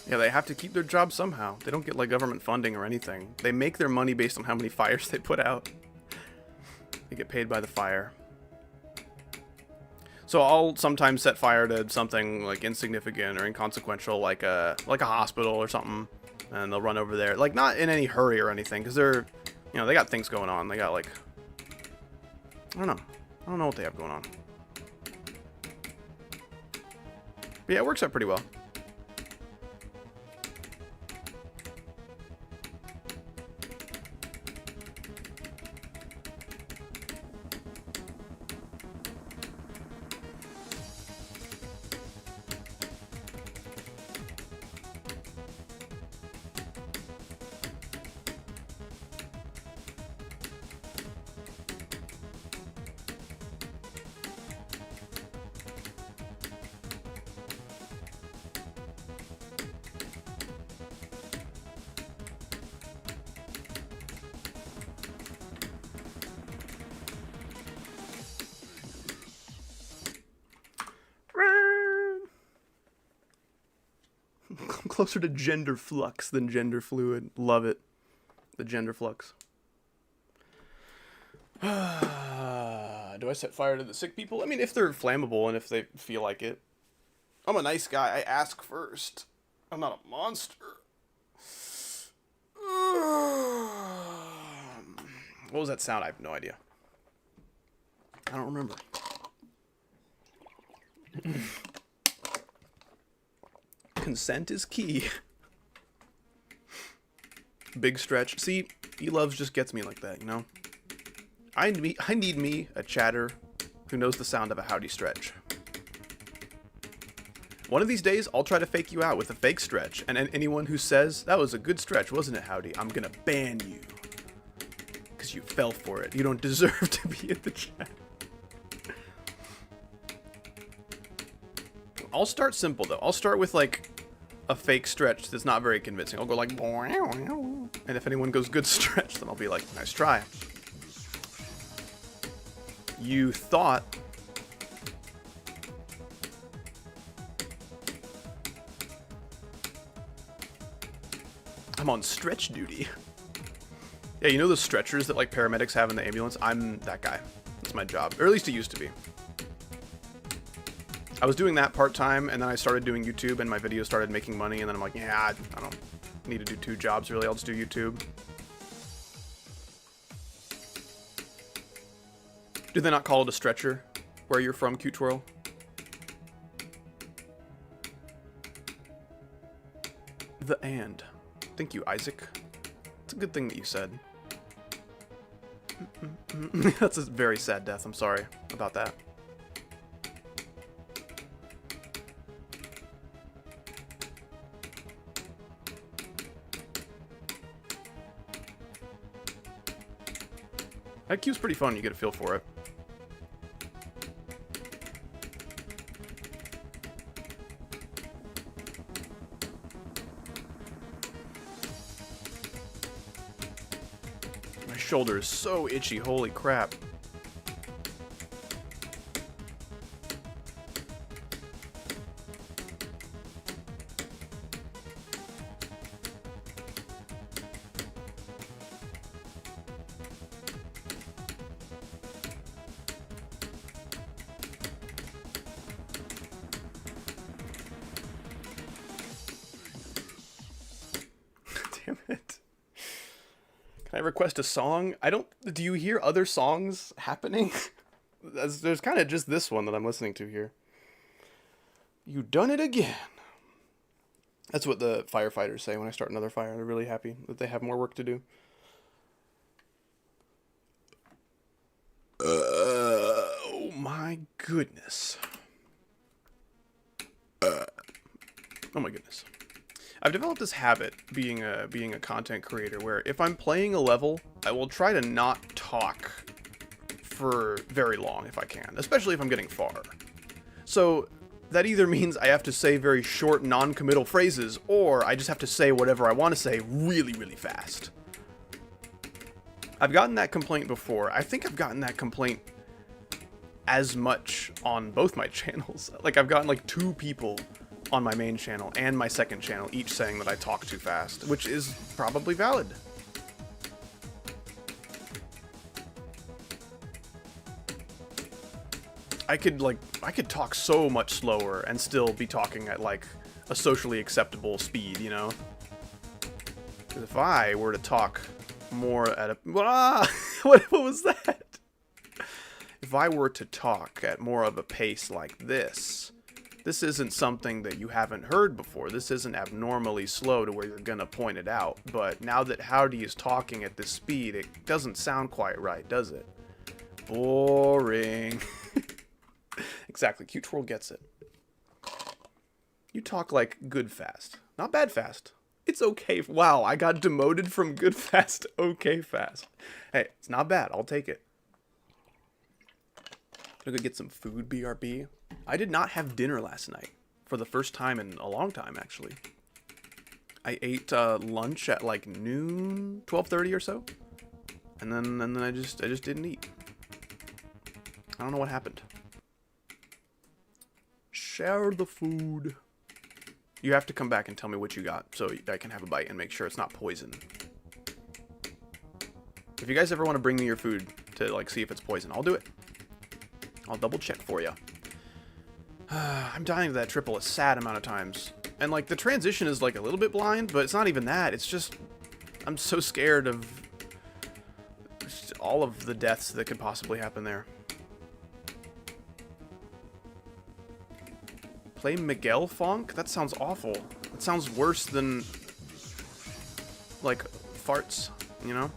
Speaker 1: Yeah, they have to keep their job somehow. They don't get like government funding or anything. They make their money based on how many fires they put out. They get paid by the fire. So I'll sometimes set fire to something like insignificant or inconsequential, like a hospital or something, and they'll run over there. Like not in any hurry or anything, because they're, you know, they got things going on. They got like, I don't know what they have going on. But yeah, it works out pretty well. Closer to gender flux than gender fluid. Love it. The gender flux. Do I set fire to the sick people? I mean, if they're flammable and if they feel like it. I'm a nice guy. I ask first. I'm not a monster. What was that sound? I have no idea. I don't remember. Consent is key. Big stretch. See, E-Loves just gets me like that, you know? I need me a chatter who knows the sound of a howdy stretch. One of these days, I'll try to fake you out with a fake stretch, and anyone who says, that was a good stretch, wasn't it, howdy? I'm gonna ban you. Because you fell for it. You don't deserve to be in the chat. I'll start simple, though. I'll start with, like, a fake stretch that's not very convincing. I'll go like, and if anyone goes good stretch, then I'll be like, nice try. You thought I'm on stretch duty. Yeah, you know those stretchers that like paramedics have in the ambulance? I'm that guy. That's my job, or at least it used to be. I was doing that part-time, and then I started doing YouTube, and my videos started making money, and then I'm like, yeah, I don't need to do 2 jobs, really. I'll just do YouTube. Do they not call it a stretcher where you're from, Cute Twirl? The and. Thank you, Isaac. It's a good thing that you said. That's a very sad death. I'm sorry about that. That cue's pretty fun. You get a feel for it. My shoulder is so itchy. Holy crap. Damn it. Can I request a song? Do you hear other songs happening? There's kind of just this one that I'm listening to here. You done it again. That's what the firefighters say when I start another fire. They're really happy that they have more work to do. Oh my goodness. Oh my goodness. I've developed this habit, being a content creator, where if I'm playing a level, I will try to not talk for very long if I can, especially if I'm getting far. So that either means I have to say very short, non-committal phrases, or I just have to say whatever I want to say really, really fast. I've gotten that complaint before. I think I've gotten that complaint as much on both my channels. Like, I've gotten like 2 people on my main channel and my second channel each saying that I talk too fast, which is probably valid. I could talk so much slower and still be talking at like a socially acceptable speed, you know? 'Cause if I were to talk more at a... What was that? If I were to talk at more of a pace like this isn't something that you haven't heard before. This isn't abnormally slow to where you're gonna point it out. But now that Howdy is talking at this speed, it doesn't sound quite right, does it? Boring. Exactly. Cute Twirl gets it. You talk like good fast. Not bad fast. It's okay. Wow, I got demoted from good fast to okay fast. Hey, it's not bad. I'll take it. Gonna go get some food, BRB. I did not have dinner last night. For the first time in a long time, actually. I ate lunch at like noon, 12:30 or so. And then I just didn't eat. I don't know what happened. Share the food. You have to come back and tell me what you got so I can have a bite and make sure it's not poison. If you guys ever want to bring me your food to like see if it's poison, I'll do it. I'll double check for you. I'm dying to that triple a sad amount of times. And like the transition is like a little bit blind, but it's not even that. It's just I'm so scared of all of the deaths that could possibly happen there. Play Miguel Funk? That sounds awful. It sounds worse than like farts, you know?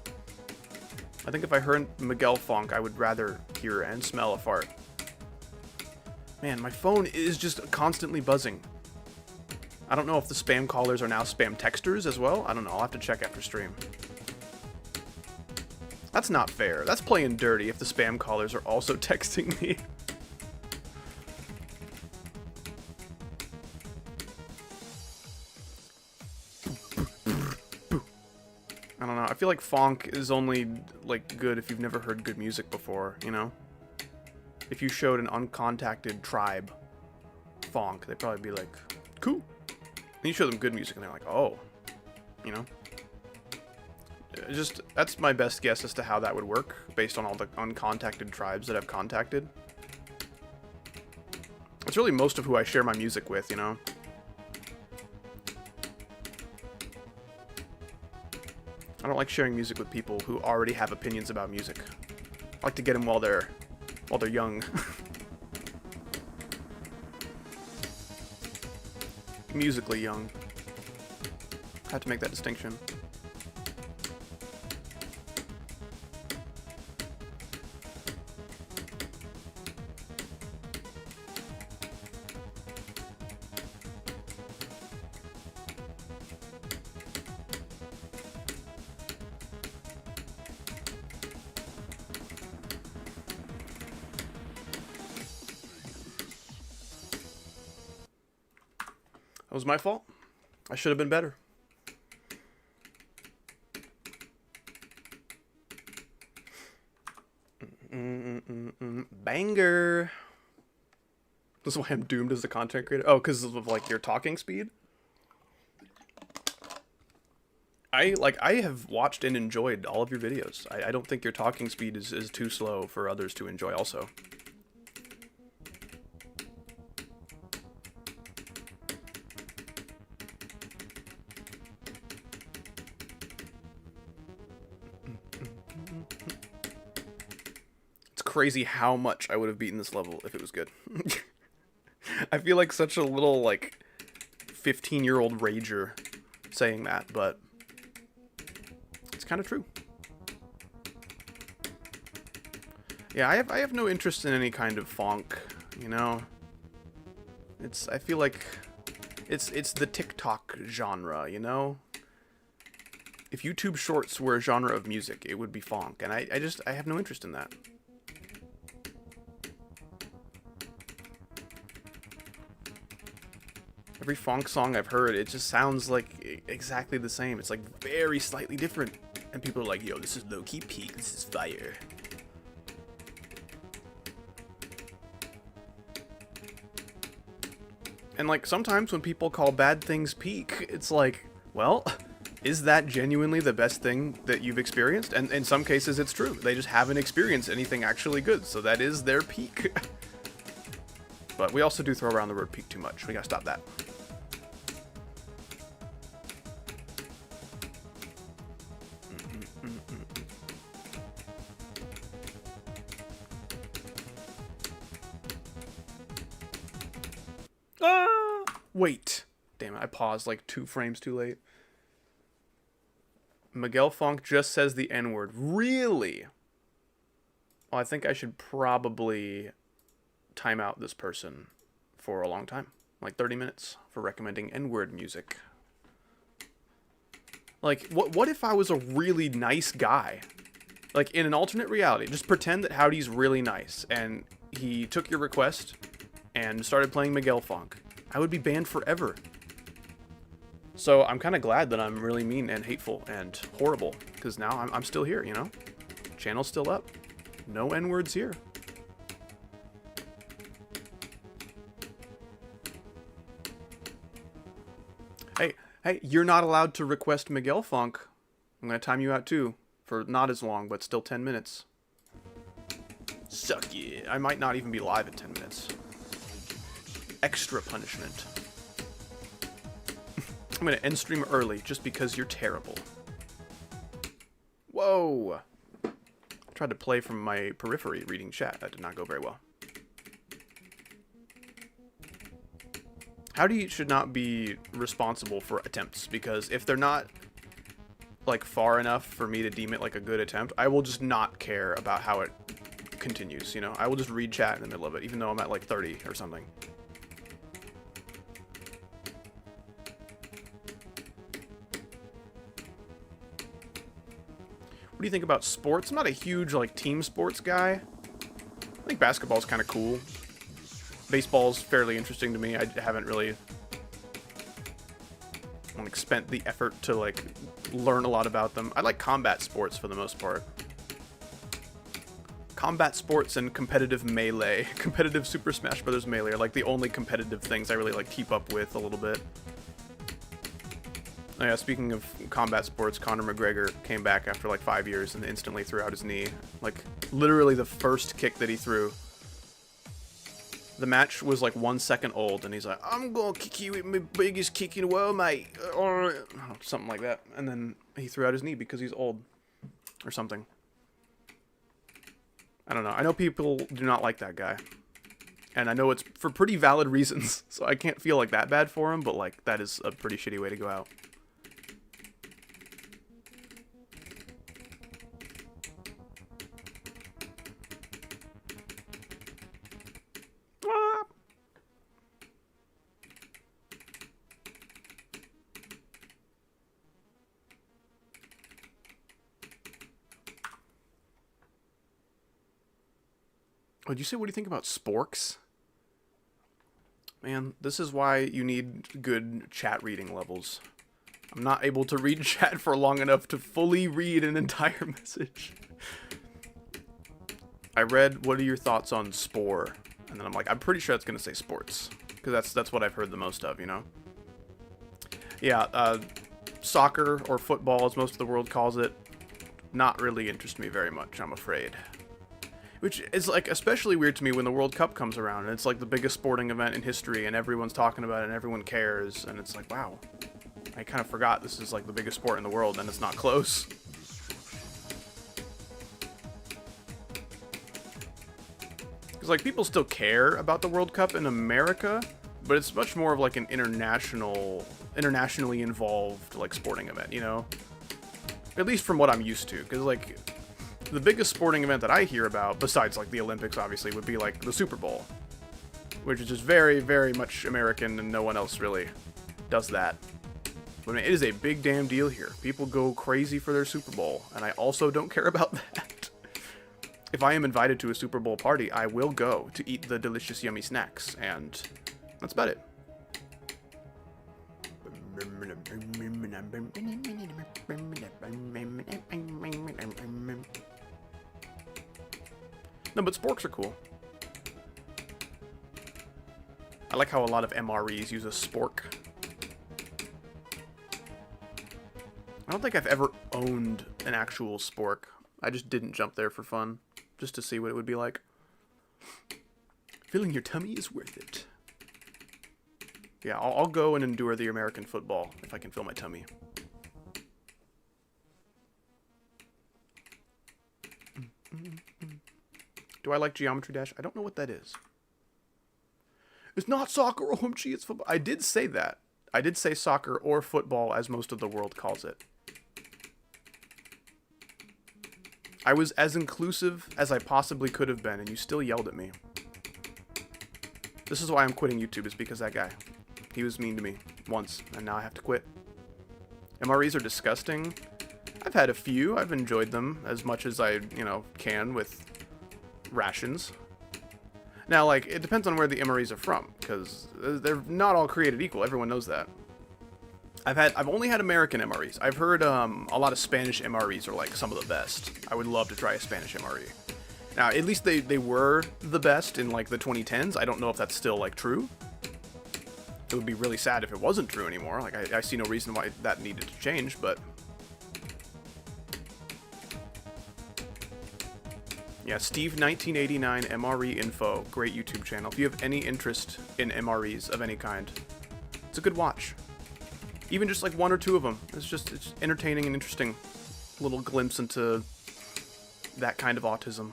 Speaker 1: I think if I heard Miguel Funk, I would rather hear and smell a fart. Man, my phone is just constantly buzzing. I don't know if the spam callers are now spam texters as well. I don't know. I'll have to check after stream. That's not fair. That's playing dirty if the spam callers are also texting me. I don't know. I feel like Fonk is only like good if you've never heard good music before, you know? If you showed an uncontacted tribe Fonk, they'd probably be like, cool. And you show them good music and they're like, oh, you know? Just, that's my best guess as to how that would work based on all the uncontacted tribes that I've contacted. It's really most of who I share my music with, you know? I don't like sharing music with people who already have opinions about music. I like to get them while they're young. Musically young. I have to make that distinction. That was my fault. I should have been better. Banger. This is why I'm doomed as a content creator. Oh, because of like your talking speed. I have watched and enjoyed all of your videos. I don't think your talking speed is too slow for others to enjoy also. It's crazy how much I would have beaten this level if it was good. I feel like such a little, like, 15-year-old rager saying that, but it's kind of true. Yeah, I have no interest in any kind of funk, you know? I feel like it's the TikTok genre, you know? If YouTube Shorts were a genre of music, it would be funk, and I have no interest in that. Every funk song I've heard, it just sounds like exactly the same. It's like very slightly different. And people are like, yo, this is low-key peak, this is fire. And like sometimes when people call bad things peak, it's like, well, is that genuinely the best thing that you've experienced? And in some cases it's true. They just haven't experienced anything actually good, so that is their peak. But we also do throw around the word peak too much. We gotta stop that. Wait. Damn it, I paused like 2 frames too late. Miguel Funk just says the N-word. Really? Well, I think I should probably time out this person for a long time. Like 30 minutes for recommending N-word music. Like, what if I was a really nice guy? Like, in an alternate reality, just pretend that Howdy's really nice, and he took your request and started playing Miguel Funk. I would be banned forever. So I'm kind of glad that I'm really mean and hateful and horrible, because now I'm still here, you know? Channel's still up. No N-words here. Hey, you're not allowed to request Miguel Funk. I'm going to time you out too, for not as long, but still 10 minutes. Suck it. I might not even be live in 10 minutes. Extra punishment. I'm going to end stream early just because you're terrible. Whoa. I tried to play from my periphery reading chat. That did not go very well. Howdy should not be responsible for attempts, because if they're not like far enough for me to deem it like a good attempt, I will just not care about how it continues, you know? I will just read chat in the middle of it, even though I'm at like 30 or something. What do you think about sports? I'm not a huge like team sports guy. I think basketball's kind of cool. Baseball's fairly interesting to me. I haven't really like spent the effort to like learn a lot about them. I like combat sports for the most part. Combat sports and competitive Melee, competitive Super Smash Bros. Melee are like the only competitive things I really like keep up with a little bit. Oh yeah, speaking of combat sports, Conor McGregor came back after like 5 years and instantly threw out his knee. Like literally the first kick that he threw. The match was like 1 second old, and he's like, I'm gonna kick you with my biggest kick in the world, mate. Or something like that. And then he threw out his knee because he's old. Or something. I don't know. I know people do not like that guy. And I know it's for pretty valid reasons. So I can't feel like that bad for him, but like that is a pretty shitty way to go out. Oh, did you say what do you think about sporks? Man, this is why you need good chat reading levels. I'm not able to read chat for long enough to fully read an entire message. I read, what are your thoughts on Spore? And then I'm like, I'm pretty sure it's going to say sports. Because that's what I've heard the most of, you know? Yeah, soccer or football, as most of the world calls it, not really interest me very much, I'm afraid. Which is, like, especially weird to me when the World Cup comes around, and it's, like, the biggest sporting event in history, and everyone's talking about it, and everyone cares, and it's like, wow. I kind of forgot this is, like, the biggest sport in the world, and it's not close. Because, like, people still care about the World Cup in America, but it's much more of, like, an internationally involved, like, sporting event, you know? At least from what I'm used to, because, like, the biggest sporting event that I hear about, besides, like, the Olympics, obviously, would be, like, the Super Bowl. Which is just very, very much American, and no one else really does that. But, I mean, it is a big damn deal here. People go crazy for their Super Bowl, and I also don't care about that. If I am invited to a Super Bowl party, I will go to eat the delicious, yummy snacks, and that's about it. No, but sporks are cool. I like how a lot of MREs use a spork. I don't think I've ever owned an actual spork. I just didn't jump there for fun, just to see what it would be like. Filling your tummy is worth it. Yeah, I'll go and endure the American football if I can fill my tummy. Do I like Geometry Dash? I don't know what that is. It's not soccer, OMG, it's football. I did say that. I did say soccer or football, as most of the world calls it. I was as inclusive as I possibly could have been, and you still yelled at me. This is why I'm quitting YouTube, is because that guy. He was mean to me once, and now I have to quit. MREs are disgusting. I've had a few. I've enjoyed them as much as I, can with rations. Now, like, it depends on where the MREs are from, because they're not all created equal. Everyone knows that. I've only had American MREs. I've heard a lot of Spanish MREs are, like, some of the best. I would love to try a Spanish MRE. Now, at least they were the best in, like, the 2010s. I don't know if that's still, like, true. It would be really sad if it wasn't true anymore. Like, I see no reason why that needed to change, but... Yeah, Steve1989 MRE Info. Great YouTube channel. If you have any interest in MREs of any kind, it's a good watch. Even just, like, one or two of them. It's entertaining and interesting. Little glimpse into that kind of autism.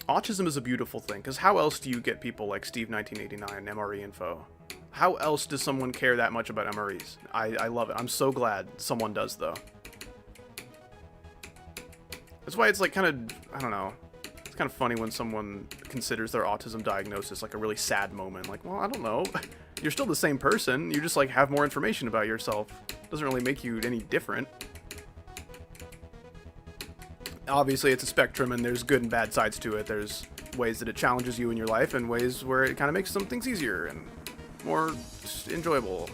Speaker 1: Autism is a beautiful thing, because how else do you get people like Steve1989 MRE Info? How else does someone care that much about MREs? I love it. I'm so glad someone does, though. That's why it's, like, kind of, I don't know, it's kind of funny when someone considers their autism diagnosis, like, a really sad moment. Like, well, I don't know. You're still the same person. You just, like, have more information about yourself. Doesn't really make you any different. Obviously, it's a spectrum, and there's good and bad sides to it. There's ways that it challenges you in your life, and ways where it kind of makes some things easier and more enjoyable.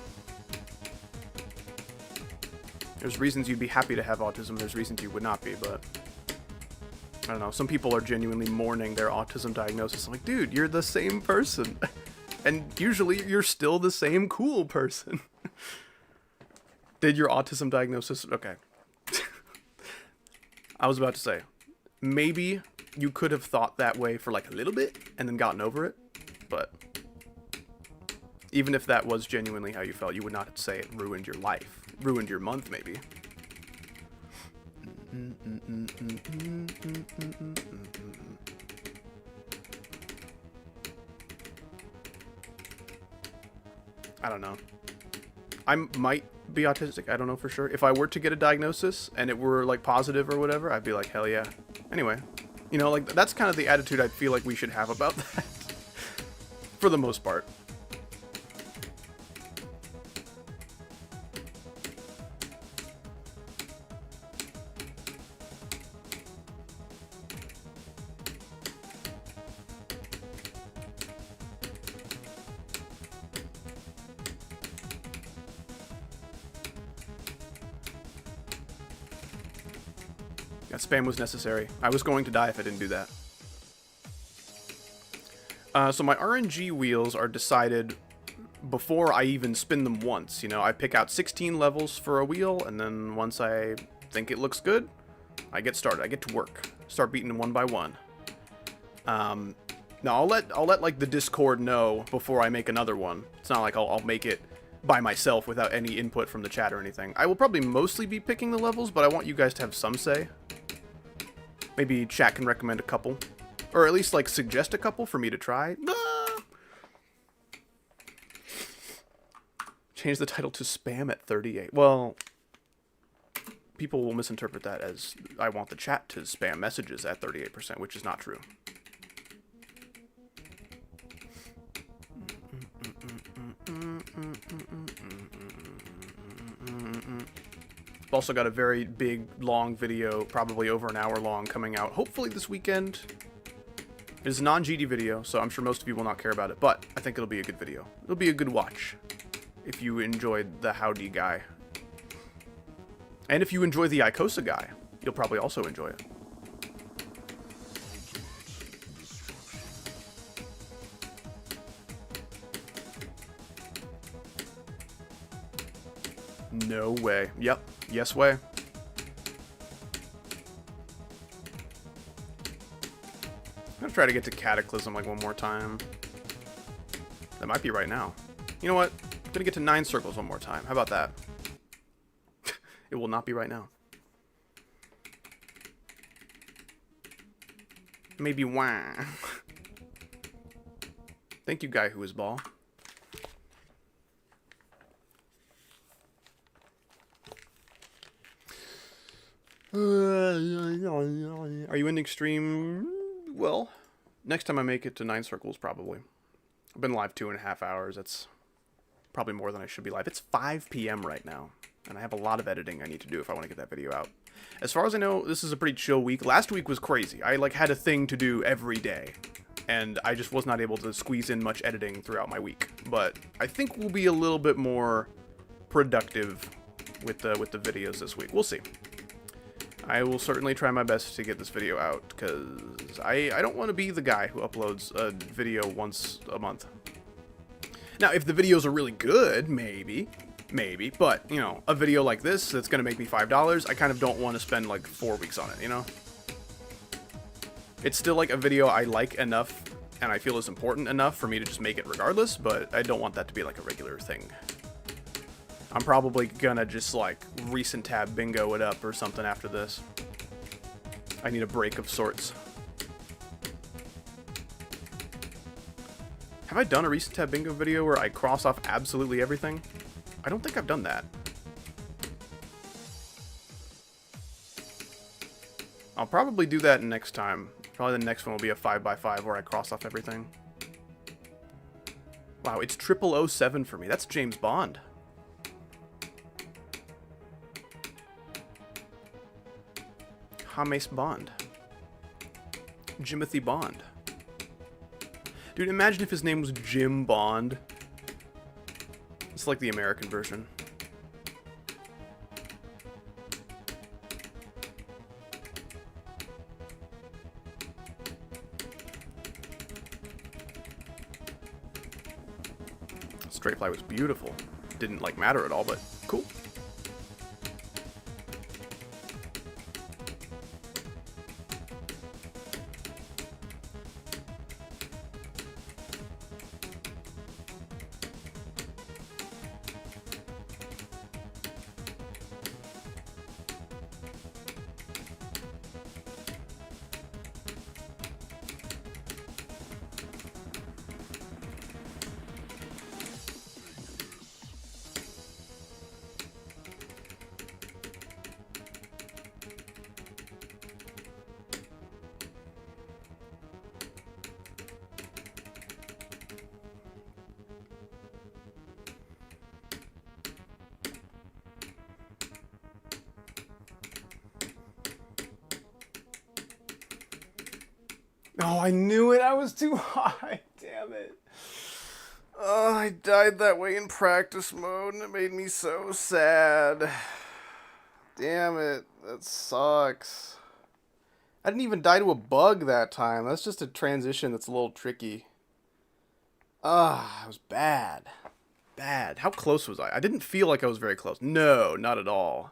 Speaker 1: There's reasons you'd be happy to have autism, there's reasons you would not be, but... I don't know, some people are genuinely mourning their autism diagnosis. I'm like, dude, you're the same person. And usually, you're still the same cool person. Did your autism diagnosis... Okay. I was about to say, maybe you could have thought that way for like a little bit and then gotten over it, but even if that was genuinely how you felt, you would not say it ruined your life. Ruined your month, maybe. I don't know. I might be autistic, I don't know for sure. If I were to get a diagnosis and it were like positive or whatever, I'd be like, hell yeah. Anyway, you know, like that's kind of the attitude I feel like we should have about that. For the most part. That spam was necessary. I was going to die if I didn't do that. So my RNG wheels are decided before I even spin them once. You know, I pick out 16 levels for a wheel, and then once I think it looks good, I get started. I get to work. Start beating them one by one. Now I'll let like the Discord know before I make another one. It's not like I'll make it by myself without any input from the chat or anything. I will probably mostly be picking the levels, but I want you guys to have some say. Maybe chat can recommend a couple. Or at least, like, suggest a couple for me to try. Change the title to spam at 38. Well, people will misinterpret that as I want the chat to spam messages at 38%, which is not true. I've also got a very big, long video, probably over an hour long, coming out hopefully this weekend. It's a non-GD video, so I'm sure most of you will not care about it, but I think it'll be a good video. It'll be a good watch if you enjoyed the Howdy guy. And if you enjoy the Icosa guy, you'll probably also enjoy it. No way. Yep. Yes way. I'm gonna try to get to Cataclysm like one more time. That might be right now. You know what? I'm gonna get to 9 circles one more time. How about that? It will not be right now. Maybe wah. Thank you, guy who is ball. Are you ending stream? Well, next time I make it to 9 circles, probably. I've been live 2.5 hours. That's probably more than I should be live. It's 5 p.m. right now, and I have a lot of editing I need to do if I want to get that video out. As far as I know, this is a pretty chill week. Last week was crazy. I like had a thing to do every day, and I just was not able to squeeze in much editing throughout my week. But I think we'll be a little bit more productive with the videos this week. We'll see. I will certainly try my best to get this video out, because I don't want to be the guy who uploads a video once a month. Now, if the videos are really good, maybe, but, you know, a video like this that's going to make me $5, I kind of don't want to spend, like, 4 weeks on it, you know? It's still, like, a video I like enough, and I feel is important enough for me to just make it regardless, but I don't want that to be, like, a regular thing. I'm probably gonna just, like, recent tab bingo it up or something after this. I need a break of sorts. Have I done a recent tab bingo video where I cross off absolutely everything? I don't think I've done that. I'll probably do that next time. Probably the next one will be a 5x5 where I cross off everything. Wow, it's 0007 for me. That's James Bond. James Bond. Jimothy Bond. Dude, imagine if his name was Jim Bond. It's like the American version. Straight fly was beautiful. Didn't, like, matter at all, but cool. Oh, I knew it. I was too high. Damn it. Oh, I died that way in practice mode, and it made me so sad. Damn it. That sucks. I didn't even die to a bug that time. That's just a transition that's a little tricky. Ah, it was bad. Bad. How close was I? I didn't feel like I was very close. No, not at all.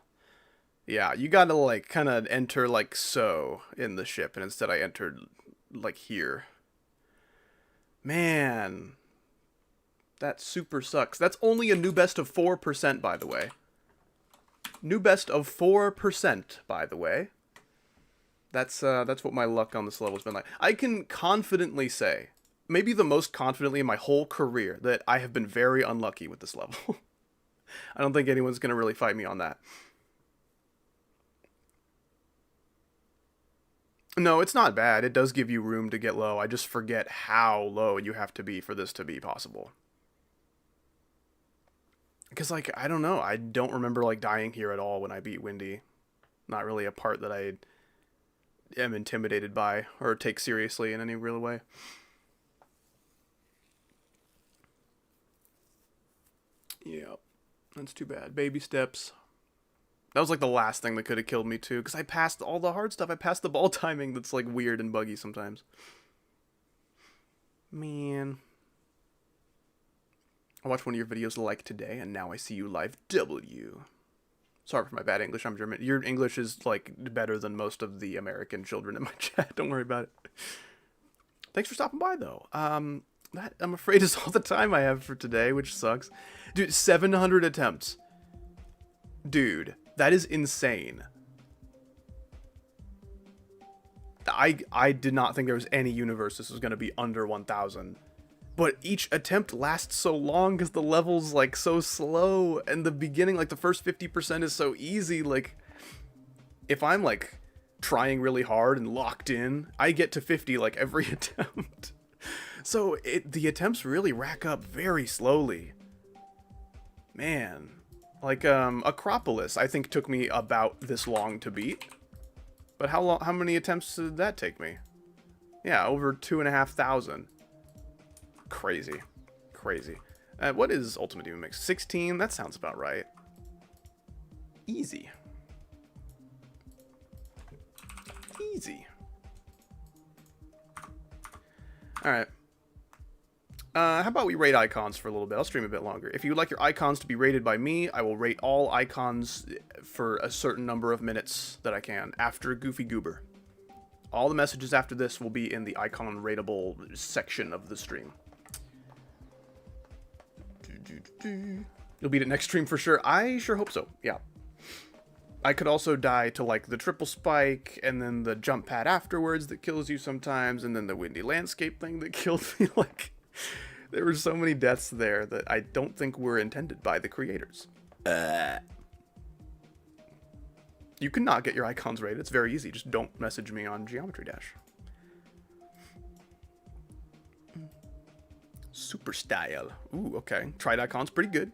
Speaker 1: Yeah, you gotta, like, kind of enter, like, so in the ship, and instead I entered, like, here. Man. That super sucks. That's only a new best of 4%, by the way. New best of 4%, by the way. That's what my luck on this level's been like. I can confidently say, maybe the most confidently in my whole career, that I have been very unlucky with this level. I don't think anyone's gonna really fight me on that. No, it's not bad. It does give you room to get low. I just forget how low you have to be for this to be possible. Because, like, I don't know. I don't remember, like, dying here at all when I beat Windy. Not really a part that I am intimidated by or take seriously in any real way. Yep. That's too bad. Baby steps. That was, like, the last thing that could have killed me, too. Because I passed all the hard stuff. I passed the ball timing that's, like, weird and buggy sometimes. Man. I watched one of your videos like today, and now I see you live W. Sorry for my bad English, I'm German. Your English is, like, better than most of the American children in my chat. Don't worry about it. Thanks for stopping by, though. That, I'm afraid, is all the time I have for today, which sucks. Dude, 700 attempts. Dude, that is insane. I did not think there was any universe this was going to be under 1,000. But each attempt lasts so long because the level's, like, so slow. And the beginning, like, the first 50% is so easy. Like, if I'm, like, trying really hard and locked in, I get to 50, like, every attempt. So, the attempts really rack up very slowly. Man. Like, Acropolis, I think, took me about this long to beat. But how many attempts did that take me? Yeah, over 2,500. Crazy. Crazy. What is Ultimate Demon Mix? 16? That sounds about right. Easy. Easy. Alright. How about we rate icons for a little bit? I'll stream a bit longer. If you'd like your icons to be rated by me, I will rate all icons for a certain number of minutes that I can after Goofy Goober. All the messages after this will be in the icon rateable section of the stream. You'll beat it next stream for sure. I sure hope so. Yeah. I could also die to, like, the triple spike, and then the jump pad afterwards that kills you sometimes, and then the windy landscape thing that killed me. Like, there were so many deaths there that I don't think were intended by the creators. You can not get your icons rated. It's very easy. Just don't message me on Geometry Dash. Super style. Ooh, okay. Tried icon's pretty good.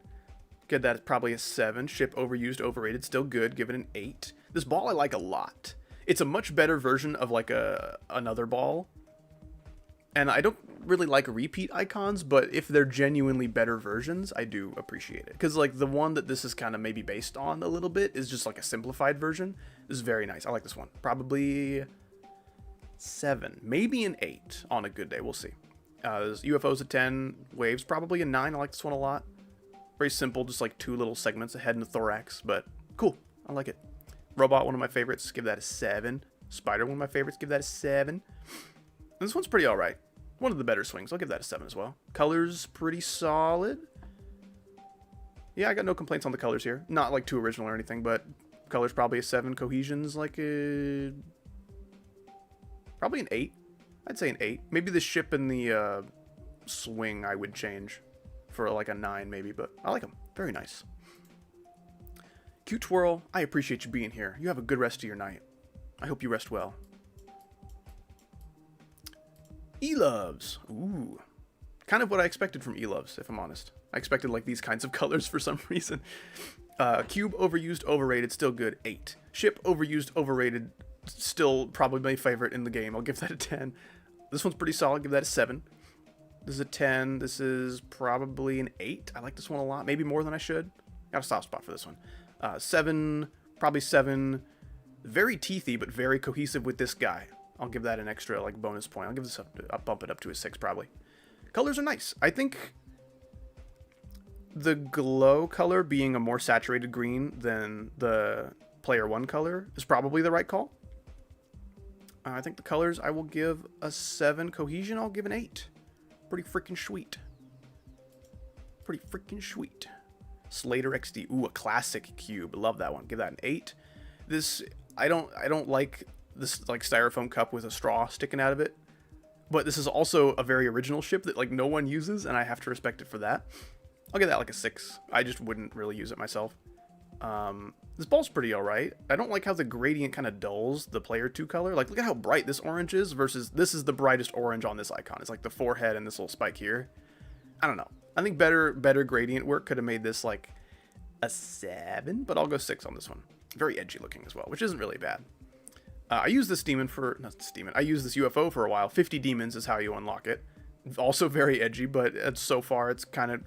Speaker 1: Get that probably a 7. Ship overused, overrated, still good. Give it an 8. This ball I like a lot. It's a much better version of, like, another ball. And I don't really like repeat icons, but if they're genuinely better versions, I do appreciate it. Because, like, the one that this is kind of maybe based on a little bit is just, like, a simplified version. This is very nice. I like this one. Probably 7. Maybe an 8 on a good day. We'll see. There's UFOs at 10. Waves probably a 9. I like this one a lot. Very simple, just like 2 little segments, a head and a thorax, but cool. I like it. Robot, one of my favorites, give that a 7. Spider, one of my favorites, give that a 7. And this one's pretty alright. One of the better swings. I'll give that a 7 as well. Colors, pretty solid. Yeah, I got no complaints on the colors here. Not like too original or anything, but colors probably a 7. Cohesion's like a... probably an 8. I'd say an 8. Maybe the ship and the swing I would change for like a 9 maybe, but I like them. Very nice. Cute Twirl, I appreciate you being here. You have a good rest of your night. I hope you rest well. E-Loves. Ooh. Kind of what I expected from E-Loves, if I'm honest. I expected like these kinds of colors for some reason. Cube, overused, overrated, still good, 8. Ship, overused, overrated, still probably my favorite in the game. I'll give that a 10. This one's pretty solid. Give that a 7. This is a 10. This is probably an 8. I like this one a lot. Maybe more than I should. Got a soft spot for this one. 7. Probably 7. Very teethy, but very cohesive with this guy. I'll give that an extra like bonus point. I'll give this I'll bump it up to a 6 probably. Colors are nice. I think the glow color being a more saturated green than the player 1 color is probably the right call. I think the colors I will give a 7. Cohesion I'll give an 8. Pretty freaking sweet. Pretty freaking sweet. Slater XD. Ooh, a classic cube. Love that one. Give that an 8. This I don't like this like styrofoam cup with a straw sticking out of it. But this is also a very original ship that like no one uses, and I have to respect it for that. I'll give that like a 6. I just wouldn't really use it myself. This ball's pretty alright. I don't like how the gradient kind of dulls the player 2 color. Like, look at how bright this orange is versus this is the brightest orange on this icon. It's like the forehead and this little spike here. I don't know. I think better gradient work could have made this like a 7, but I'll go 6 on this one. Very edgy looking as well, which isn't really bad. I use this demon for, not this demon, I use this UFO for a while. 50 demons is how you unlock it. Also very edgy, but so far it's kind of,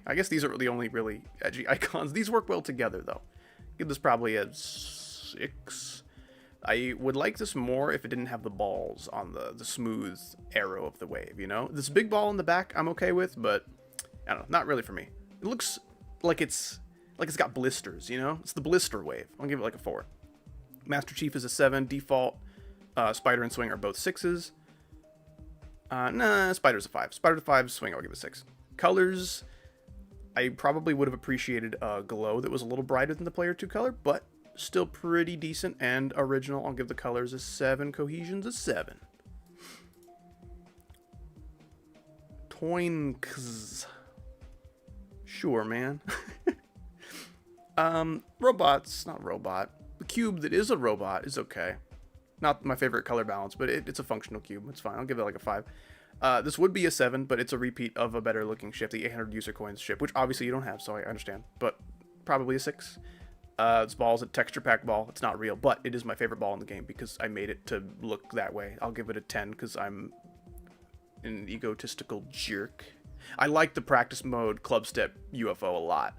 Speaker 1: I guess these are the only really edgy icons. These work well together though. Give this probably a 6. I would like this more if it didn't have the balls on the smooth arrow of the wave, you know? This big ball in the back I'm okay with, but I don't know, not really for me. It looks like it's got blisters, you know? It's the blister wave. I'll give it like a 4. Master Chief is a 7. Default, Spider and Swing are both 6s. Nah, Spider's a 5. Spider to 5, Swing I'll give it a 6. Colors, I probably would have appreciated a glow that was a little brighter than the player 2 color, but still pretty decent and original. I'll give the colors a 7. Cohesion's a 7. Toinks. Sure, man. Robots, not robot. The cube that is a robot is okay. Not my favorite color balance, but it's a functional cube. It's fine. I'll give it like a 5. This would be a 7, but it's a repeat of a better looking ship, the 800 user coins ship, which obviously you don't have, so I understand. But probably a 6. This ball is a texture pack ball. It's not real, but it is my favorite ball in the game because I made it to look that way. I'll give it a 10 because I'm an egotistical jerk. I like the practice mode club step UFO a lot.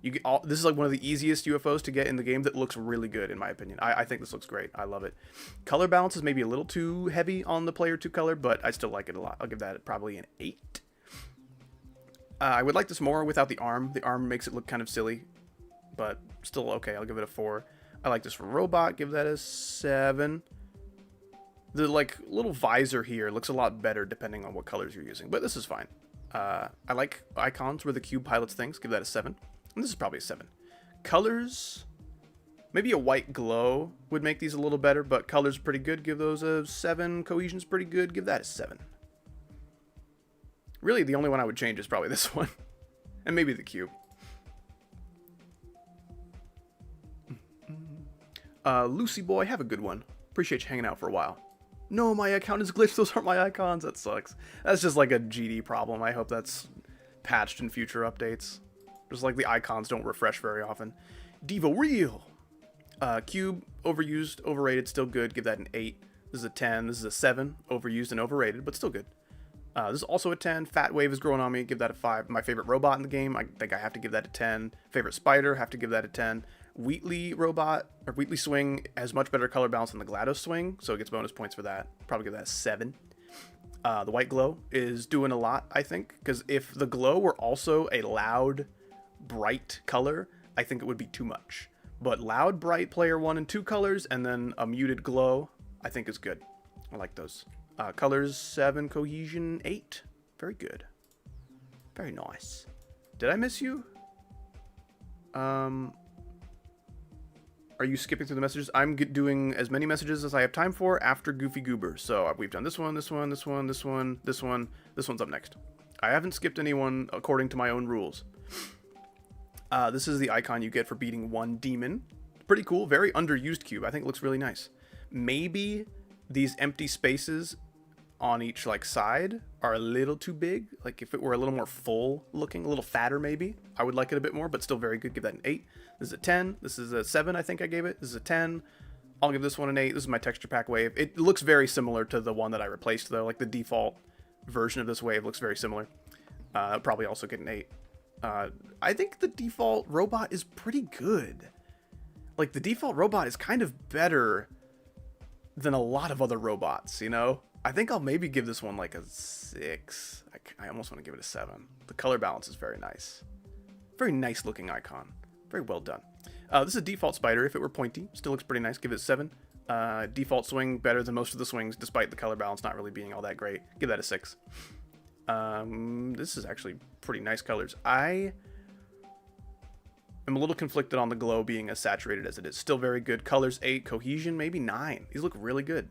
Speaker 1: You get this is like one of the easiest UFOs to get in the game that looks really good in my opinion. I think this looks great. I love it. Color balance is maybe a little too heavy on the player 2 color, but I still like it a lot. I'll give that probably an 8. I would like this more without the arm. The arm makes it look kind of silly, but still okay. I'll give it a 4. I like this for robot. Give that a 7. The like little visor here looks a lot better depending on what colors you're using, but this is fine. I like icons where the cube pilots things. Give that a 7. And this is probably a 7. Colors, maybe a white glow would make these a little better, but colors pretty good. Give those a 7. Cohesion's pretty good. Give that a 7. Really, the only one I would change is probably this one. And maybe the cube. Lucy boy, have a good one. Appreciate you hanging out for a while. No, my account is glitched. Those aren't my icons. That sucks. That's just like a GD problem. I hope that's patched in future updates. Just like the icons don't refresh very often. Devo Real. Cube, overused, overrated, still good. Give that an 8. This is a 10. This is a 7. Overused and overrated, but still good. This is also a 10. Fat Wave is growing on me. Give that a 5. My favorite robot in the game, I think I have to give that a 10. Favorite spider, have to give that a 10. Wheatley robot, or Wheatley swing, has much better color balance than the GLaDOS swing, so it gets bonus points for that. Probably give that a 7. The white glow is doing a lot, I think, because if the glow were also a loud, bright color, I think it would be too much. But loud, bright player 1 and 2 colors, and then a muted glow, I think is good. I like those. Colors 7, cohesion 8. Very good. Very nice. Did I miss you? Are you skipping through the messages? I'm doing as many messages as I have time for after Goofy Goober. So we've done this one, this one, this one, this one, this one. This one's up next. I haven't skipped anyone according to my own rules. This is the icon you get for beating one demon. Pretty cool. Very underused cube. I think it looks really nice. Maybe these empty spaces on each like side are a little too big. Like if it were a little more full looking, a little fatter maybe, I would like it a bit more, but still very good. Give that an 8. This is a 10. This is a 7, I think I gave it. This is a 10. I'll give this one an 8. This is my texture pack wave. It looks very similar to the one that I replaced though. Like the default version of this wave looks very similar. Probably also get an 8. I think the default robot is pretty good. like, the default robot is kind of better than a lot of other robots, you know? I think I'll maybe give this one like a 6. I almost want to give it a 7. The color balance is very nice. Very nice looking icon. Very well done. This is a default spider. If it were pointy, still looks pretty nice. Give it a 7. Default swing, better than most of the swings, despite the color balance not really being all that great. Give that a 6. This is actually pretty nice colors. I am a little conflicted on the glow being as saturated as it is. Still very good. Colors 8, cohesion maybe 9. These look really good.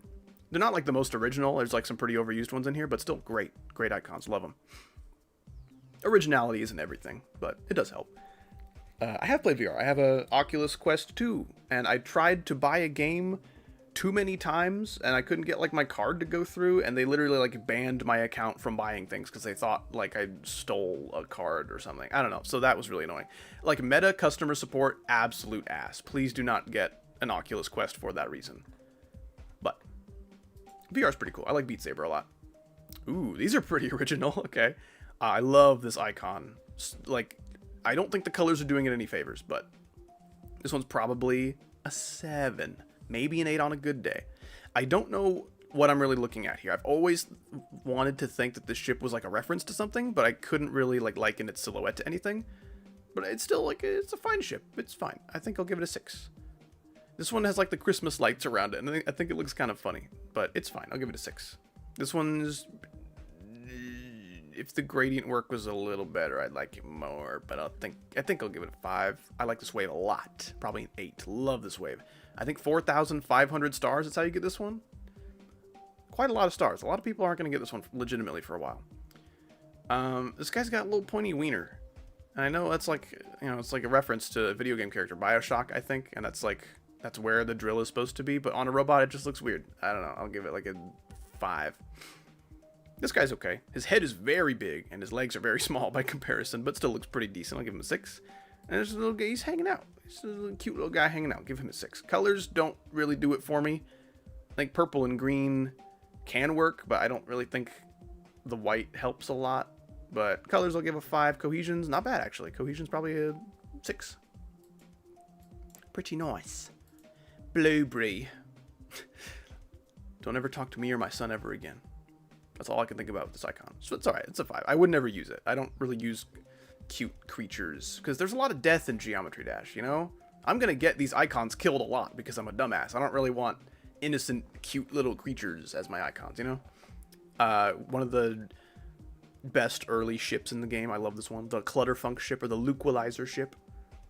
Speaker 1: They're not like the most original. There's like some pretty overused ones in here, but still great. Great icons. Love them. Originality isn't everything, but it does help. I have played VR. I have a Oculus Quest 2, and I tried to buy a game too many times, and I couldn't get like my card to go through, and they literally like banned my account from buying things because they thought like I stole a card or something. I don't know. So that was really annoying. Like Meta customer support, absolute ass. Please do not get an Oculus Quest for that reason. But VR is pretty cool. I like Beat Saber a lot. Ooh, these are pretty original. Okay. I love this icon. Like, I don't think the colors are doing it any favors, but this one's probably a 7. Maybe an 8 on a good day. I don't know what I'm really looking at here. I've always wanted to think that this ship was like a reference to something, but I couldn't really like liken its silhouette to anything. But it's still like, it's a fine ship. It's fine. I think I'll give it a 6. This one has like the Christmas lights around it, and I think it looks kind of funny, but it's fine. I'll give it a 6. This one's, if the gradient work was a little better, I'd like it more, but I think I'll give it a 5. I like this wave a lot. Probably an 8. Love this wave. I think 4,500 stars is how you get this one. Quite a lot of stars. A lot of people aren't going to get this one legitimately for a while. This guy's got a little pointy wiener. And I know that's like, you know, it's like a reference to a video game character, BioShock, I think. And that's like, that's where the drill is supposed to be. But on a robot, it just looks weird. I don't know. I'll give it like a 5. This guy's okay. His head is very big, and his legs are very small by comparison, but still looks pretty decent. I'll give him a 6. And there's a little guy, he's hanging out. He's a little cute little guy hanging out. Give him a 6. Colors don't really do it for me. Like purple and green can work, but I don't really think the white helps a lot. But colors I'll give a 5. Cohesion's not bad, actually. Cohesion's probably a 6. Pretty nice. Blueberry. Don't ever talk to me or my son ever again. That's all I can think about with this icon. So it's alright. It's a 5. I would never use it. I don't really use cute creatures because there's a lot of death in Geometry Dash, you know? I'm going to get these icons killed a lot because I'm a dumbass. I don't really want innocent, cute little creatures as my icons, you know? One of the best early ships in the game. I love this one. The Clutterfunk ship or the Luqualizer ship.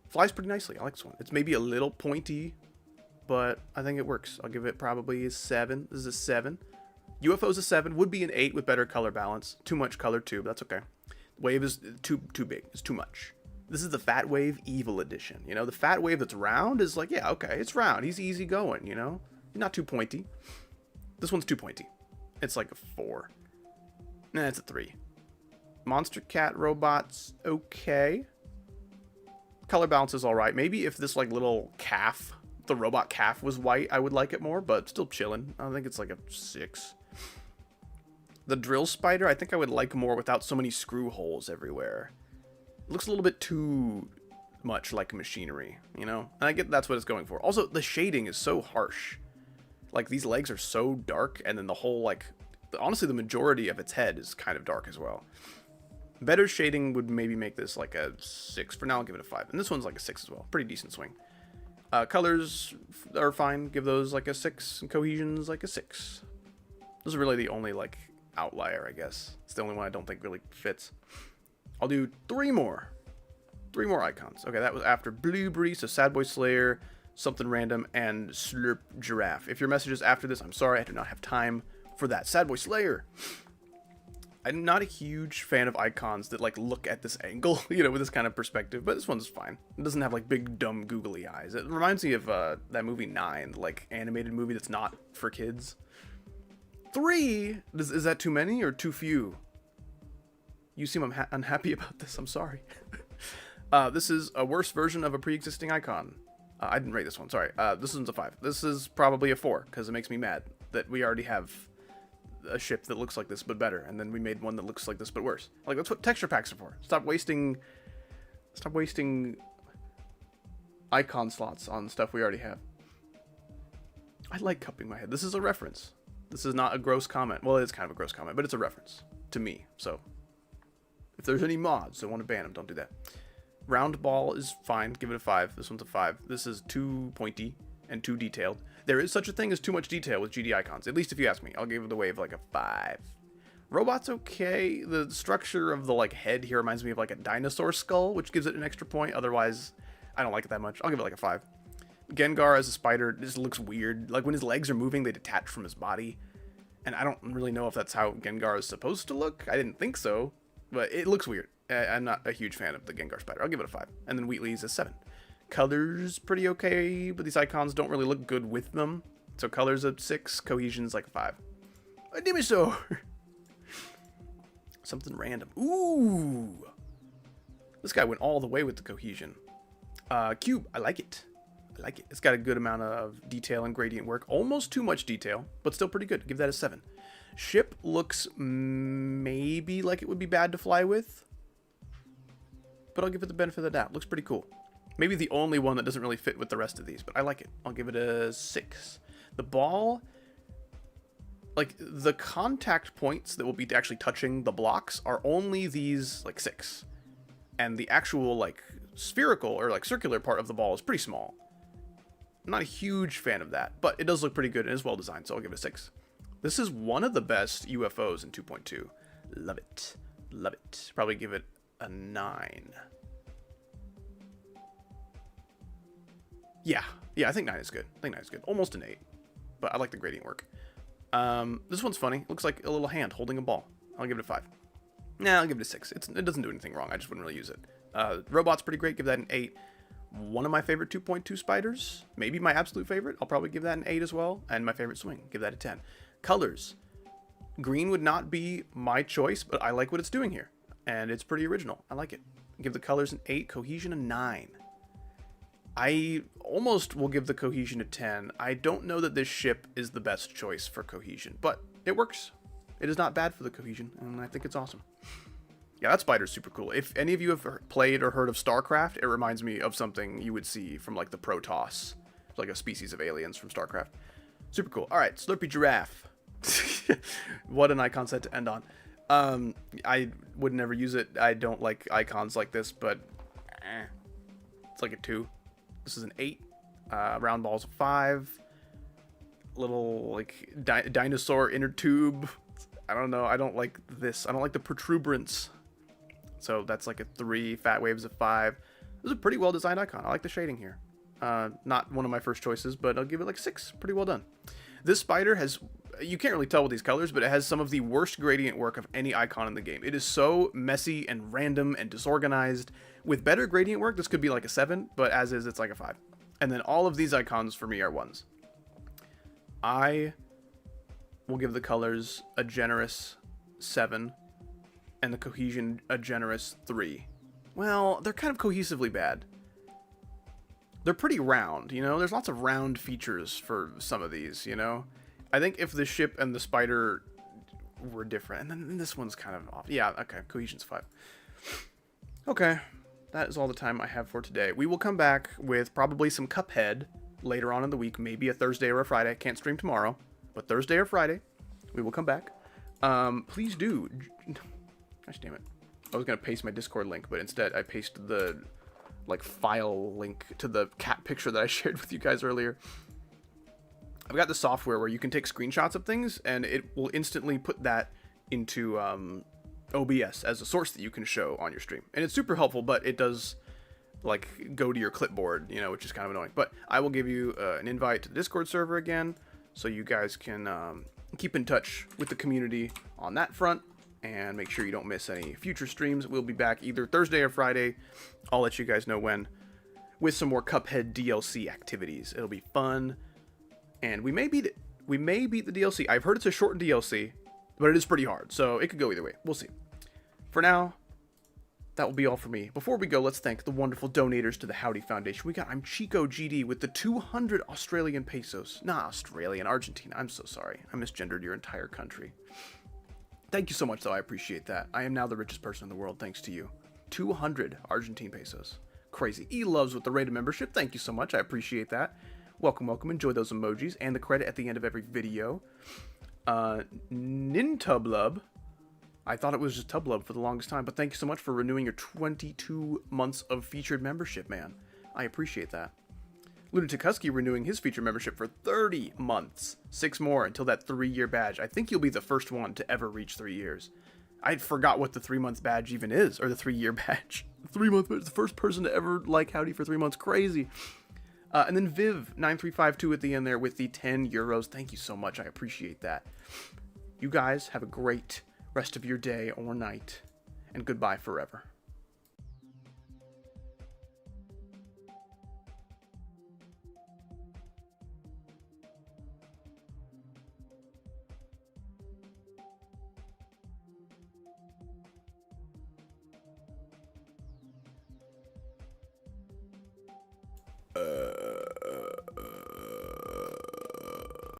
Speaker 1: Flies pretty nicely. I like this one. It's maybe a little pointy, but I think it works. I'll give it probably a 7. This is a 7. UFO's a 7. Would be an 8 with better color balance. Too much color too, but that's okay. Wave is too big. It's too much. This is the Fat Wave Evil Edition. You know, the Fat Wave that's round is like, yeah, okay, it's round. He's easy going, you know? Not too pointy. This one's too pointy. It's like a 4. Nah, it's a 3. Monster Cat Robot's okay. Color balance is alright. Maybe if this like little calf, the robot calf was white, I would like it more, but still chilling. I think it's like a 6. The drill spider, I think I would like more without so many screw holes everywhere. It looks a little bit too much like machinery, you know? And I get that's what it's going for. Also, the shading is so harsh. Like, these legs are so dark, and then the whole, like, honestly, the majority of its head is kind of dark as well. Better shading would maybe make this like a 6. For now, I'll give it a 5. And this one's like a 6 as well. Pretty decent swing. Colors are fine. Give those like a 6. And cohesion's like a 6. Those are really the only, like, outlier, I guess. It's the only one I don't think really fits. I'll do 3 more. 3 more icons. Okay, that was after Blueberry, so Sad Boy Slayer, Something Random, and Slurp Giraffe. If your message is after this, I'm sorry, I do not have time for that. Sad Boy Slayer. I'm not a huge fan of icons that, like, look at this angle, you know, with this kind of perspective, but this one's fine. It doesn't have, like, big, dumb, googly eyes. It reminds me of that movie 9, the, like, animated movie that's not for kids. 3? Is that too many or too few? You seem unhappy about this. I'm sorry. This is a worse version of a pre-existing icon. I didn't rate this one. Sorry. This one's a 5. This is probably a 4 because it makes me mad that we already have a ship that looks like this but better, and then we made one that looks like this but worse. Like, that's what texture packs are for. Stop wasting icon slots on stuff we already have. I like cupping my head. This is a reference. This is not a gross comment. Well, it's kind of a gross comment, but it's a reference to me. So if there's any mods that want to ban them, don't do that. Round ball is fine. Give it a 5. This one's a 5. This is too pointy and too detailed. There is such a thing as too much detail with GD icons. At least if you ask me. I'll give it a wave like a 5. Robot's okay. The structure of the like head here reminds me of like a dinosaur skull, which gives it an extra point. Otherwise, I don't like it that much. I'll give it like a 5. Gengar as a spider just looks weird. Like when his legs are moving, they detach from his body. And I don't really know if that's how Gengar is supposed to look. I didn't think so, but it looks weird. I'm not a huge fan of the Gengar spider. I'll give it a 5. And then Wheatley's a 7. Colors pretty okay, but these icons don't really look good with them. So colors a 6, cohesion's like a 5. A Dimisaur! Something random. Ooh! This guy went all the way with the cohesion. Cube, I like it. I like it. It's got a good amount of detail and gradient work. Almost too much detail, but still pretty good. Give that a 7. Ship looks maybe like it would be bad to fly with, but I'll give it the benefit of the doubt. Looks pretty cool. Maybe the only one that doesn't really fit with the rest of these, but I like it. I'll give it a 6. The ball, like the contact points that will be actually touching the blocks are only these like 6. And the actual like spherical or like circular part of the ball is pretty small. I'm not a huge fan of that, but it does look pretty good and is well designed, so I'll give it a 6. This is one of the best UFOs in 2.2. Love it. Love it. Probably give it a 9. Yeah, I think 9 is good. Almost an 8, but I like the gradient work. This one's funny. Looks like a little hand holding a ball. I'll give it a 5. Nah, I'll give it a 6. It doesn't do anything wrong. I just wouldn't really use it. Robot's pretty great. Give that an 8. One of my favorite 2.2 spiders. Maybe my absolute favorite. I'll probably give that an 8 as well. And my favorite swing. Give that a 10. Colors. Green would not be my choice, but I like what it's doing here. And it's pretty original. I like it. Give the colors an 8. Cohesion a 9. I almost will give the cohesion a 10. I don't know that this ship is the best choice for cohesion, but it works. It is not bad for the cohesion, and I think it's awesome. Yeah, that spider's super cool. If any of you have played or heard of StarCraft, it reminds me of something you would see from like the Protoss. It's like a species of aliens from StarCraft. Super cool. All right, Slurpy Giraffe. What an icon set to end on. I would never use it. I don't like icons like this, but it's like a 2. This is an 8. Round ball's a 5. Little like dinosaur inner tube. I don't know. I don't like this. I don't like the protuberance. So that's like a 3. Fat wave's a 5. This is a pretty well designed icon. I like the shading here. Not one of my first choices, but I'll give it like 6. Pretty well done. This spider has, you can't really tell with these colors, but it has some of the worst gradient work of any icon in the game. It is so messy and random and disorganized. With better gradient work, this could be like a 7, but as is, it's like a 5. And then all of these icons for me are 1s. I will give the colors a generous 7, and the cohesion a generous 3. Well, they're kind of cohesively bad. They're pretty round, you know? There's lots of round features for some of these, you know? I think if the ship and the spider were different, and then this one's kind of off. Yeah, okay, cohesion's 5. Okay, that is all the time I have for today. We will come back with probably some Cuphead later on in the week, maybe a Thursday or a Friday. I can't stream tomorrow, but Thursday or Friday, we will come back. Please do. Gosh damn it. I was going to paste my Discord link, but instead I pasted the like file link to the cat picture that I shared with you guys earlier. I've got the software where you can take screenshots of things and it will instantly put that into OBS as a source that you can show on your stream. And it's super helpful, but it does like go to your clipboard, you know, which is kind of annoying. But I will give you an invite to the Discord server again, so you guys can keep in touch with the community on that front. And make sure you don't miss any future streams. We'll be back either Thursday or Friday. I'll let you guys know when, with some more Cuphead DLC activities. It'll be fun, and we may beat it. We may beat the DLC. I've heard it's a shortened DLC, but it is pretty hard, so it could go either way. We'll see. For now, that will be all for me. Before we go, let's thank the wonderful donators to the Howdy Foundation. We got I'm Chico GD with the 200 Australian pesos. Not Australian, Argentina. I'm so sorry. I misgendered your entire country. Thank you so much, though. I appreciate that. I am now the richest person in the world, thanks to you. 200 Argentine pesos. Crazy E-Loves with the rated membership. Thank you so much. I appreciate that. Welcome, welcome. Enjoy those emojis and the credit at the end of every video. Nintublub. I thought it was just Tublub for the longest time, but thank you so much for renewing your 22 months of featured membership, man. I appreciate that. Lunatic Husky renewing his featured membership for 30 months. 6 more until that 3-year badge. I think you'll be the first one to ever reach 3 years. I forgot what the 3-month badge even is, or the 3-year badge. 3-month badge, the first person to ever like Howdy for 3 months. Crazy. And then Viv9352 at the end there with the 10 euros. Thank you so much. I appreciate that. You guys have a great rest of your day or night, and goodbye forever.